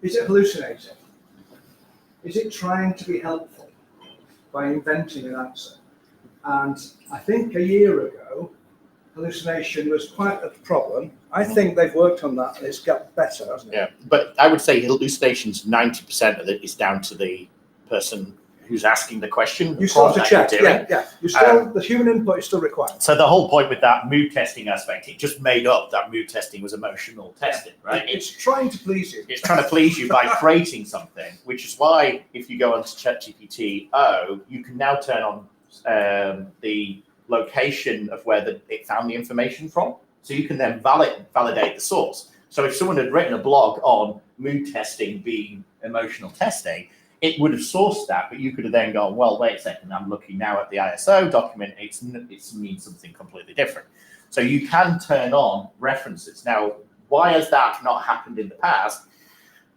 B: is it hallucinating? Is it trying to be helpful by inventing an answer? And I think a year ago, hallucination was quite a problem. I think they've worked on that and it's got better, hasn't it?
I: Yeah, but I would say hallucinations, 90% of it is down to the person who's asking the question.
B: You still have to check, yeah. You still, the human input is still required.
I: So the whole point with that mood testing aspect, it just made up that mood testing was emotional testing, right?
B: It's trying to please you.
I: It's trying to please you by creating something, which is why if you go onto ChatGPT, you can now turn on the location of where it found the information from. So you can then validate the source. So if someone had written a blog on mood testing being emotional testing, it would have sourced that, but you could have then gone, well, wait a second, I'm looking now at the ISO document, it means something completely different. So you can turn on references. Now, why has that not happened in the past?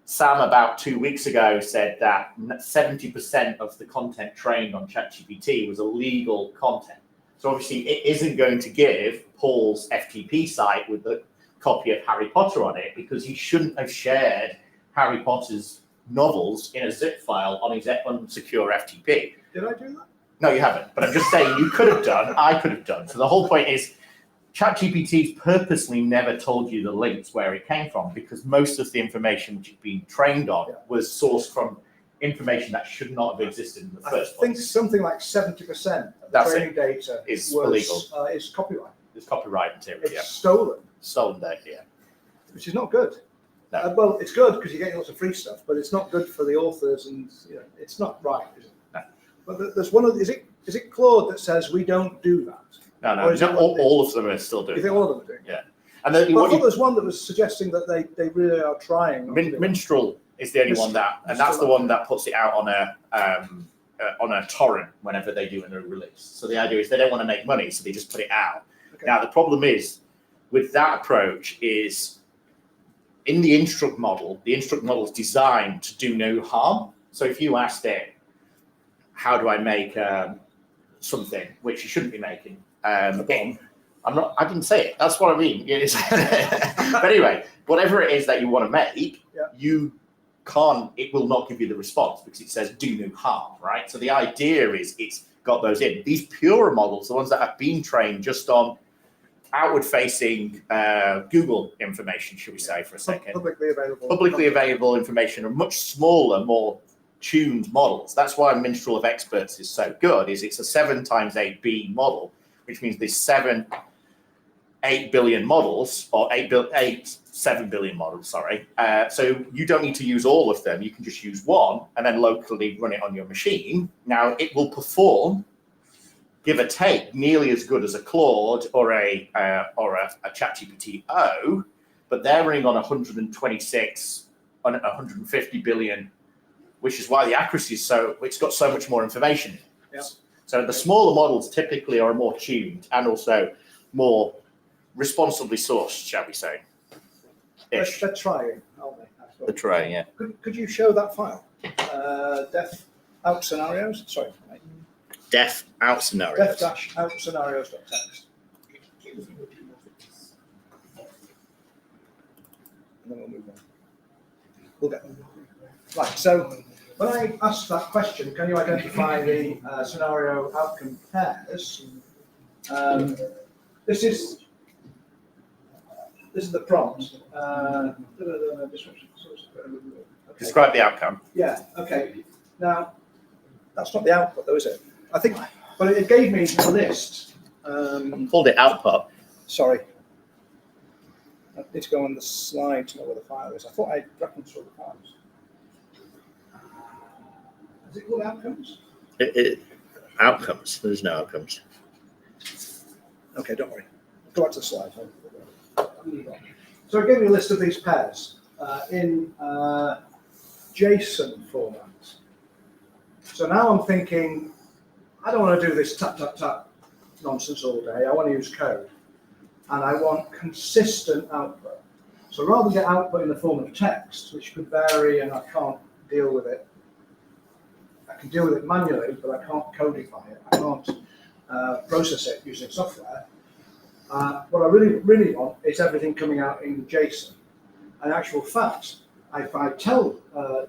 I: Sam, about 2 weeks ago, said that 70% of the content trained on ChatGPT was illegal content. So obviously it isn't going to give Paul's FTP site with the copy of Harry Potter on it, because he shouldn't have shared Harry Potter's novels in a zip file on his unsecure FTP.
B: Did I do that?
I: No, you haven't. But I'm just saying you could have done, I could have done. So the whole point is ChatGPT's purposely never told you the links where it came from, because most of the information which it's been trained on was sourced from information that should not have existed in the first place.
B: I think something like 70% of the training data
I: is illegal.
B: Is copyright.
I: It's copyright material.
B: It's stolen.
I: Stolen data, yeah.
B: Which is not good.
I: No.
B: Well, it's good because you're getting lots of free stuff, but it's not good for the authors, and it's not right, is it?
I: No.
B: But there's one of is it Claude that says we don't do that?
I: No, all of them are still doing.
B: You think all of them are doing?
I: Yeah. And then
B: I thought there's one that was suggesting that they really are trying.
I: Minstrel is the only one that, and that's the one that puts it out on a torrent whenever they do a new release. So the idea is they don't want to make money, so they just put it out. Okay. Now the problem is with that approach is in the instruct model is designed to do no harm. So if you asked it, how do I make something which you shouldn't be making? I didn't say it. That's what I mean. But anyway, whatever it is that you want to make, you can't. It will not give you the response because it says do no harm, right? So the idea is it's got those in. These purer models, the ones that have been trained just on outward-facing Google information, should we say, for a second? Publicly available information are much smaller, more tuned models. That's why Minstrel of Experts is so good. It's a 7 times 8B model, which means there's 8 billion models, or 7 billion models, sorry. So you don't need to use all of them. You can just use one and then locally run it on your machine. Now it will perform, give or take, nearly as good as a Claude or a ChatGPT-O, but they're running on 126, on 150 billion, which is why the accuracy is it's got so much more information.
B: Yeah.
I: So the smaller models typically are more tuned and also more responsibly sourced, shall we say.
B: They're trying, aren't they?
I: They're trying, yeah.
B: Could you show that file? Def out scenarios? Sorry.
I: Def out scenarios.
B: Def-out scenarios.txt. And then we'll move on. We'll get them. Right, so when I asked that question, can you identify the scenario outcome pairs? This is the prompt.
I: Describe the outcome.
B: Yeah, okay. Now, that's not the output though, is it? I think, but it gave me a list.
I: Called it output.
B: Sorry. I need to go on the slide to know where the file is. I thought I referenced all the files. Is it called outcomes?
I: Outcomes. There's no outcomes.
B: Okay, don't worry. Go back to the slide. So it gave me a list of these pairs in JSON format. So now I'm thinking, I don't want to do this tap, tap, tap nonsense all day. I want to use code. And I want consistent output. So rather than get output in the form of text, which could vary and I can't deal with it, I can deal with it manually, but I can't codify it. I can't process it using software. What I really want is everything coming out in JSON. In actual fact, if I tell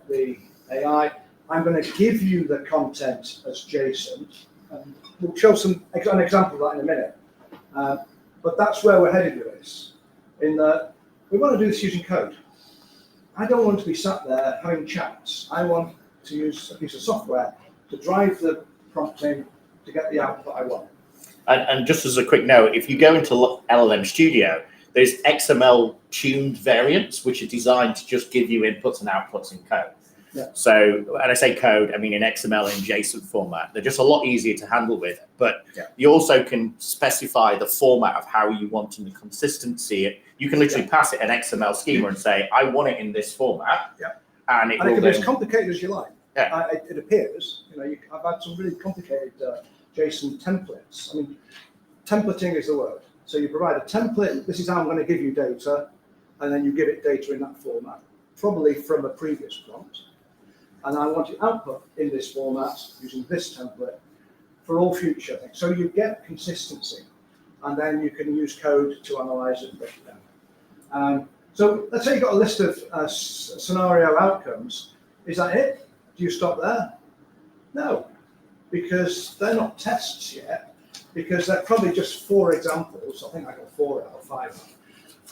B: the AI, I'm going to give you the content as JSON, and we'll show an example of that in a minute. But that's where we're headed with this. In that we want to do this using code. I don't want to be sat there having chats. I want to use a piece of software to drive the prompting to get the output I want.
I: And just as a quick note, if you go into LLM Studio, there's XML tuned variants, which are designed to just give you inputs and outputs in code.
B: Yeah.
I: So, and I say code, I mean in XML and JSON format. They're just a lot easier to handle with. But you also can specify the format of how you want and the consistency. You can literally pass it an XML schema and say, I want it in this format.
B: Yeah.
I: And it
B: And it
I: will
B: can be
I: then,
B: as complicated as you like.
I: Yeah.
B: It appears, I've had some really complicated JSON templates. I mean, templating is the word. So you provide a template, this is how I'm going to give you data, and then you give it data in that format, probably from a previous prompt. And I want it output in this format using this template for all future things. So you get consistency, and then you can use code to analyze it and break it down. So let's say you've got a list of scenario outcomes. Is that it? Do you stop there? No, because they're not tests yet, because they're probably just 4 examples. I think I got 4 out of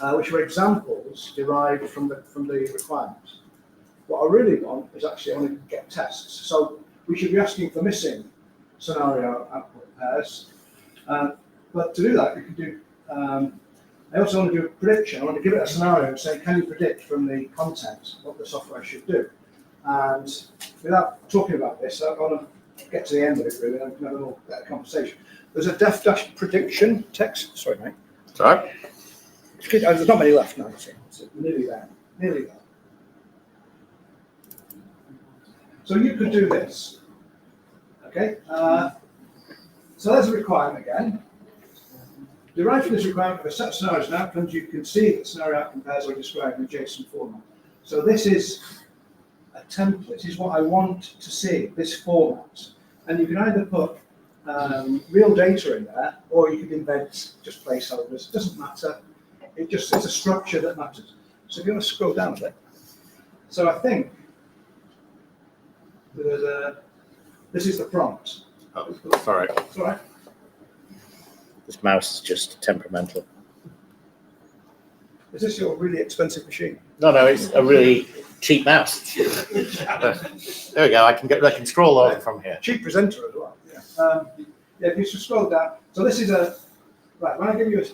B: 5, which were examples derived from the requirements. What I really want is actually I want to get tests. So we should be asking for missing scenario output pairs. But to do that, you can do. I also want to do a prediction. I want to give it a scenario and say, can you predict from the content what the software should do? And without talking about this, I want to get to the end of it really and have a little better conversation. There's a def dash prediction text. Sorry, mate.
I: Sorry.
B: There's not many left now. So nearly there. Nearly there. So you could do this. Okay. So there's a requirement again. Derived from this requirement of a set of scenarios and outcomes, you can see that scenario outcome pairs are described in a JSON format. So this is a template. This is what I want to see, this format. And you can either put real data in there, or you could invent just placeholders. It doesn't matter. It's a structure that matters. So if you want to scroll down a bit. So I think this is the prompt.
I: Oh, sorry.
B: It's all right.
I: This mouse is just temperamental.
B: Is this your really expensive machine?
I: No, it's a really cheap mouse. There we go. I can scroll over from here.
B: Cheap presenter as well. Yeah. If you scroll down, so this is right. When I give you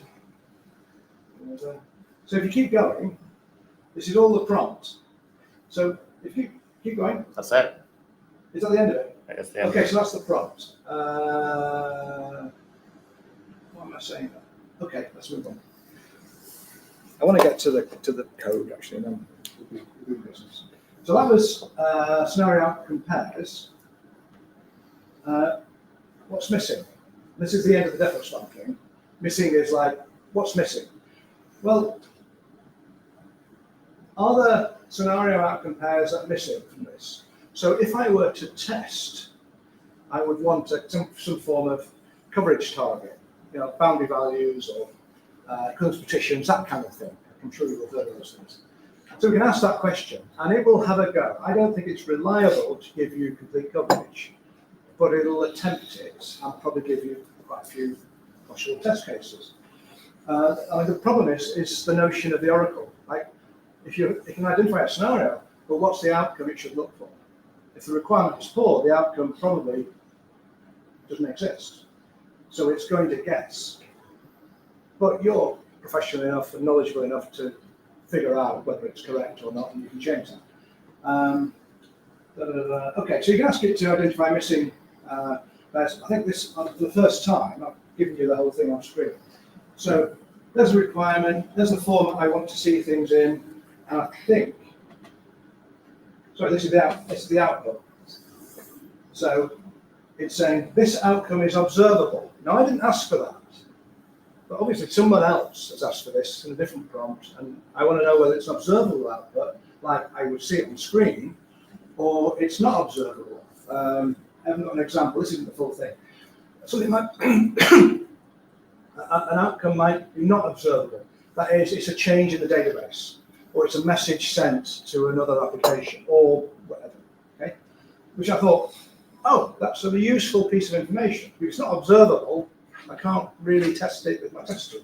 B: so if you keep going, this is all the prompt. So if you keep going,
I: That's it.
B: is that the end of it?
I: That's the end.
B: Okay, so that's the prompt. What am I saying? Okay, let's move on. I want to get to the code actually, and then we'll do business. So that was scenario outcome pairs. What's missing? This is the end of the defo sampling. Missing is like, what's missing? Well, are there scenario outcome pairs that are missing from this? So if I were to test, I would want some form of coverage target, boundary values or close petitions, that kind of thing. I'm sure you will have heard of those things. So we can ask that question, and it will have a go. I don't think it's reliable to give you complete coverage, but it'll attempt it and probably give you quite a few possible test cases. The problem is the notion of the oracle. Like, if you can identify a scenario, but what's the outcome it should look for? If the requirement is poor, the outcome probably doesn't exist. So it's going to guess. But you're professional enough and knowledgeable enough to figure out whether it's correct or not, and you can change that. Okay, so you can ask it to identify missing pairs. I think this, for the first time, I've given you the whole thing on screen. So there's a requirement, there's the format I want to see things in, and I think, sorry, this is the output. So it's saying this outcome is observable. Now I didn't ask for that, but obviously someone else has asked for this in a different prompt, and I want to know whether it's an observable output, like I would see it on screen, or it's not observable. I haven't got an example. This isn't the full thing. Something like an outcome might be not observable. That is, it's a change in the database, or it's a message sent to another application, or whatever. Okay, which I thought, oh, that's a useful piece of information. If it's not observable, I can't really test it with my tester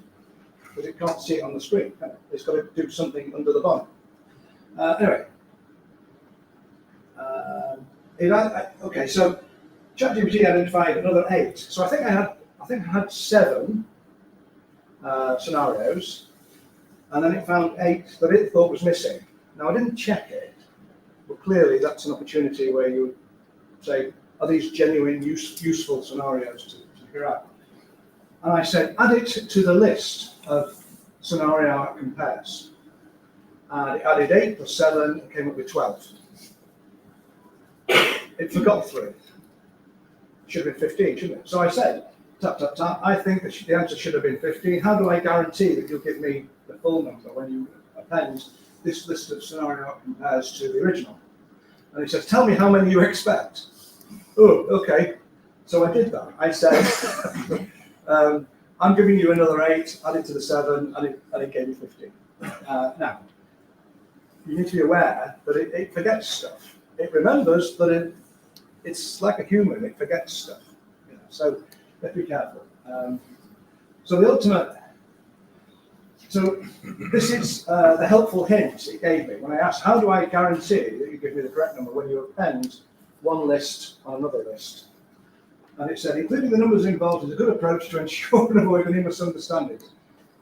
B: because it can't see it on the screen. It's got to do something under the bonnet. Anyway, okay, so ChatGPT identified another 8. So I think I had 7 scenarios, and then it found 8 that it thought was missing. Now I didn't check it, but clearly that's an opportunity where you would say, are these genuine, useful scenarios to figure out? And I said, add it to the list of scenario outcome pairs. And it added 8 plus 7 and came up with 12. It forgot 3. It should have been 15, shouldn't it? So I said, tap, tap, tap, I think that the answer should have been 15. How do I guarantee that you'll give me the full number when you append this list of scenario outcome pairs to the original? And he says, tell me how many you expect. Oh, okay. So I did that. I said, I'm giving you another 8, add it to the 7, and it gave me 15. Now, you need to be aware that it forgets stuff. It remembers, but it's like a human, it forgets stuff. You know, so you have to be careful. So the ultimate, so this is the helpful hint it gave me when I asked, how do I guarantee that you give me the correct number when you append one list on another list? And it said, including the numbers involved is a good approach to ensure and avoid any misunderstandings.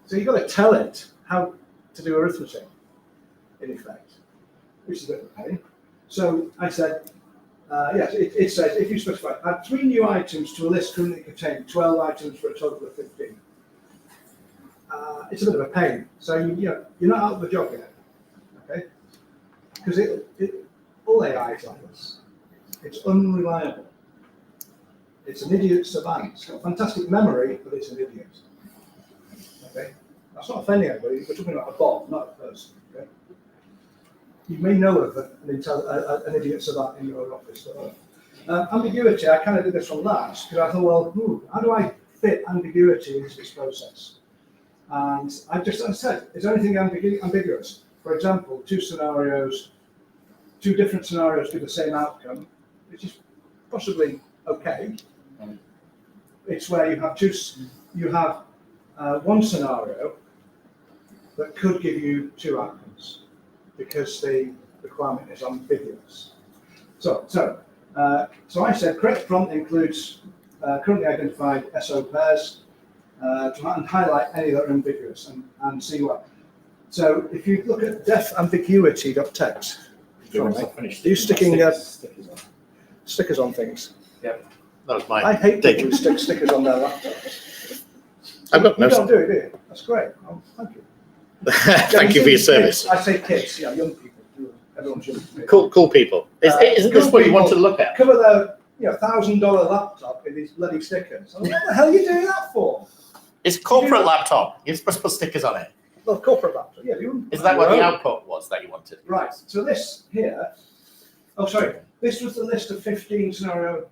B: So you've got to tell it how to do arithmetic, in effect, which is a bit of a pain. So I said, yes, it says, if you specify, add 3 new items to a list currently containing 12 items for a total of 15. It's a bit of a pain. So you're not out of the job yet, okay? Because all AI is like this. It's unreliable. It's an idiot savant. It's got fantastic memory, but it's an idiot. Okay? That's not offending anybody. We're talking about a bot, not a person. Okay? You may know of an idiot savant in your office. Ambiguity, I kind of did this from last, because I thought, well, how do I fit ambiguity into this process? And I said, is there anything ambiguous? For example, 2 different scenarios give the same outcome, which is possibly okay. It's where you have one scenario that could give you 2 outcomes because the requirement is ambiguous. So I said correct prompt includes currently identified SO pairs and highlight any that are ambiguous and see what. So if you look at defambiguity.txt, are you sticking stickers on things?
I: Yep, that was my
B: I hate
I: dig.
B: people who stick stickers on their laptops.
I: I've got
B: You
I: no.
B: don't do it, do you? That's great. Oh, thank you.
I: Thank you for your service.
B: I say kids, young people. Everyone's young.
I: Cool people. Isn't this what you want to look at?
B: Cover their $1,000 laptop in these bloody stickers. What the hell are you doing that for?
I: It's a corporate laptop. You're supposed to put stickers on it.
B: Well, corporate laptop. Yeah.
I: Is that what the output was that you wanted?
B: Right. So this here. Oh, sorry. This was the list of 15 scenario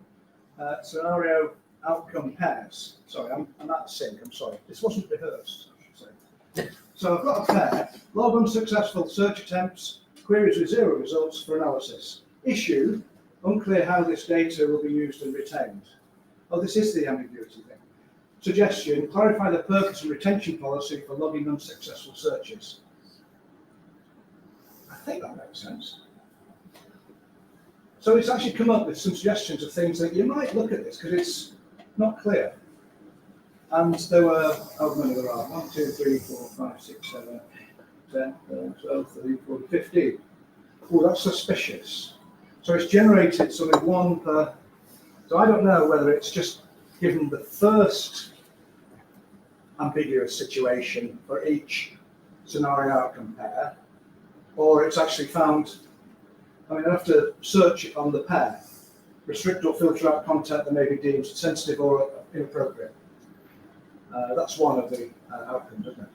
B: outcome pairs. Sorry, I'm out of sync. I'm sorry. This wasn't rehearsed, I should say. So I've got a pair. Log unsuccessful search attempts. Queries with 0 results for analysis. Issue. Unclear how this data will be used and retained. Oh, this is the ambiguity thing. Suggestion, clarify the purpose and retention policy for logging unsuccessful searches. I think that makes sense. So it's actually come up with some suggestions of things that you might look at this because it's not clear. And there were, how many there are? 1, 2, 3, 4, 5, 6, 7, 10, 11, 12, 13, 14, 15. Oh, that's suspicious. So it's generated something 1 per. So I don't know whether it's just given the first ambiguous situation for each scenario outcome pair, or it's actually found. I mean, I have to search it on the pair, restrict or filter out content that may be deemed sensitive or inappropriate. That's one of the outcomes, isn't it?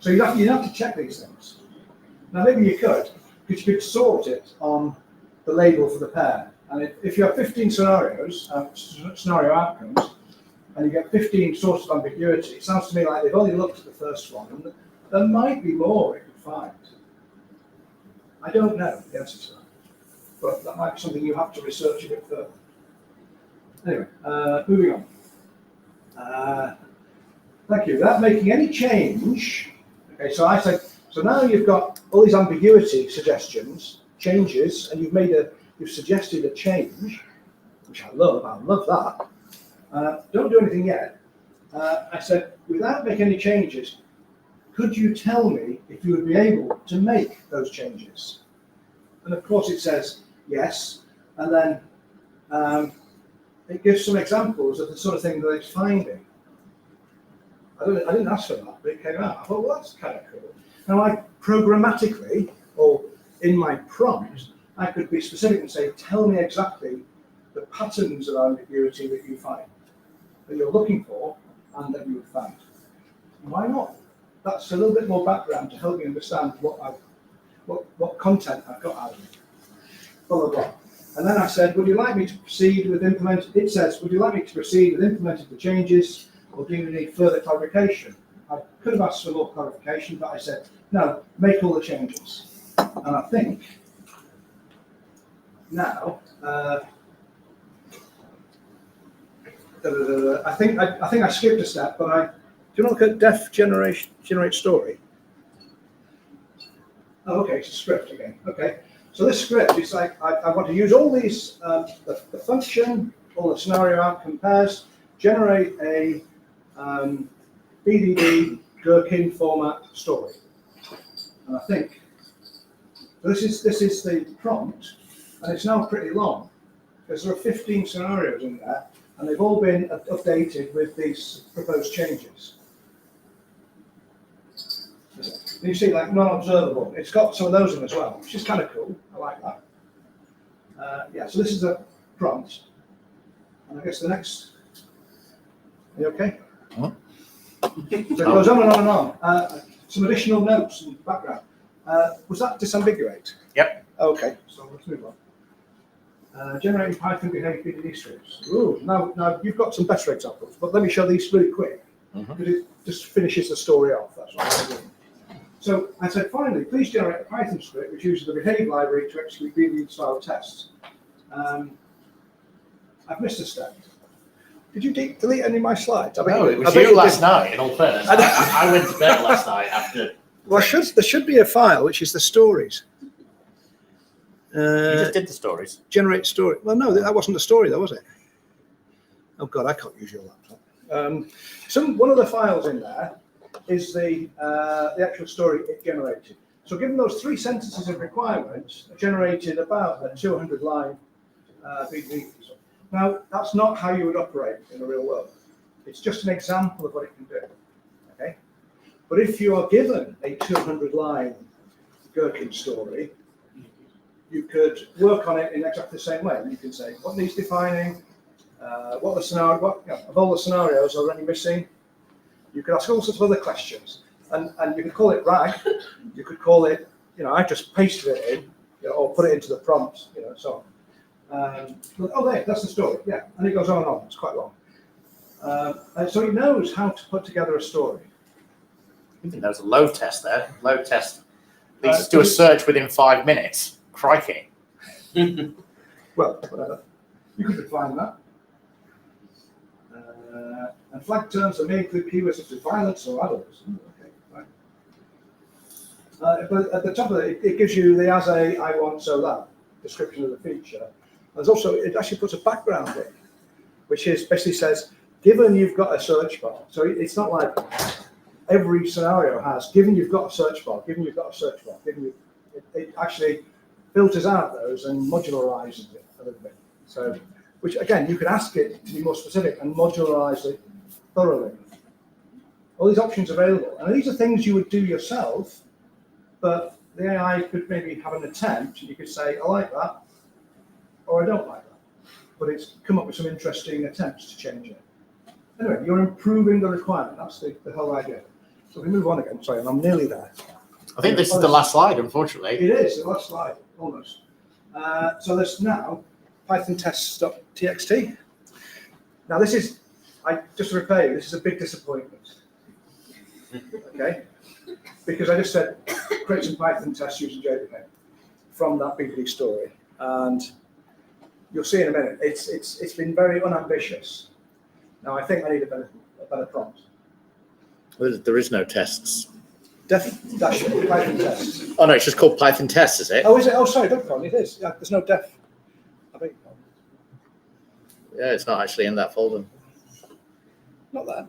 B: So you have to check these things. Now, maybe you could, because you could sort it on the label for the pair. And if you have 15 scenarios, scenario outcomes, and you get 15 sources of ambiguity, it sounds to me like they've only looked at the first one, and there might be more it could find. I don't know the answer to that, but that might be something you have to research a bit further. Anyway, moving on. Thank you. Without making any change, okay, so I say, so now you've got all these ambiguity suggestions, changes, and you've suggested a change, which I love that. Don't do anything yet. I said, without making any changes, could you tell me if you would be able to make those changes? And of course it says yes, and then it gives some examples of the sort of thing that it's finding. I didn't ask for that, but it came out. I thought, well, that's kind of cool. Now, I programmatically, or in my prompt, I could be specific and say, tell me exactly the patterns of ambiguity that you find, that you're looking for, and that you have found. Why not? That's a little bit more background to help me understand what content I've got out of it. Blah, blah, blah. And then I said, would you like me to proceed with implementing, it says, would you like me to proceed with implementing the changes, or do you need further clarification? I could have asked for more clarification, but I said, no, make all the changes. And I think now, I think I skipped a step, but do you want to look at def generate story? Oh, okay, it's a script again. Okay, so this script is like I want to use all these the function, all the scenario outcome pairs, generate a BDD Gherkin format story, and I think this is the prompt, and it's now pretty long because there are 15 scenarios in there, and they've all been updated with these proposed changes. You see, like non-observable. It's got some of those in as well, which is kind of cool. I like that. Yeah, so this is a prompt, and I guess the next. Are you okay?
I: Huh?
B: So it goes on and on and on. Some additional notes and background. Was that disambiguate?
I: Yep.
B: Okay, so let's move on. Generating Python behavior BDD scripts. Ooh, now you've got some better examples, but let me show these really quick because it just finishes the story off. That's what I'm doing. So I said, finally, please generate a Python script which uses the behave library to execute BDD style tests. I've missed a step. Did you delete any of my slides?
I: No, it was you last night, in all fairness. I went to bed last night after.
B: Well, there should be a file which is the stories.
I: You just did the stories.
B: Generate story. Well, no, that wasn't a story, though, was it? Oh God, I can't use your laptop. One of the files in there is the actual story it generated. So, given those 3 sentences of requirements, it generated about a 200-line BDD. Now, that's not how you would operate in the real world. It's just an example of what it can do. Okay, but if you are given a 200-line Gherkin story, you could work on it in exactly the same way. You can say what needs defining, what the scenario, of all the scenarios, are there any missing? You could ask all sorts of other questions, and you could call it RAG. You could call it, I just pasted it in, or put it into the prompt, so on. Oh, there, that's the story. Yeah, and it goes on and on. It's quite long. And so it knows how to put together a story.
I: I think there was a load test there. Load test leads to a search within 5 minutes. Crikey.
B: Well, whatever. You could define that. And flag terms that may include keywords such as violence or adults. Okay, right. But at the top of it, it gives you the as a I want so that description of the feature. There's also, it actually puts a background in, which is basically says, given you've got a search bar, so it's not like every scenario has, given you've got a search bar, given you've got a search bar, it actually filters out those and modularizes it a little bit. So, which again, you could ask it to be more specific and modularize it thoroughly. All these options available, and these are things you would do yourself, but the AI could maybe have an attempt, and you could say, I like that, or I don't like that. But it's come up with some interesting attempts to change it. Anyway, you're improving the requirement. That's the whole idea. So we move on again. Sorry, and I'm nearly there.
I: I think this is the last slide, unfortunately.
B: It is the last slide, almost. So there's now Python tests.txt. Now this is, just to repair you, this is a big disappointment. Okay, because I just said create some Python tests using JDK from that BDD story, and you'll see in a minute. It's been very unambitious. Now I think I need a better prompt.
I: There is no tests.
B: Dash Python tests.
I: Oh no, it's just called Python tests, is it?
B: Oh, is it? Oh, sorry, don't problem. It is. Yeah, there's no def. I think.
I: Yeah, it's not actually in that folder.
B: Not there.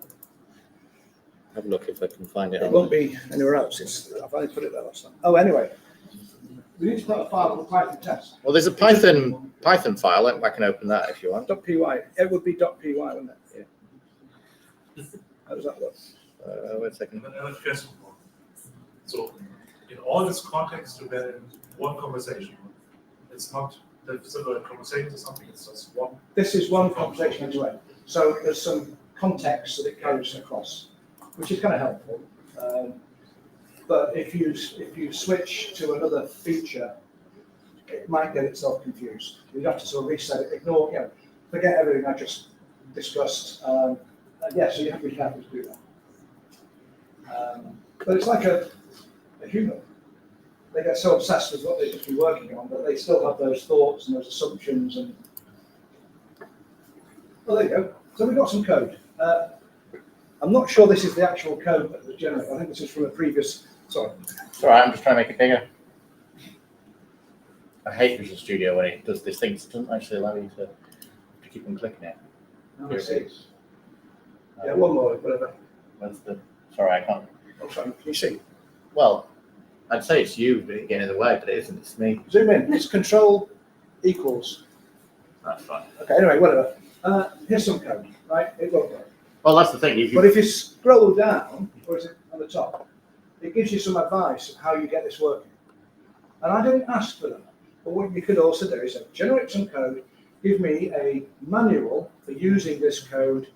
I: Have a look if I can find it.
B: It won't be anywhere else. I've only put it there last time. Oh, anyway. We need to put a file on the Python test.
I: Well, there's a Python file. I can open that if you want.
B: .py. It would be .py, wouldn't it? Yeah. How does that look?
I: Wait a second.
H: And another question. So, in all this context, you get in one conversation. It's not the similar conversation or something. It's just one.
B: This is one conversation into it. So there's some context that it carries across, which is kind of helpful. But if you switch to another feature, it might get itself confused. You have to sort of reset it, ignore, forget everything I just discussed. So you have to be careful to do that. But it's like a human. They get so obsessed with what they've just been working on that they still have those thoughts and those assumptions. And well, there you go. So we've got some code. I'm not sure this is the actual code that was generated. I think this is from a previous. Sorry.
I: It's all right. I'm just trying to make it bigger. I hate Visual Studio when it does these things. It doesn't actually allow you to keep on clicking it.
B: I see. Yeah, one more, whatever.
I: What's the? Sorry, I can't.
B: Oh, sorry. Can you see?
I: Well, I'd say it's you getting in the way, but it isn't. It's me.
B: Zoom in. It's Control equals.
I: That's fine.
B: Okay. Anyway, whatever. Here's some code. Right. It won't work.
I: Well, that's the thing.
B: But if you scroll down, or is it on the top? It gives you some advice of how you get this working. And I didn't ask for that. But what you could also do is generate some code, give me a manual for using this code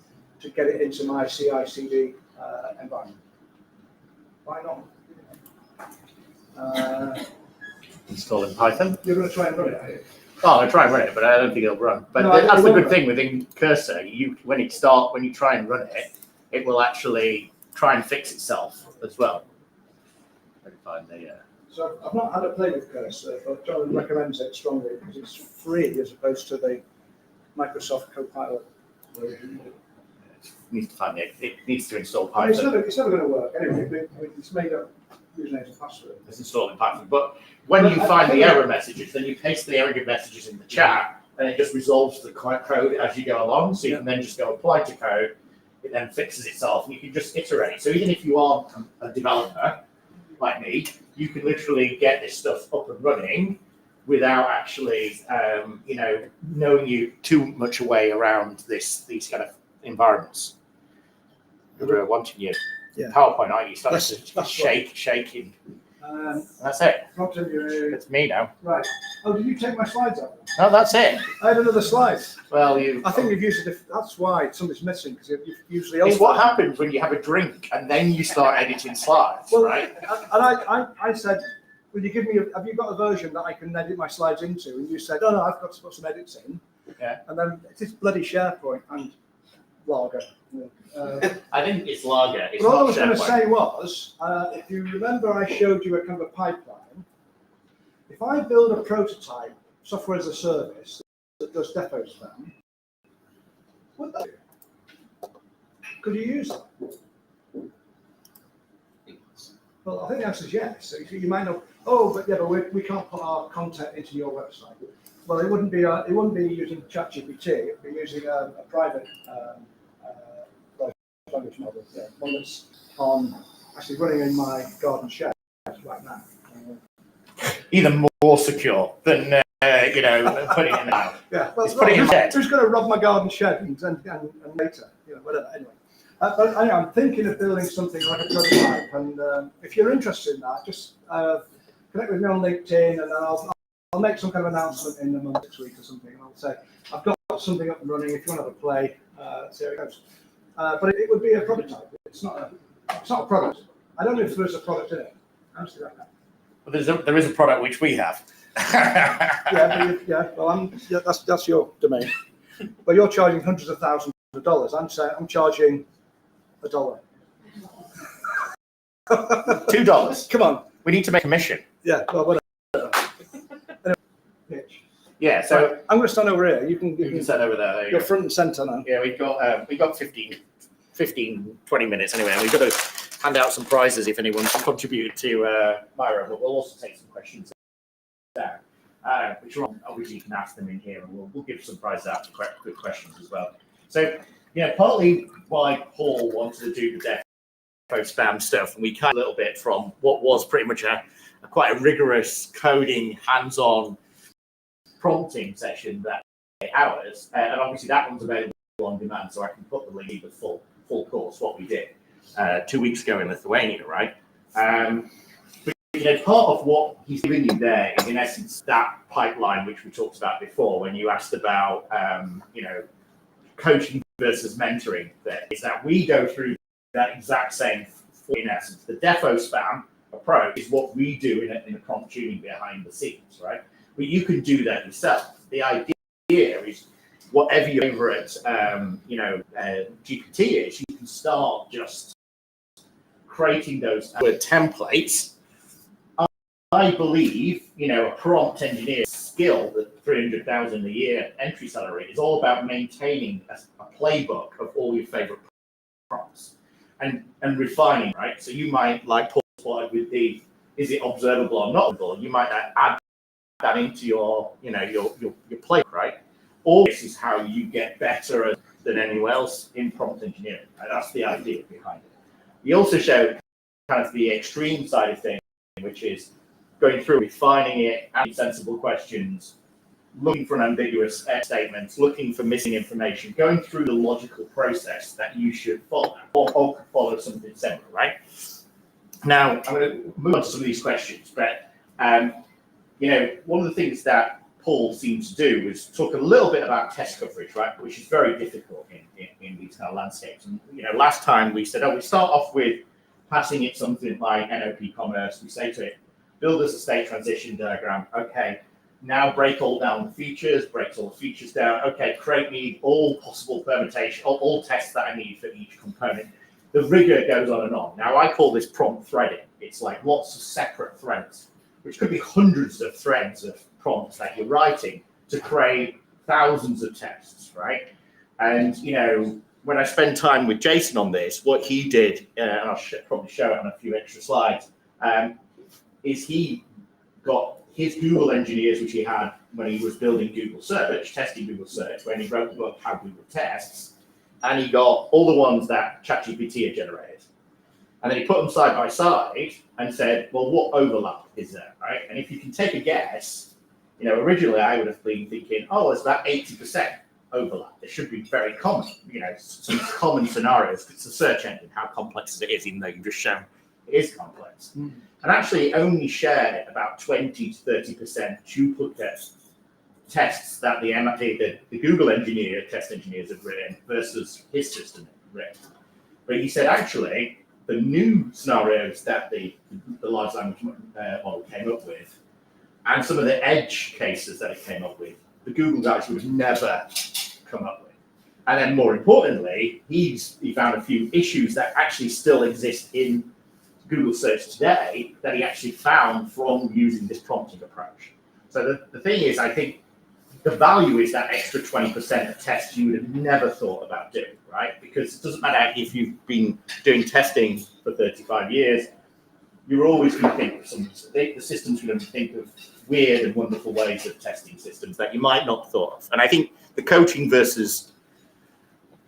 B: to get it into my CI/CD environment. Why not?
I: Install in Python.
B: You're going to try and run it, are you?
I: Oh, I'll try and run it, but I don't think it'll run. But
B: No,
I: that's the
B: won't
I: good
B: run.
I: thing within Cursor. When you try and run it, it will actually try and fix itself as well. I can find the.
B: So I've not had a play with Cursor, but John recommends it strongly because it's free as opposed to the Microsoft Copilot version.
I: It needs to find it. It needs to install
B: I mean,
I: Python.
B: it's never going to work anyway. It's made up usernames and password.
I: It's installed in Python. But when you find the error messages, then you paste the error messages in the chat, and it just resolves the code as you go along. So you can then just go apply to code. It then fixes itself, and you can just iterate. So even if you aren't a developer like me, you can literally get this stuff up and running without actually, knowing you too much away around these kind of environments. We're wanting you.
B: Yeah.
I: PowerPoint, aren't you? Starting to
B: That's
I: shaking. That's it. It's me now.
B: Right. Oh, did you take my slides out?
I: No, that's it.
B: I had another slide.
I: Well,
B: I think you've used it. That's why something's missing because you've usually.
I: It's what happens when you have a drink and then you start editing slides,
B: Well,
I: right?
B: And I said, will you give me? Have you got a version that I can edit my slides into? And you said, no, I've got to put some edits in.
I: Yeah.
B: And then it's this bloody SharePoint and Lager.
I: I think it's Lager. It's
B: But all I
I: not
B: was going to
I: SharePoint.
B: say was, if you remember, I showed you a kind of a pipeline. If I build a prototype, software as a service, that does depots then, would that could you use that? Well, I think the answer is yes. So you might know, but we can't put our content into your website. Well, it wouldn't be using ChatGPT. It'd be using a private language model, one that's actually running in my garden shed right now.
I: Even more secure than putting it in the house.
B: Yeah, well,
I: It's putting it in bed.
B: who's going to rob my garden shed and later, whatever. Anyway, but I'm thinking of building something like a prototype, and if you're interested in that, just connect with me on LinkedIn, and then I'll make some kind of announcement in a month, 6 weeks or something, and I'll say I've got something up and running. If you want to have a play, see how it goes. But it would be a prototype. It's not a product. I don't know if there's a product in it. Honestly, right now.
I: Well, there is a product which we have.
B: That's your domain. But you're charging hundreds of thousands of dollars. I'm charging $1.
I: $2.
B: Come on.
I: We need to make a mission.
B: Yeah. Well, whatever. Anyway,
I: Yeah. So
B: right, I'm going to stand over here. You
I: you can send over there. There you
B: You're
I: go.
B: front and center now.
I: Yeah, we've got 15, 20 minutes anyway, and we've got to hand out some prizes if anyone's contributed to Myra, but we'll also take some questions there, which obviously you can ask them in here, and we'll give some prizes out for quick questions as well. So, partly why Paul wanted to do the dev spam stuff, and we cut a little bit from what was pretty much a quite a rigorous coding, hands-on prompting session that hours, and obviously that one's available on demand, so I can put the link in the full course, what we did 2 weeks ago in Lithuania, right? But part of what he's giving you there is in essence that pipeline which we talked about before when you asked about coaching versus mentoring. There is that we go through that exact same, in essence. The defo spam approach is what we do in a prompt tuning behind the scenes, right? But you can do that yourself. The idea is whatever your favorite GPT is, you can start just creating those templates. I believe, a prompt engineer skill, the 300,000 a year entry salary, is all about maintaining a playbook of all your favorite prompts and refining, right? So you might, like Paul spotted with the, is it observable or not observable? You might add that into your playbook, right? All this is how you get better than anyone else in prompt engineering. Right? That's the idea behind it. We also showed kind of the extreme side of things, which is going through, refining it, asking sensible questions, looking for ambiguous statements, looking for missing information, going through the logical process that you should follow, or follow something similar, right? Now, I'm going to move on to some of these questions, but one of the things that Paul seems to do is talk a little bit about test coverage, right? Which is very difficult in these kind of landscapes. And last time we said, we start off with passing it something like NLP Commerce. We say to it, build us a state transition diagram. Okay, now break all down the features, breaks all the features down. Okay, create me all possible permutation, all tests that I need for each component. The rigor goes on and on. Now I call this prompt threading. It's like lots of separate threads, which could be hundreds of threads of prompts that you're writing to create thousands of tests, right? And when I spend time with Jason on this, what he did, and I'll probably show it on a few extra slides, is he got his Google engineers, which he had when he was building Google Search, testing Google Search, when he wrote the book How Google Tests, and he got all the ones that ChatGPT had generated. And then he put them side by side and said, well, what overlap is there, right? And if you can take a guess, originally I would have been thinking, it's about 80% overlap. It should be very common, some common scenarios. It's a search engine, how complex it is, even though you've just shown it is complex. And actually only shared about 20 to 30% duplicate tests that the Google test engineers have written versus his system had written. But he said, actually, the new scenarios that the large language model came up with, and some of the edge cases that it came up with, the Google guys would have never come up with. And then more importantly, he found a few issues that actually still exist in Google search today that he actually found from using this prompting approach. So the thing is, I think the value is that extra 20% of tests you would have never thought about doing, right? Because it doesn't matter if you've been doing testing for 35 years, you're always going to think of the system's going to think of weird and wonderful ways of testing systems that you might not have thought of. And I think the coaching versus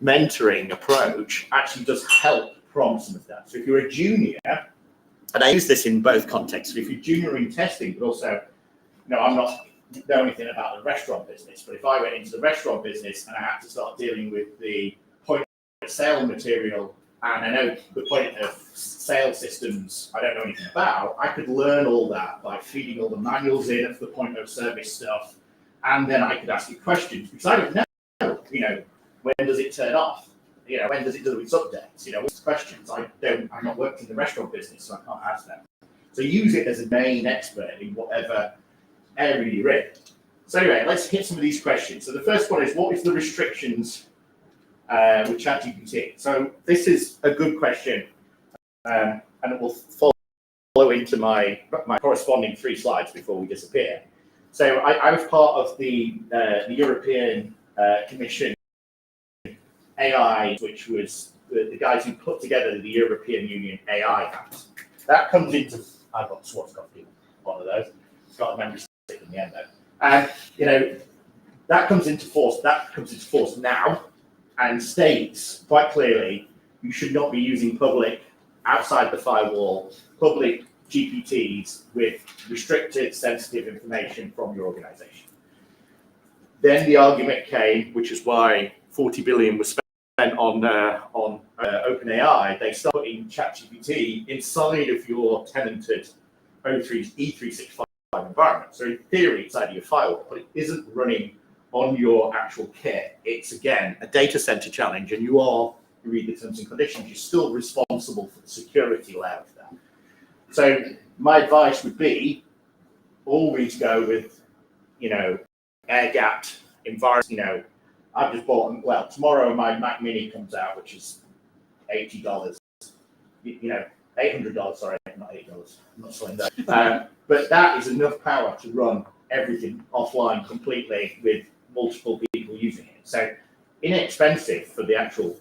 I: mentoring approach actually does help prompt some of that. So if you're a junior, and I use this in both contexts, if you're junior in testing, but also, I'm not know anything about the restaurant business, but if I went into the restaurant business and I had to start dealing with the point of sale material, and I know the point of sale systems I don't know anything about, I could learn all that by feeding all the manuals in of the point of service stuff, and then I could ask you questions, because I don't know, when does it turn off? When does it do its updates? What's the questions? I've not worked in the restaurant business, so I can't ask them. So use it as a main expert in whatever area you're in. So anyway, let's hit some of these questions. So the first one is, what is the restrictions with ChatGPT? So this is a good question, and it will follow into my corresponding 3 slides before we disappear. So I was part of the European Commission AI, which was the guys who put together the European Union AI Act. That comes into, I've got Schwarzkopf, one of those. It's got a memory stick in the end though. And that comes into force. That comes into force now, and states quite clearly you should not be using public
A: outside the firewall, public GPTs with restricted, sensitive information from your organization. Then the argument came, which is why 40 billion was spent on OpenAI. They started putting ChatGPT inside of your tenanted E365 environment. So in theory, it's out of your firewall, but it isn't running on your actual kit. It's again a data center challenge, and you read the terms and conditions, you're still responsible for the security layer of that. So my advice would be always go with, air-gapped environment. I've just bought, well, tomorrow my Mac Mini comes out, which is $80. $800, sorry, not $8. I'm not selling that. But that is enough power to run everything offline completely with multiple people using it. So inexpensive for the actual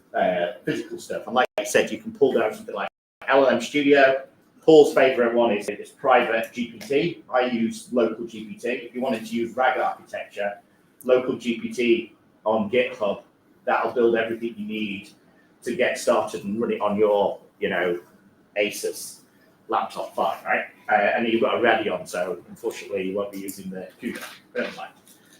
A: physical stuff. And like I said, you can pull down something like LLM Studio. Paul's favorite one is this private GPT. I use local GPT. If you wanted to use RAG architecture, local GPT on GitHub, that'll build everything you need to get started and run it on your, Asus laptop fine, right? And you've got a Radeon, so unfortunately you won't be using the CUDA.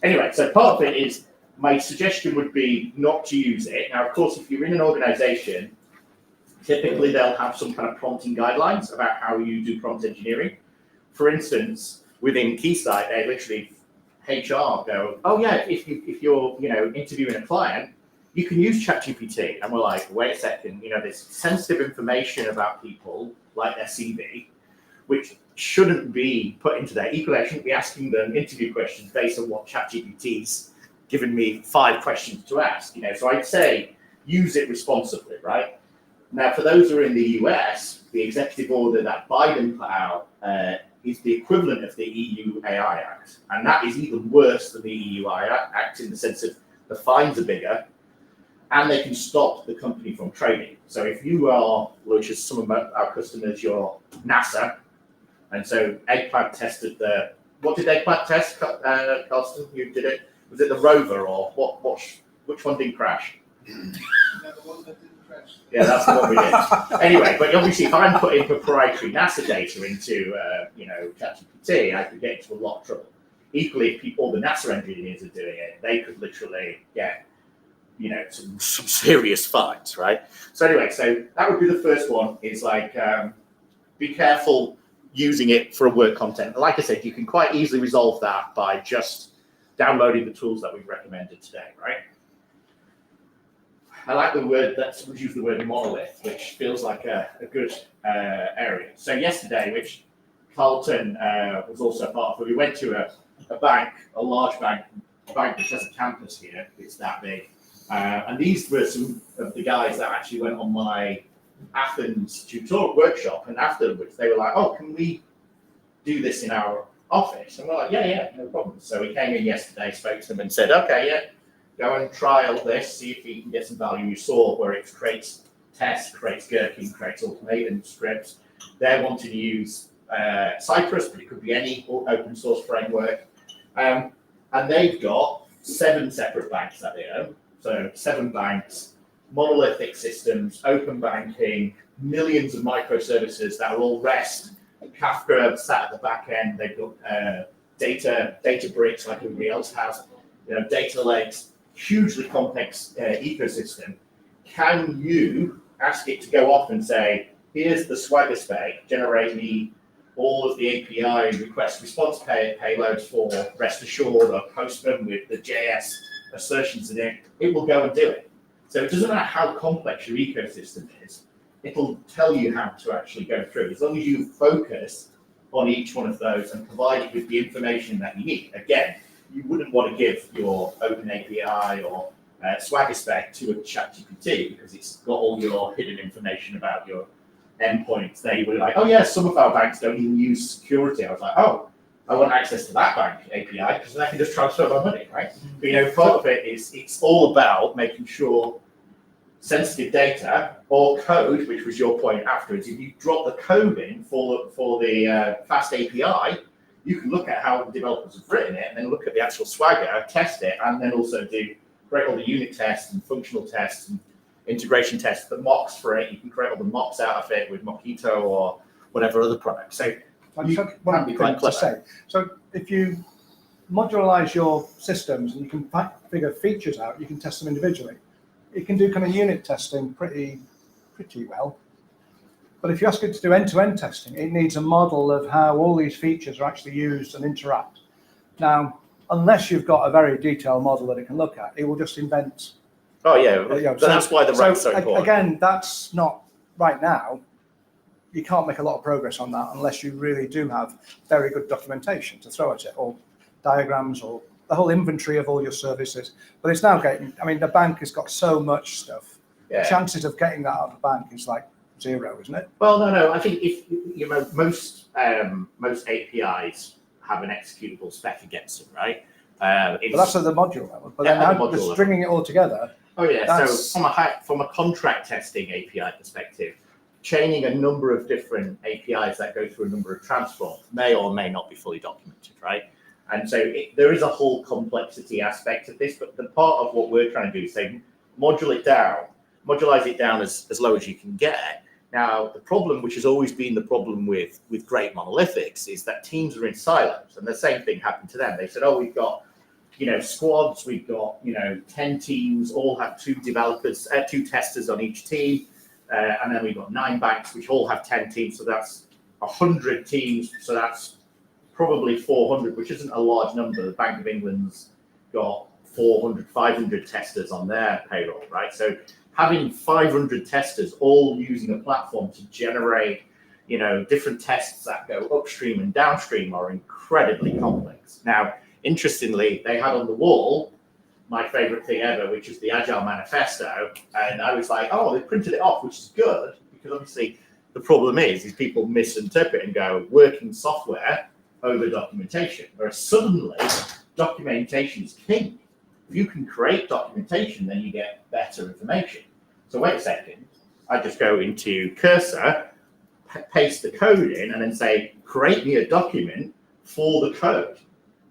A: Anyway, so part of it is, my suggestion would be not to use it. Now, of course, if you're in an organization, typically they'll have some kind of prompting guidelines about how you do prompt engineering. For instance, within Keysight, they literally, HR go, oh yeah, if you're interviewing a client, you can use ChatGPT. And we're like, wait a second, there's sensitive information about people, like their CV, which shouldn't be put into there. Equally, I shouldn't be asking them interview questions based on what ChatGPT's given me 5 questions to ask. So I'd say use it responsibly, right? Now, for those who are in the US, the executive order that Biden put out is the equivalent of the EU AI Act. And that is even worse than the EU AI Act in the sense of the fines are bigger and they can stop the company from trading. So if you are, which is some of our customers, you're NASA, and so Eggplant tested what did Eggplant test, Carsten? You did it? Was it the rover or which one didn't crash? Yeah, that's the one we did. Anyway, but obviously, if I'm putting proprietary NASA data into, ChatGPT, I could get into a lot of trouble. Equally, if all the NASA engineers are doing it, they could literally get, some serious fines, right? So anyway, so that would be the first one. Is like, be careful using it for a work content. Like I said, you can quite easily resolve that by just downloading the tools that we've recommended today, right? I like the word, let's use the word monolith, which feels like a good area. So yesterday, which Carlton was also part of, we went to a bank, a large bank which has a campus here, it's that big. And these were some of the guys that actually went on my Athens tutorial workshop, and afterwards they were like, oh, can we do this in our office? And we're like, yeah, no problem. So we came in yesterday, spoke to them and said, okay, yeah, go and trial this, see if you can get some value. You saw where it creates tests, creates Gherkin, creates automated scripts. They're wanting to use Cypress, but it could be any open source framework. And they've got 7 separate banks that they own. So 7 banks, monolithic systems, open banking, millions of microservices that are all REST. Kafka sat at the back end. They've got data bricks like everybody else has. Data lakes, hugely complex ecosystem. Can you ask it to go off and say, here's the Swagger spec, generate me all of the API request response payloads for Rest Assured or Postman with the JS assertions in it, it will go and do it. So it doesn't matter how complex your ecosystem is, it'll tell you how to actually go through. As long as you focus on each one of those and provide it with the information that you need. Again, you wouldn't want to give your Open API or Swagger spec to a ChatGPT because it's got all your hidden information about your endpoints. They were like, oh yeah, some of our banks don't even use security. I was like, oh, I want access to that bank API because then I can just transfer my money, right? But part of it is it's all about making sure sensitive data or code, which was your point afterwards. If you drop the code in for the fast API, you can look at how the developers have written it and then look at the actual Swagger, test it, and then also create all the unit tests and functional tests and integration test, the mocks for it. You can create all the mocks out of it with Mockito or whatever other product. So
B: I
A: you
B: just had one
A: can be
B: thing
A: quite
B: to
A: clever.
B: say. So if you modularize your systems and you can figure features out, you can test them individually. It can do kind of unit testing pretty well. But if you ask it to do end-to-end testing, it needs a model of how all these features are actually used and interact. Now, unless you've got a very detailed model that it can look at, it will just invent.
A: Oh yeah, but that's why the rank's so important.
B: Again, that's not right now. You can't make a lot of progress on that unless you really do have very good documentation to throw at it, or diagrams, or the whole inventory of all your services. But it's now getting, I mean, the bank has got so much stuff.
A: Yeah.
B: The chances of getting that out of the bank is like 0, isn't it?
A: Well, no. I think if you know most APIs have an executable spec against them, right?
B: But that's at the module level. But then now just stringing it all together.
A: Oh yeah. So from a contract testing API perspective, chaining a number of different APIs that go through a number of transforms may or may not be fully documented, right? And so there is a whole complexity aspect of this, but the part of what we're trying to do is say, modularize it down as low as you can get. Now, the problem, which has always been the problem with great monolithics, is that teams are in silos, and the same thing happened to them. They said, oh, we've got, squads, we've got, 10 teams, all have 2 developers, 2 testers on each team, and then we've got 9 banks, which all have 10 teams, so that's 100 teams, so that's probably 400, which isn't a large number. The Bank of England's got 400, 500 testers on their payroll, right? So having 500 testers all using a platform to generate, different tests that go upstream and downstream are incredibly complex. Now, interestingly, they had on the wall my favorite thing ever, which is the Agile Manifesto. And I was like, oh, they printed it off, which is good, because obviously the problem is people misinterpret and go, working software over documentation, whereas suddenly documentation is king. If you can create documentation, then you get better information. So wait a second, I just go into Cursor, paste the code in, and then say, create me a document for the code.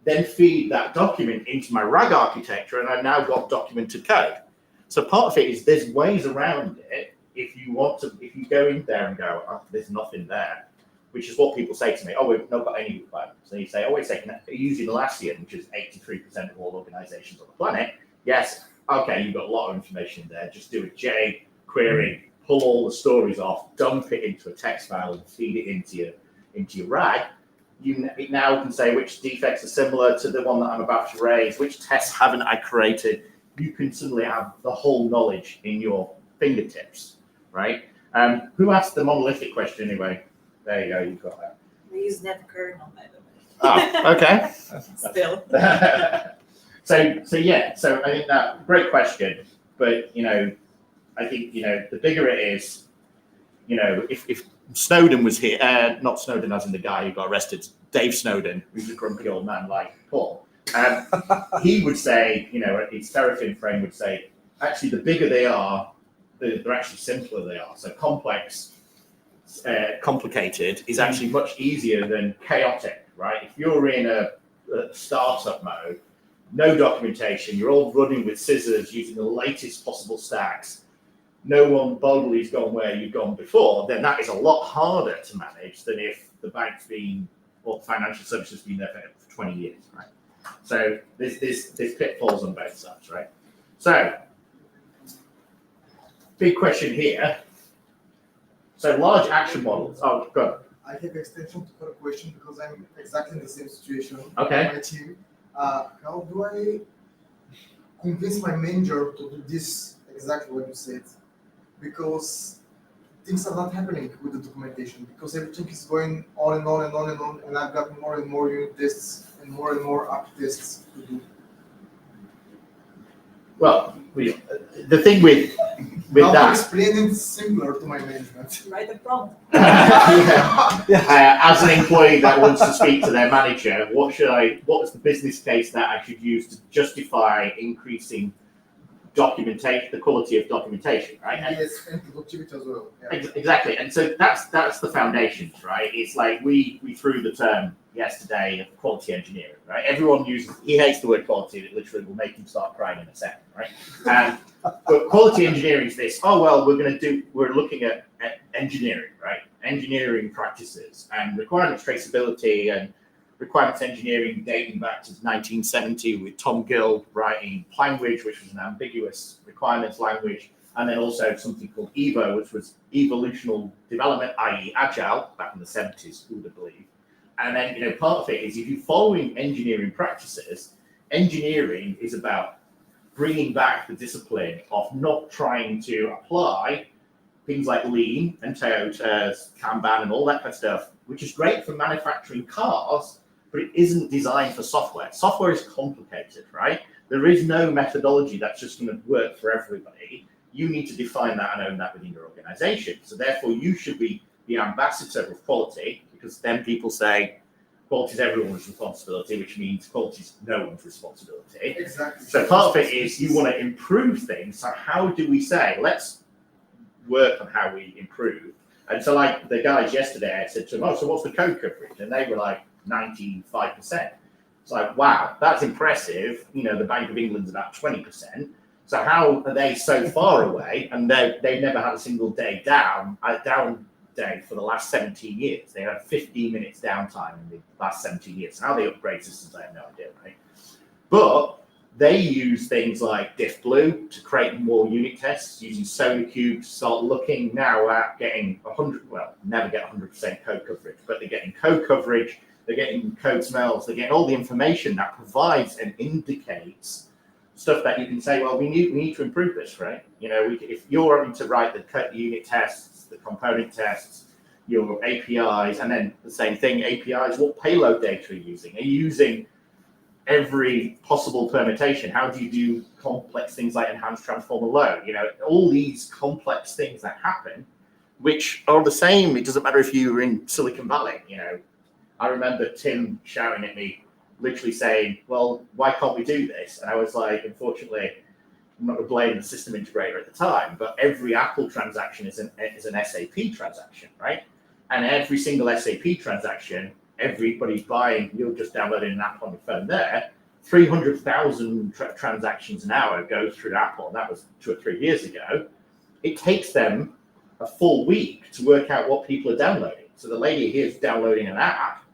A: Then feed that document into my RAG architecture, and I've now got documented code. So part of it is there's ways around it. If you go in there and go, oh, there's nothing there, which is what people say to me, oh, we've not got any requirements. And you say, oh, wait a second, are you using Atlassian, which is 83% of all organizations on the planet? Yes, okay, you've got a lot of information there. Just do a J query, pull all the stories off, dump it into a text file, and feed it into your RAG. It now can say which defects are similar to the one that I'm about to raise, which tests haven't I created. You can suddenly have the whole knowledge in your fingertips, right? Who asked the monolithic question anyway? There you go, you've got that.
J: We use NetKernel, by the way.
A: Oh, okay.
J: Still.
A: So I think that great question, but I think the bigger it is, if Snowden was here, not Snowden as in the guy who got arrested, Dave Snowden, who's a grumpy old man like Paul, he would say, his Terafin frame would say, actually, the bigger they are, they're actually simpler they are. So complicated is actually much easier than chaotic, right? If you're in a startup mode, no documentation, you're all running with scissors using the latest possible stacks, no one boldly's gone where you've gone before, then that is a lot harder to manage than if the bank's been, or financial services been there for 20 years, right? So there's pitfalls on both sides, right? So, big question here. So large action models. Oh, go.
C: I have extension to her question because I'm exactly in the same situation.
A: Okay.
C: With my team. How do I convince my manager to do this exactly what you said? Because things are not happening with the documentation, because everything is going on and on and on and on, and I've got more and more unit tests and more app tests to do.
A: Well, the thing with
C: How
A: that.
C: to explain it simpler to my management.
J: Write a prompt.
A: As an employee that wants to speak to their manager, what's the business case that I should use to justify increasing documentation, the quality of documentation, right? And
C: Yes, and productivity as well. Yeah.
A: exactly, and so that's the foundations, right? It's like we threw the term yesterday of quality engineering, right? Everyone he hates the word quality. It literally will make him start crying in a second, right? But quality engineering is this. Oh well, we're looking at engineering, right? Engineering practices and requirements traceability and requirements engineering dating back to 1970 with Tom Gill writing language, which was an ambiguous requirements language, and then also something called EVO, which was evolutional development, i.e. agile, back in the 70s, who would have believed. And then, part of it is if you're following engineering practices, engineering is about bringing back the discipline of not trying to apply things like lean and Toyota's Kanban and all that kind of stuff, which is great for manufacturing cars, but it isn't designed for software. Software is complicated, right? There is no methodology that's just going to work for everybody. You need to define that and own that within your organization. So therefore, you should be the ambassador of quality, because then people say quality is everyone's responsibility, which means quality is no one's responsibility.
C: Exactly.
A: So part of it is you want to improve things. So how do we say, let's work on how we improve? And so like the guys yesterday, I said to them, oh, so what's the code coverage? And they were like 95%. It's like, wow, that's impressive. The Bank of England's about 20%. So how are they so far away? And they've never had a single day down day for the last 17 years. They had 15 minutes downtime in the last 17 years. So how they upgrade systems, I have no idea, right? But they use things like DiffBlue to create more unit tests, using SonarQube to start looking now at getting 100, well, never get 100% code coverage, but they're getting code coverage, they're getting code smells, they're getting all the information that provides and indicates stuff that you can say, well, we need to improve this, right? If you're having to write the unit tests, the component tests, your APIs, and then the same thing, APIs, what payload data are you using? Are you using every possible permutation? How do you do complex things like enhanced transformer load? All these complex things that happen, which are the same. It doesn't matter if you were in Silicon Valley. I remember Tim shouting at me, literally saying, well, why can't we do this? And I was like, unfortunately, I'm not going to blame the system integrator at the time, but every Apple transaction is an SAP transaction, right? And every single SAP transaction, everybody's buying, you're just downloading an app on your phone there, 300,000 transactions an hour go through Apple, and that was 2 or 3 years ago. It takes them a full week to work out what people are downloading. So the lady here is downloading an app.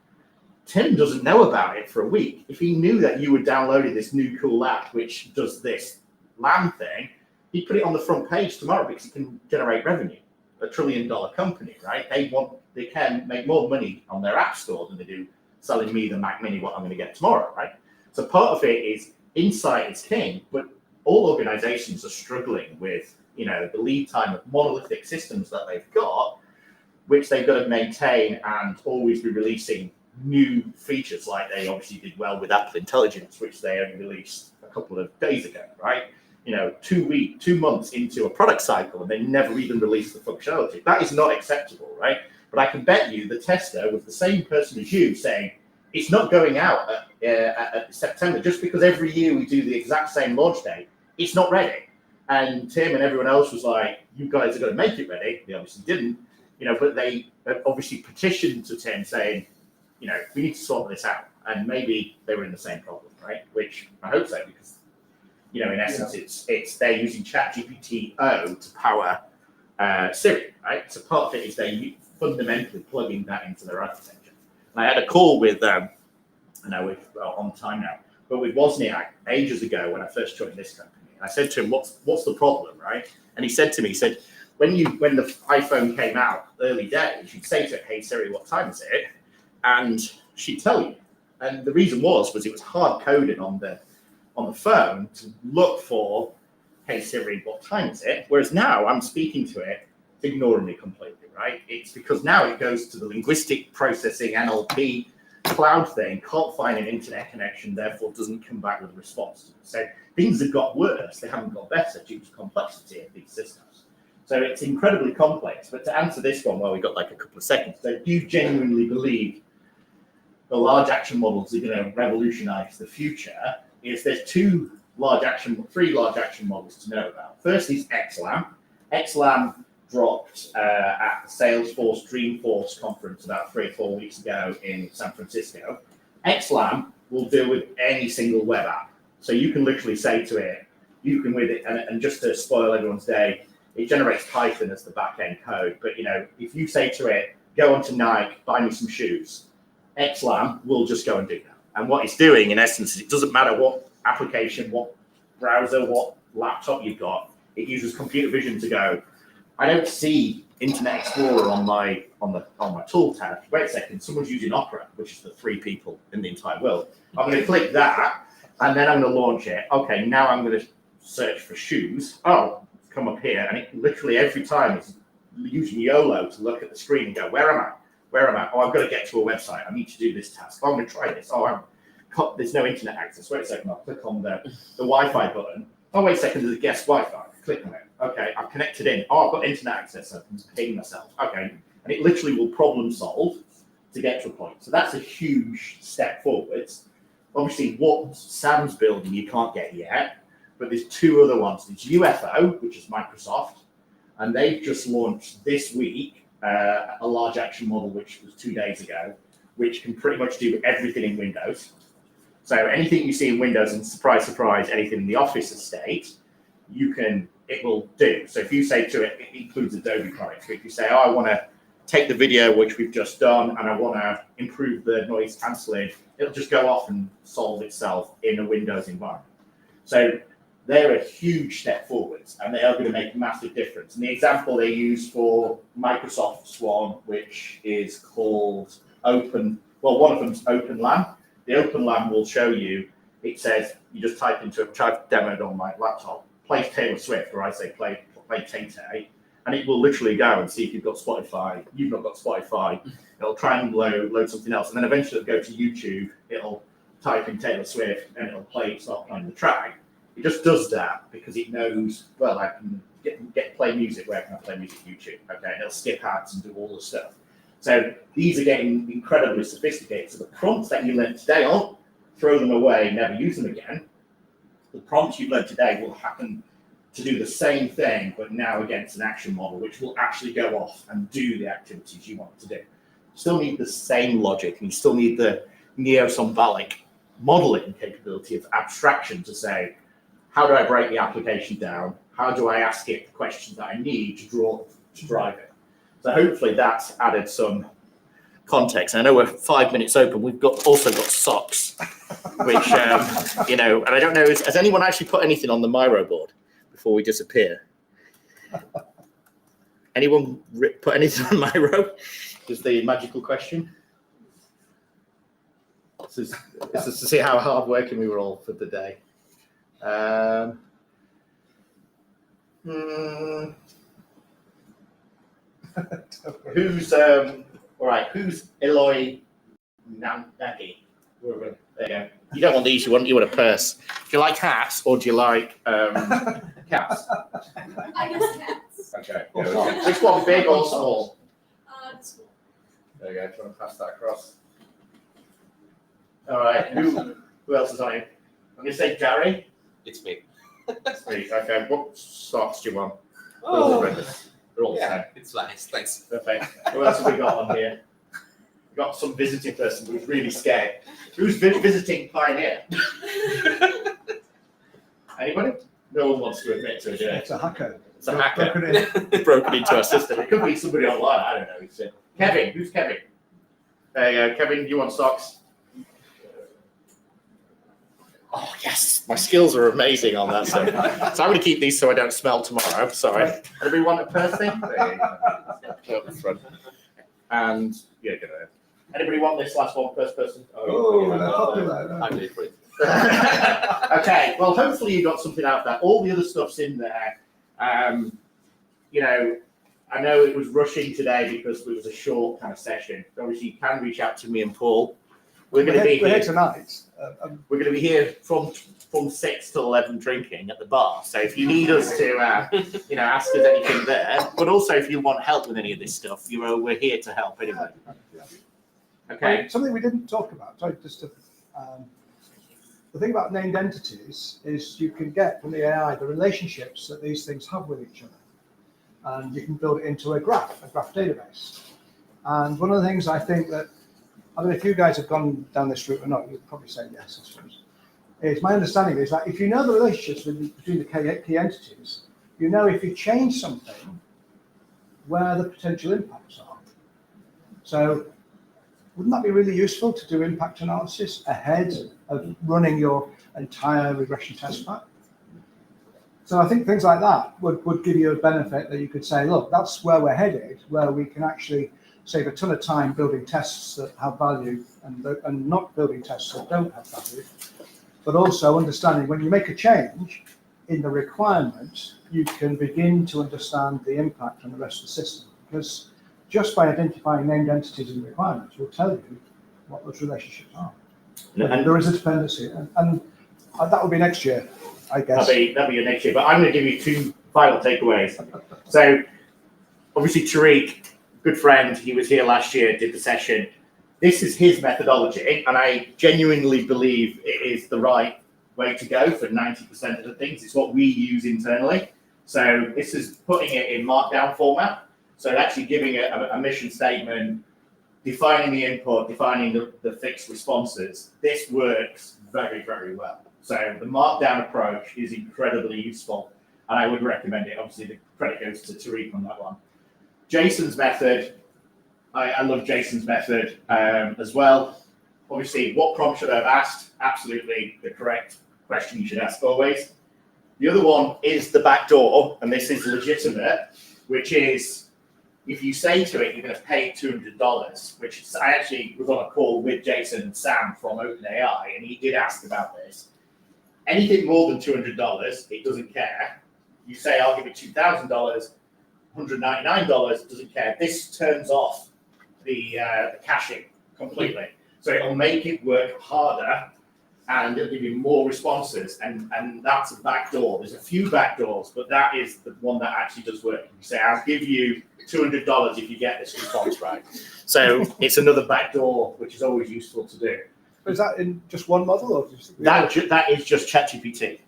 A: Tim doesn't know about it for a week. If he knew that you were downloading this new cool app, which does this LAN thing, he'd put it on the front page tomorrow because it can generate revenue. $1 trillion company, right? They can make more money on their app store than they do selling me the Mac Mini, what I'm going to get tomorrow, right? So part of it is insight is king, but all organizations are struggling with, the lead time of monolithic systems that they've got, which they've got to maintain and always be releasing new features, like they obviously did well with Apple Intelligence, which they only released a couple of days ago, right? 2 months into a product cycle, and they never even released the functionality. That is not acceptable, right? But I can bet you the tester was the same person as you saying, it's not going out at September, just because every year we do the exact same launch date, it's not ready. And Tim and everyone else was like, you guys are going to make it ready. They obviously didn't, but they obviously petitioned to Tim saying, we need to sort this out. And maybe they were in the same problem, right? Which I hope so, because in essence, it's they're using ChatGPT-O to power Siri, right? So part of it is they're fundamentally plugging that into their architecture. And I had a call with, I know we're on time now, but with Wozniak ages ago when I first joined this company. I said to him, what's the problem, right? And he said to me, when the iPhone came out early days, you'd say to it, hey Siri, what time is it? And she'd tell you. And the reason was it was hard coded on the phone to look for, hey Siri, what time is it? Whereas now I'm speaking to it, it's ignoring me completely, right? It's because now it goes to the linguistic processing NLP cloud thing, can't find an internet connection, therefore doesn't come back with a response. So things have got worse, they haven't got better due to complexity of these systems. So it's incredibly complex. But to answer this one, well, we've got like a couple of seconds. So do you genuinely believe the large action models are going to revolutionize the future? Is there's two three large action models to know about. First is XLAM. XLAM dropped at the Salesforce Dreamforce conference about 3 or 4 weeks ago in San Francisco. XLAM will deal with any single web app. So you can literally say to it, you can with it, and just to spoil everyone's day, it generates Python as the back-end code. But if you say to it, go onto Nike, buy me some shoes, XLAM will just go and do that. And what it's doing, in essence, is it doesn't matter what application, what browser, what laptop you've got, it uses computer vision to go, I don't see Internet Explorer on my tool tab. Wait a second, someone's using Opera, which is for 3 people in the entire world. I'm going to click that, and then I'm going to launch it. Okay, now I'm going to search for shoes. Oh, come up here, and it literally every time it's using YOLO to look at the screen and go, where am I? Where am I? Oh, I've got to get to a website. I need to do this task. Oh, I'm going to try this. Oh, there's no internet access. Wait a second, I'll click on the Wi-Fi button. Oh, wait a second, there's a guest Wi-Fi. Click on it. Okay, I've connected in. Oh, I've got internet access. I can ping myself. Okay, and it literally will problem solve to get to a point. So that's a huge step forwards. Obviously, what Sam's building you can't get yet, but there's 2 other ones. There's UFO, which is Microsoft, and they've just launched this week a large action model, which was 2 days ago, which can pretty much do everything in Windows. So anything you see in Windows, and surprise, surprise, anything in the Office estate, it will do. So if you say to it, it includes Adobe products. If you say, oh, I want to take the video, which we've just done, and I want to improve the noise cancelling, it'll just go off and solve itself in a Windows environment. So they're a huge step forwards, and they are going to make a massive difference. And the example they use for Microsoft's one, which is called one of them's OpenLAN. The OpenLAN will show you, it says, you just type into it, which I've demoed on my laptop, play Taylor Swift, or I say play Tay-Tay, and it will literally go and see if you've got Spotify. You've not got Spotify. It'll try and load something else, and then eventually it'll go to YouTube. It'll type in Taylor Swift, and it'll start playing the track. It just does that because it knows, well, I can play music. Where can I play music? YouTube. Okay, and it'll skip ads and do all the stuff. So these are getting incredibly sophisticated. So the prompts that you learned today, don't throw them away, never use them again. The prompts you've learned today will happen to do the same thing, but now against an action model, which will actually go off and do the activities you want it to do. You still need the same logic, and you still need the neo-symbolic modeling capability of abstraction to say, how do I break the application down? How do I ask it the questions that I need to drive it? So hopefully that's added some context. I know we're 5 minutes open. We've also got socks, which, and I don't know, has anyone actually put anything on the Miro board before we disappear? Anyone put anything on Miro? Is the magical question. This is to see how hard working we were all for the day. Who's all right? Who's Eloy Nagy? There you go. You don't want these. You want a purse. Do you like hats or do you like cats?
D: I guess cats.
A: Okay. Which one, big or small?
D: Small.
A: There you go. Do you want to pass that across? All right. Who else is on here? I'm going to say Gary.
K: It's me.
A: It's me. Okay. What socks do you want?
K: Oh,
A: They're all the same.
K: it's nice. Thanks.
A: Perfect. Who else have we got on here? We've got some visiting person who's really scared. Who's visiting Pioneer? Anybody? No one wants to admit to it.
B: It's a hacker.
A: It's a hacker.
B: Broken in.
A: Broken into our system. It could be somebody online. I don't know. Kevin. Who's Kevin? There you go. Kevin, you want socks? Oh, yes. My skills are amazing on that. So I'm going to keep these so I don't smell tomorrow. Sorry. Anybody want a purse thing? There you go. Up the front. And, yeah, go ahead. Anybody want this last one, first person?
K: I'm here for it.
A: Okay, well, hopefully you got something out of that. All the other stuff's in there. I know it was rushing today because it was a short kind of session. Obviously, you can reach out to me and Paul. We're going to be
B: here tonight.
A: We're going to be here from 6 till 11 drinking at the bar. So if you need us to, ask us anything there, but also if you want help with any of this stuff, we're here to help anyway. Okay.
B: Something we didn't talk about. Sorry, just to, the thing about named entities is you can get from the AI the relationships that these things have with each other. And you can build it into a graph database. And one of the things I think that, I mean, if you guys have gone down this route or not, you'd probably say yes, I suppose. Is my understanding is that if you know the relationships between the key entities, you know if you change something, where the potential impacts are. So wouldn't that be really useful to do impact analysis ahead of running your entire regression test pack? So I think things like that would give you a benefit that you could say, look, that's where we're headed, where we can actually save a ton of time building tests that have value and not building tests that don't have value. But also understanding when you make a change in the requirement, you can begin to understand the impact on the rest of the system. Because just by identifying named entities and requirements will tell you what those relationships are. And there is a dependency. And that will be next year, I guess.
A: That'll be your next year. But I'm going to give you two final takeaways. So obviously Tariq, good friend, he was here last year, did the session. This is his methodology, and I genuinely believe it is the right way to go for 90% of the things. It's what we use internally. So this is putting it in markdown format. So actually giving a mission statement, defining the input, defining the fixed responses. This works very, very well. So the markdown approach is incredibly useful, and I would recommend it. Obviously, the credit goes to Tariq on that one. Jason's method, I love Jason's method as well. Obviously, what prompt should I have asked? Absolutely the correct question you should ask always. The other one is the back door, and this is legitimate, which is if you say to it, you're going to pay $200, which is, I actually was on a call with Jason and Sam from OpenAI, and he did ask about this. Anything more than $200, it doesn't care. You say, I'll give it $2,000, $199, doesn't care. This turns off the caching completely. So it'll make it work harder and it'll give you more responses. And that's a backdoor. There's a few backdoors, but that is the one that actually does work. You say, I'll give you $200 if you get this response right. So it's another backdoor, which is always useful to do.
B: Is that in just one model? Or just
A: that is just ChatGPT.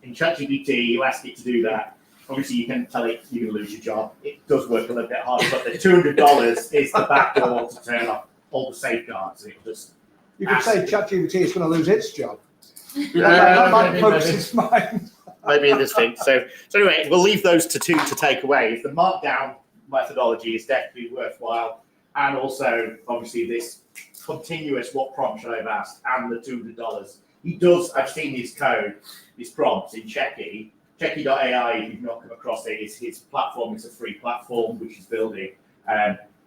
A: In ChatGPT, you ask it to do that. Obviously, you can tell it you're going to lose your job. It does work a little bit harder, but the $200 is the backdoor to turn off all the safeguards. It just
B: you could say ChatGPT is going to lose its job.
A: That
B: might focus its mind.
A: Maybe in this thing. So anyway, we'll leave those two to take away. The markdown methodology is definitely worthwhile, and also obviously this continuous what prompt should I have asked and the $200. He does. I've seen his code, his prompts in Checky. Checky.ai, if you've not come across it, is his platform. It's a free platform which he's building.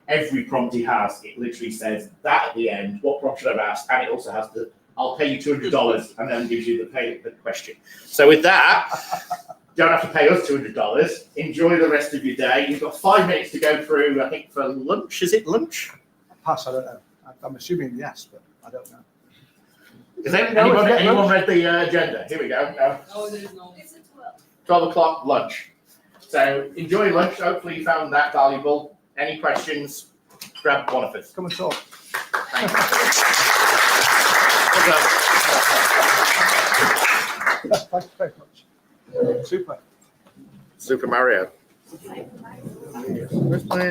A: Every prompt he has, it literally says that at the end, what prompt should I have asked? And it also has the, I'll pay you $200, and then gives you the question. So with that, don't have to pay us $200. Enjoy the rest of your day. You've got 5 minutes to go through, I think, for lunch. Is it lunch?
B: Pass, I don't know. I'm assuming yes, but I don't know.
A: Has anyone read the agenda? Here we go.
D: Oh, there's no. It's at 12.
A: 12 o'clock lunch. So enjoy lunch. Hopefully you found that valuable. Any questions? Grab one of us.
B: Come and talk.
A: Thank you.
B: Thanks very much. Super.
A: Super Mario. Where's my